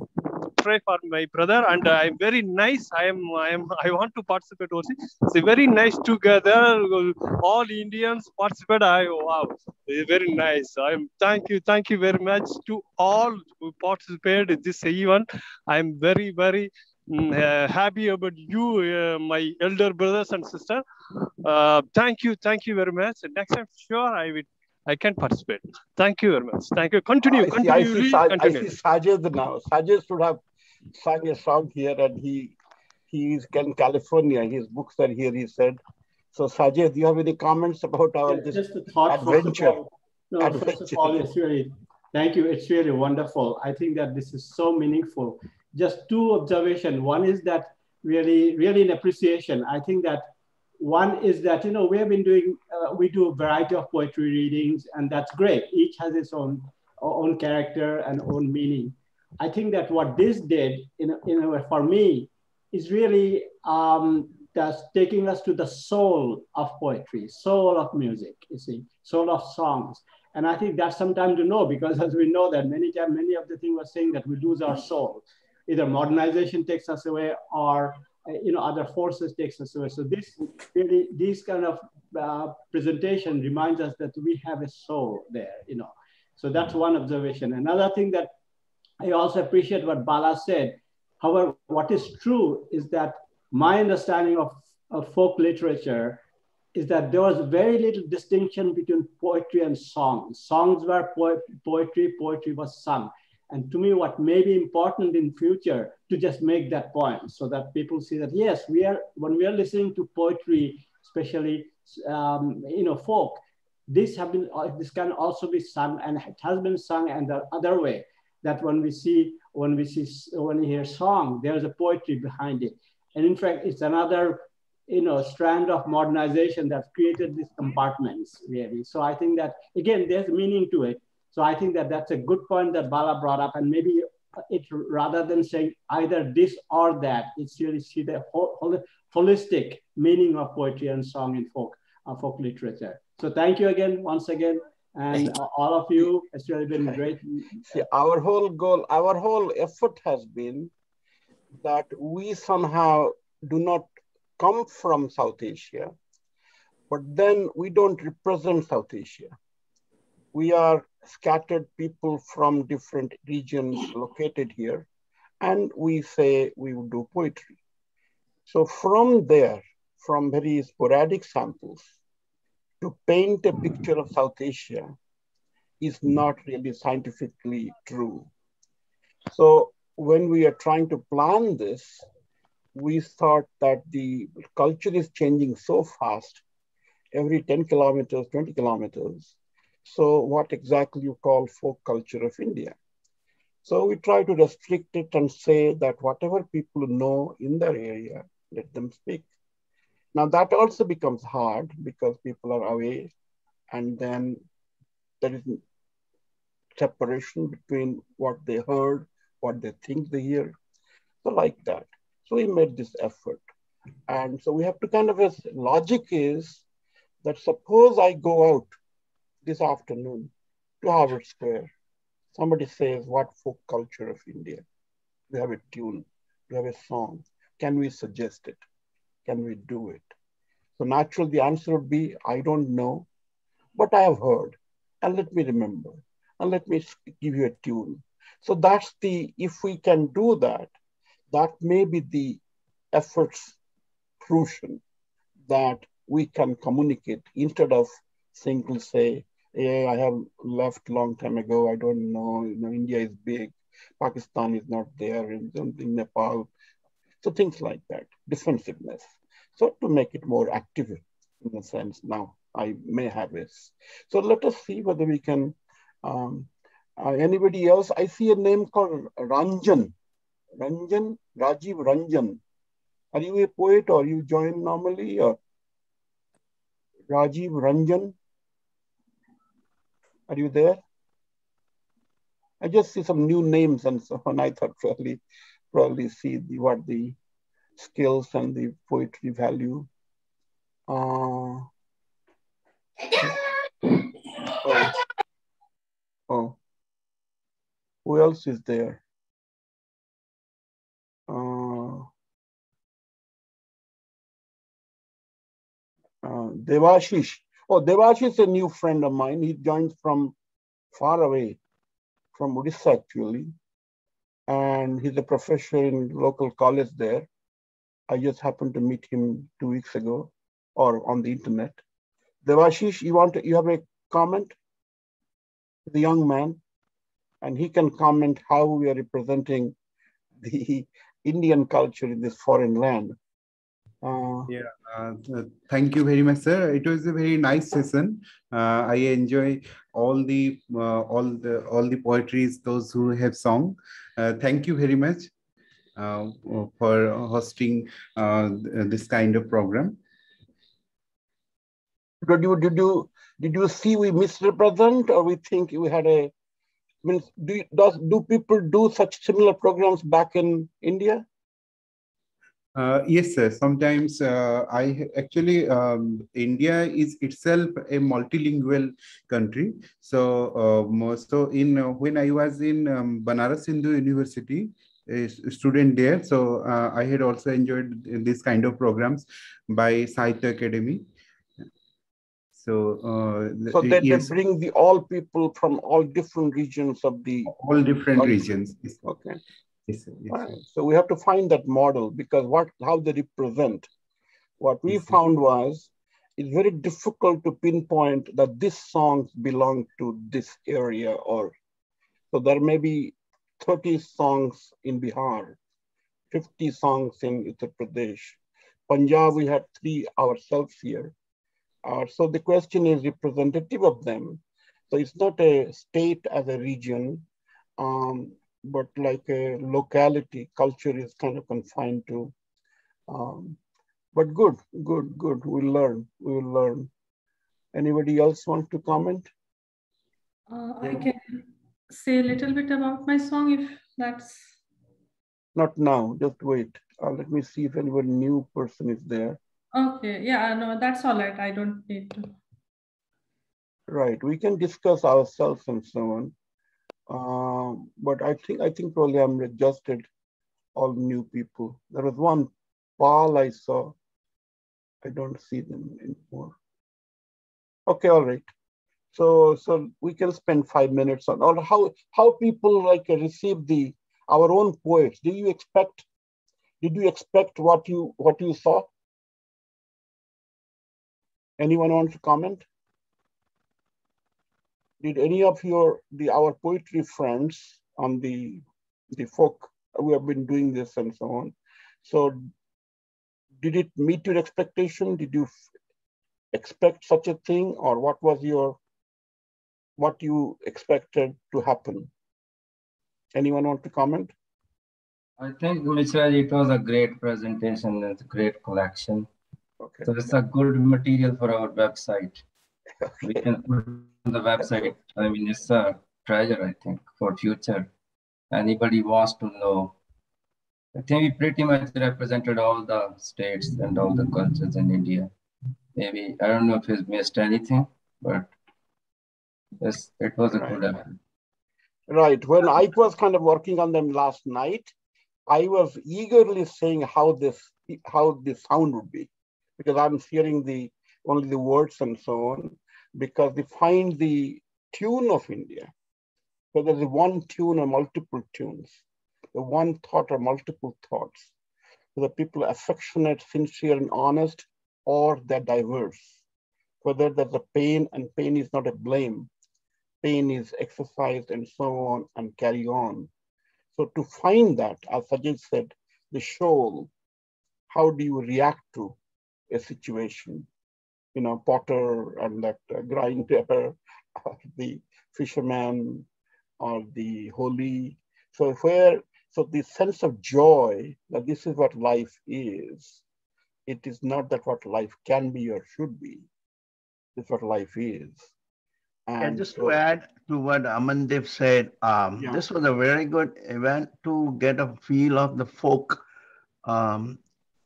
pray for my brother, and I'm very nice. I want to participate also. It's very nice together. All Indians participate. Wow, it's very nice. Thank you very much to all who participate in this event. I'm very happy about you, my elder brothers and sisters. Thank you very much. Next time, sure I can participate. Thank you very much. Thank you. Continue. I see Sajid now. Sajid should have sang a song here, and he is in California. His books are here, he said. So Sajid, do you have any comments about our just a thought, adventure? First of all, it's really, thank you. It's really wonderful. I think that this is so meaningful. Just two observations. One is that really an appreciation. I think that one is that, we have been doing, we do a variety of poetry readings, and that's great. Each has its own character and own meaning. I think that what this did, in a way, for me, is really just taking us to the soul of poetry, soul of music, you see, soul of songs. And I think that's sometimes to know, because as we know that many times, many of the things we're saying that we lose our soul. Either modernization takes us away, or other forces takes us away. So this kind of presentation reminds us that we have a soul there, So that's one observation. Another thing that I also appreciate what Bala said. However, what is true is that my understanding of folk literature is that there was very little distinction between poetry and song. Songs were poetry was sung. And to me, what may be important in future to just make that point, so that people see that, yes, when we are listening to poetry, especially folk, this can also be sung, and it has been sung. And the other way, that when we see when we hear song, there's a poetry behind it. And in fact, it's another, strand of modernization that's created these compartments, really. So I think that, again, there's meaning to it. So I think that that's a good point that Bala brought up, and maybe it, rather than saying either this or that, it's really see the holistic meaning of poetry and song in folk literature. So thank you again, once again, and all of you. It's really been great. See, our whole goal, our whole effort has been that we somehow do not come from South Asia, but then we don't represent South Asia. We are scattered people from different regions located here, and we say we would do poetry. So from there, from very sporadic samples, to paint a picture of South Asia is not really scientifically true. So when we are trying to plan this, we thought that the culture is changing so fast, every 10 kilometers, 20 kilometers. So what exactly you call folk culture of India? So we try to restrict it and say that whatever people know in their area, let them speak. Now that also becomes hard because people are away, and then there is separation between what they heard, what they think they hear. So like that. So we made this effort. And so we have to kind of, logic is that suppose I go out this afternoon to Harvard Square. Somebody says, what folk culture of India? We have a tune, we have a song. Can we suggest it? Can we do it? So naturally the answer would be, I don't know, but I have heard, and let me remember, and let me give you a tune. So that's if we can do that, that may be the effort's fruition, that we can communicate instead of simply say, yeah, I have left long time ago, I don't know, India is big, Pakistan is not there, in Nepal. So things like that, defensiveness. So to make it more active in a sense, now I may have this. So let us see whether we can, anybody else? I see a name called Ranjan, Rajiv Ranjan. Are you a poet or you join normally? Or Rajiv Ranjan, are you there? I just see some new names and so on. I thought probably see what the skills and the poetry value. Oh. Who else is there? Devashish. Oh, Devashish is a new friend of mine. He joins from far away, from Odisha actually. And he's a professor in local college there. I just happened to meet him 2 weeks ago or on the internet. Devashish, you have a comment? The young man, and he can comment how we are representing the Indian culture in this foreign land. Thank you very much, sir. It was a very nice session. I enjoy all the poetries, those who have sung. Thank you very much for hosting this kind of program. Did you see we misrepresent, or we think we had a? I mean, do people do such similar programs back in India? Yes, sir. Sometimes I actually, India is itself a multilingual country. So, when I was in Banaras Hindu University, a student there, so I had also enjoyed this kind of programs by Sahitya Academy. So, so that yes, they bring all people from all different regions of the different regions. Yes. Okay. Yes, sir. Yes, sir. So we have to find that model, because how they represent. What we found was it's very difficult to pinpoint that this song belongs to this area, or so there may be 30 songs in Bihar, 50 songs in Uttar Pradesh. Punjab, we had 3 ourselves here. So the question is representative of them. So it's not a state as a region. but like a locality, culture is kind of confined to. But good. We'll learn. Anybody else want to comment? I can say a little bit about my song if that's... Not now, just wait. Let me see if anyone new person is there. Okay, yeah, no, that's all right. I don't need to. Right, we can discuss ourselves and so on. But I think probably I'm adjusted all new people. There was one Paul I saw. I don't see them anymore. Okay, all right. So we can spend 5 minutes on or how people like receive our own poets. Did you expect what you saw? Anyone want to comment? Did any of our poetry friends on the folk, we have been doing this and so on. So did it meet your expectation? Did you expect such a thing, or what you expected to happen? Anyone want to comment? I think, Mishra, it was a great presentation. It's a great collection. Okay. So it's a good material for our website. Okay. We can put it on the website. I mean, it's a treasure, I think, for future. Anybody wants to know. I think we pretty much represented all the states and all the cultures in India. Maybe, I don't know if he's missed anything, but yes, it was a good effort. Right. When I was kind of working on them last night, I was eagerly saying how this sound would be, because I'm hearing only the words and so on, because they find the tune of India. So there's one tune or multiple tunes, the one thought or multiple thoughts. So the people are affectionate, sincere, and honest, or they're diverse. Whether there's a pain, and pain is not a blame. Pain is exercised and so on and carry on. So to find that, as Sajid said, the shoal, how do you react to a situation? You know, Potter and that grinder, the fisherman, or the holy. So the sense of joy that this is what life is. It is not that what life can be or should be. It's what life is. And just to add to what Amandev said, this was a very good event to get a feel of the folk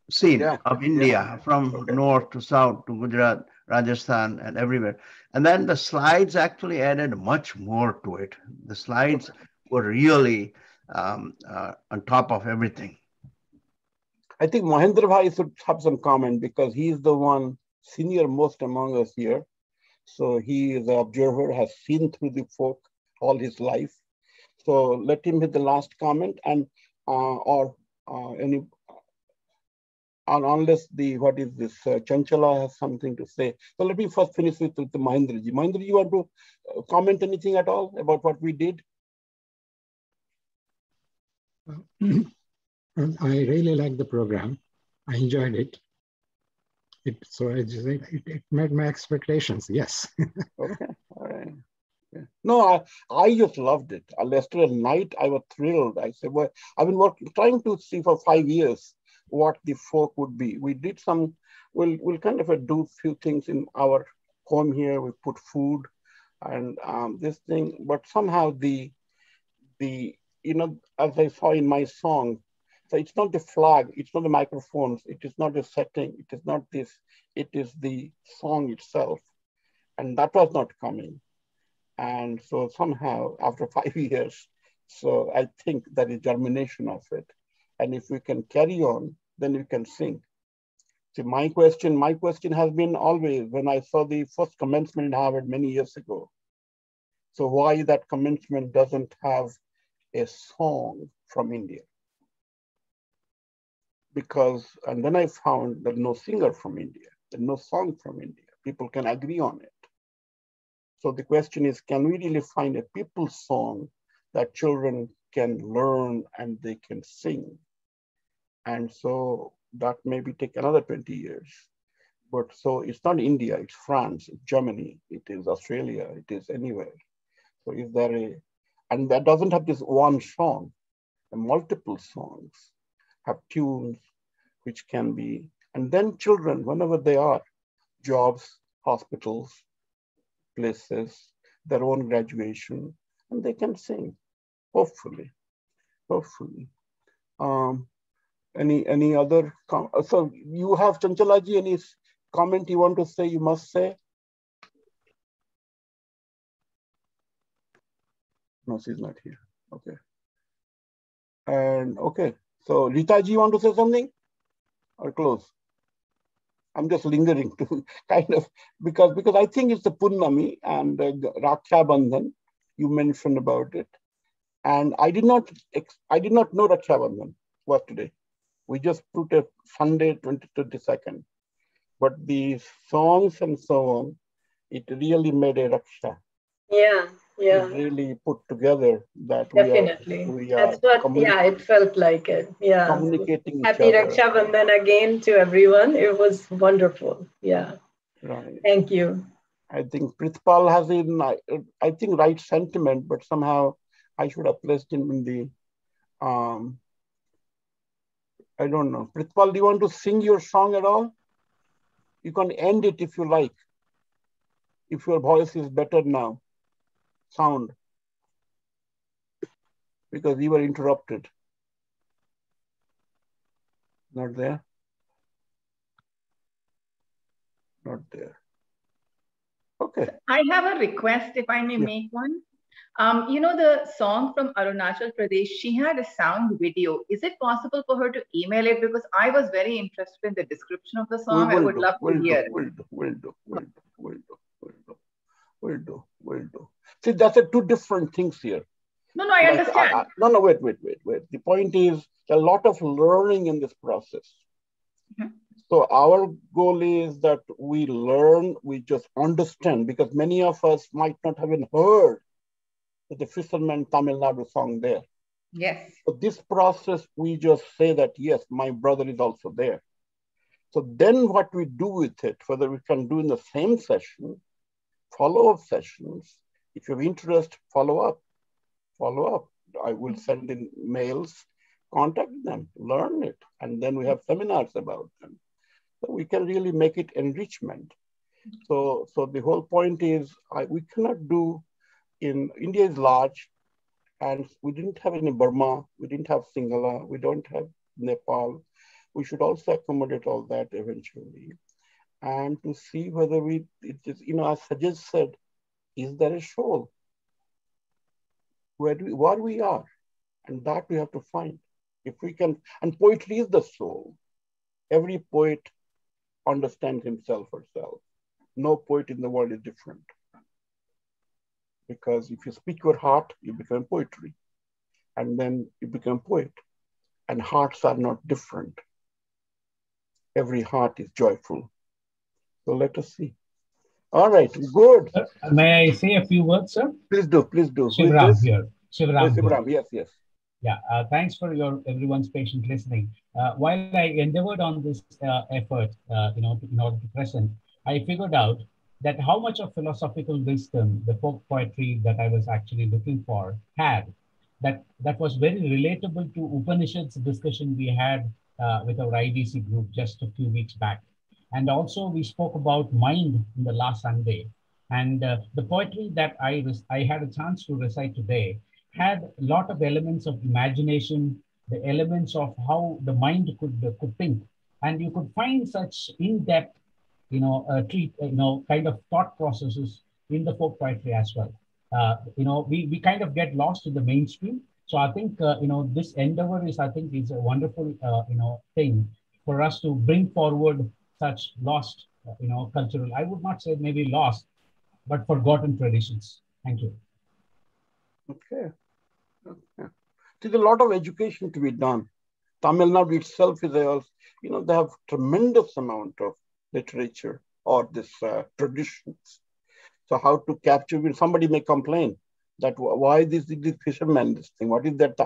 scene of India from north to south to Gujarat, Rajasthan, and everywhere. And then the slides actually added much more to it. The slides were really on top of everything. I think Mahendra Bhai should have some comment because he's the one senior most among us here. So he is an observer, has seen through the folk all his life. So let him hit the last comment and unless Chanchala has something to say. So let me first finish with the Mahendraji. Mahendraji, you want to comment anything at all about what we did? I really liked the program. I enjoyed it. It met my expectations, yes. Okay, all right. Yeah. No, I just loved it. Yesterday at night, I was thrilled. I said, well, I've been trying to see for 5 years what the folk would be. We did we'll kind of do a few things in our home here. We put food and this thing, but somehow as I saw in my song, so it's not the flag, it's not the microphones, it is not the setting, it is not this, it is the song itself. And that was not coming. And so somehow after 5 years, so I think that is germination of it. And if we can carry on, then we can sing. See, my question has been always when I saw the first commencement in Harvard many years ago. So why that commencement doesn't have a song from India? And then I found that no singer from India, there's no song from India. People can agree on it. So the question is, can we really find a people's song that children can learn and they can sing? And so that maybe take another 20 years. But so it's not India, it's France, it's Germany, it is Australia, it is anywhere. So is there And that doesn't have this one song. Multiple songs have tunes which can be, and then children, whenever they are, jobs, hospitals, places, their own graduation, and they can sing, hopefully. Any other, so you have, Chanchalaji, any comment you want to say, you must say? No, she's not here, okay. And okay, so Ritaji, you want to say something or close? I'm just lingering to kind of, because I think it's the Purnami and Raksha Bandhan, you mentioned about it. And I did not know Raksha Bandhan was today. We just put a Sunday, 22nd. But the songs and so on, it really made a Raksha. Yeah. It really put together that Definitely. we are That's what, yeah, it felt like it. Yeah. Communicating Happy Raksha Bandhan again to everyone. It was wonderful. Yeah. Right. Thank you. I think Prithpal has I think right sentiment, but somehow I should have placed him in the, I don't know. Prithpal, do you want to sing your song at all? You can end it if you like. If your voice is better now. Sound. Because you were interrupted. Not there? Not there. Okay. I have a request, if I may make one. You know, the song from Arunachal Pradesh, she had a sound video. Is it possible for her to email it? Because I was very interested in the description of the song. I would love to hear it. Will do. See, that's two different things here. No, I understand. No, wait. The point is a lot of learning in this process. Mm-hmm. So our goal is that we learn, we just understand, because many of us might not have even heard the Fisherman Tamil Nadu song there. Yes. So this process, we just say that, yes, my brother is also there. So then what we do with it, whether we can do in the same session, follow-up sessions, if you have interest, follow up. I will send in mails, contact them, learn it, and then we have seminars about them. So we can really make it enrichment. So the whole point is, we cannot do, India is large, and we didn't have any Burma, we didn't have Sinhala, we don't have Nepal. We should also accommodate all that eventually. And to see whether as Sajid said, is there a soul? Where we are, and that we have to find. If we can, and poetry is the soul. Every poet understands himself or herself. No poet in the world is different. Because if you speak your heart, you become poetry. And then you become poet. And hearts are not different. Every heart is joyful. So let us see. All right, good. May I say a few words, sir? Please do. Shivram here. Shivram, yes. Yeah, thanks for everyone's patient listening. While I endeavored on this effort, in order to present, I figured out that how much of philosophical wisdom the folk poetry that I was actually looking for had, that was very relatable to Upanishads discussion we had with our IDC group just a few weeks back. And also we spoke about mind in the last Sunday. And the poetry that I had a chance to recite today had a lot of elements of imagination, the elements of how the mind could think. And you could find such in-depth, kind of thought processes in the folk poetry as well. We kind of get lost in the mainstream. So I think, this endeavor is a wonderful, thing for us to bring forward such lost, cultural, I would not say maybe lost, but forgotten traditions. Thank you. Okay. There's a lot of education to be done. Tamil Nadu itself is they have tremendous amount of literature or this traditions. So how to capture, somebody may complain that why this fisherman, this thing, what is that?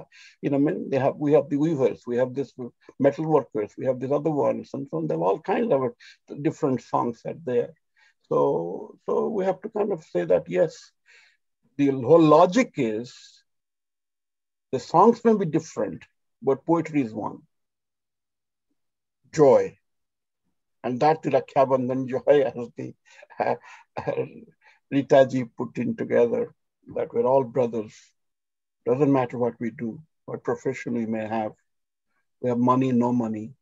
We have the weavers, we have this metal workers, we have these other ones, and so on. There are all kinds of different songs out there. So we have to kind of say that, yes, the whole logic is The songs may be different, but poetry is one. Joy. And that Rakhabandhan joy, as the Ritaji put in together, that we're all brothers. Doesn't matter what we do, what profession we may have. We have money, no money.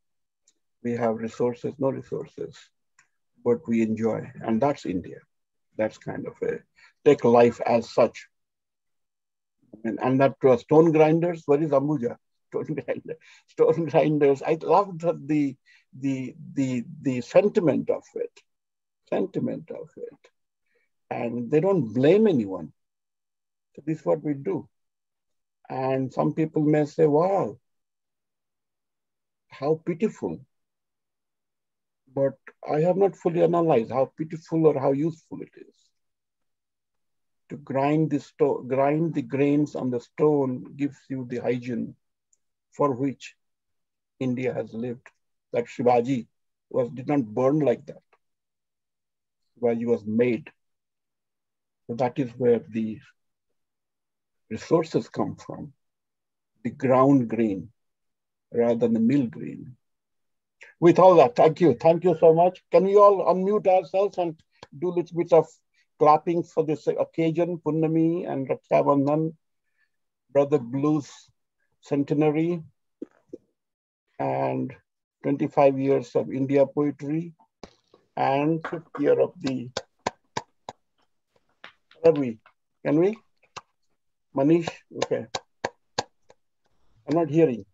We have resources, no resources, but we enjoy. And that's India. That's kind of take life as such. And that stone grinders, what is Ambuja? Stone grinders. I love the sentiment of it. And they don't blame anyone. So this is what we do. And some people may say, wow, how pitiful. But I have not fully analyzed how pitiful or how useful it is. To grind the grains on the stone gives you the hygiene for which India has lived. That Shivaji did not burn like that. Shivaji was made. So that is where the resources come from. The ground grain rather than the mill grain. With all that, thank you. Thank you so much. Can we all unmute ourselves and do a little bit of clapping for this occasion, Punnami and Raksha Bandhan, Brother Blues centenary, and 25 years of India poetry, and 5th year of the, where are we? Can we? Manish, okay. I'm not hearing.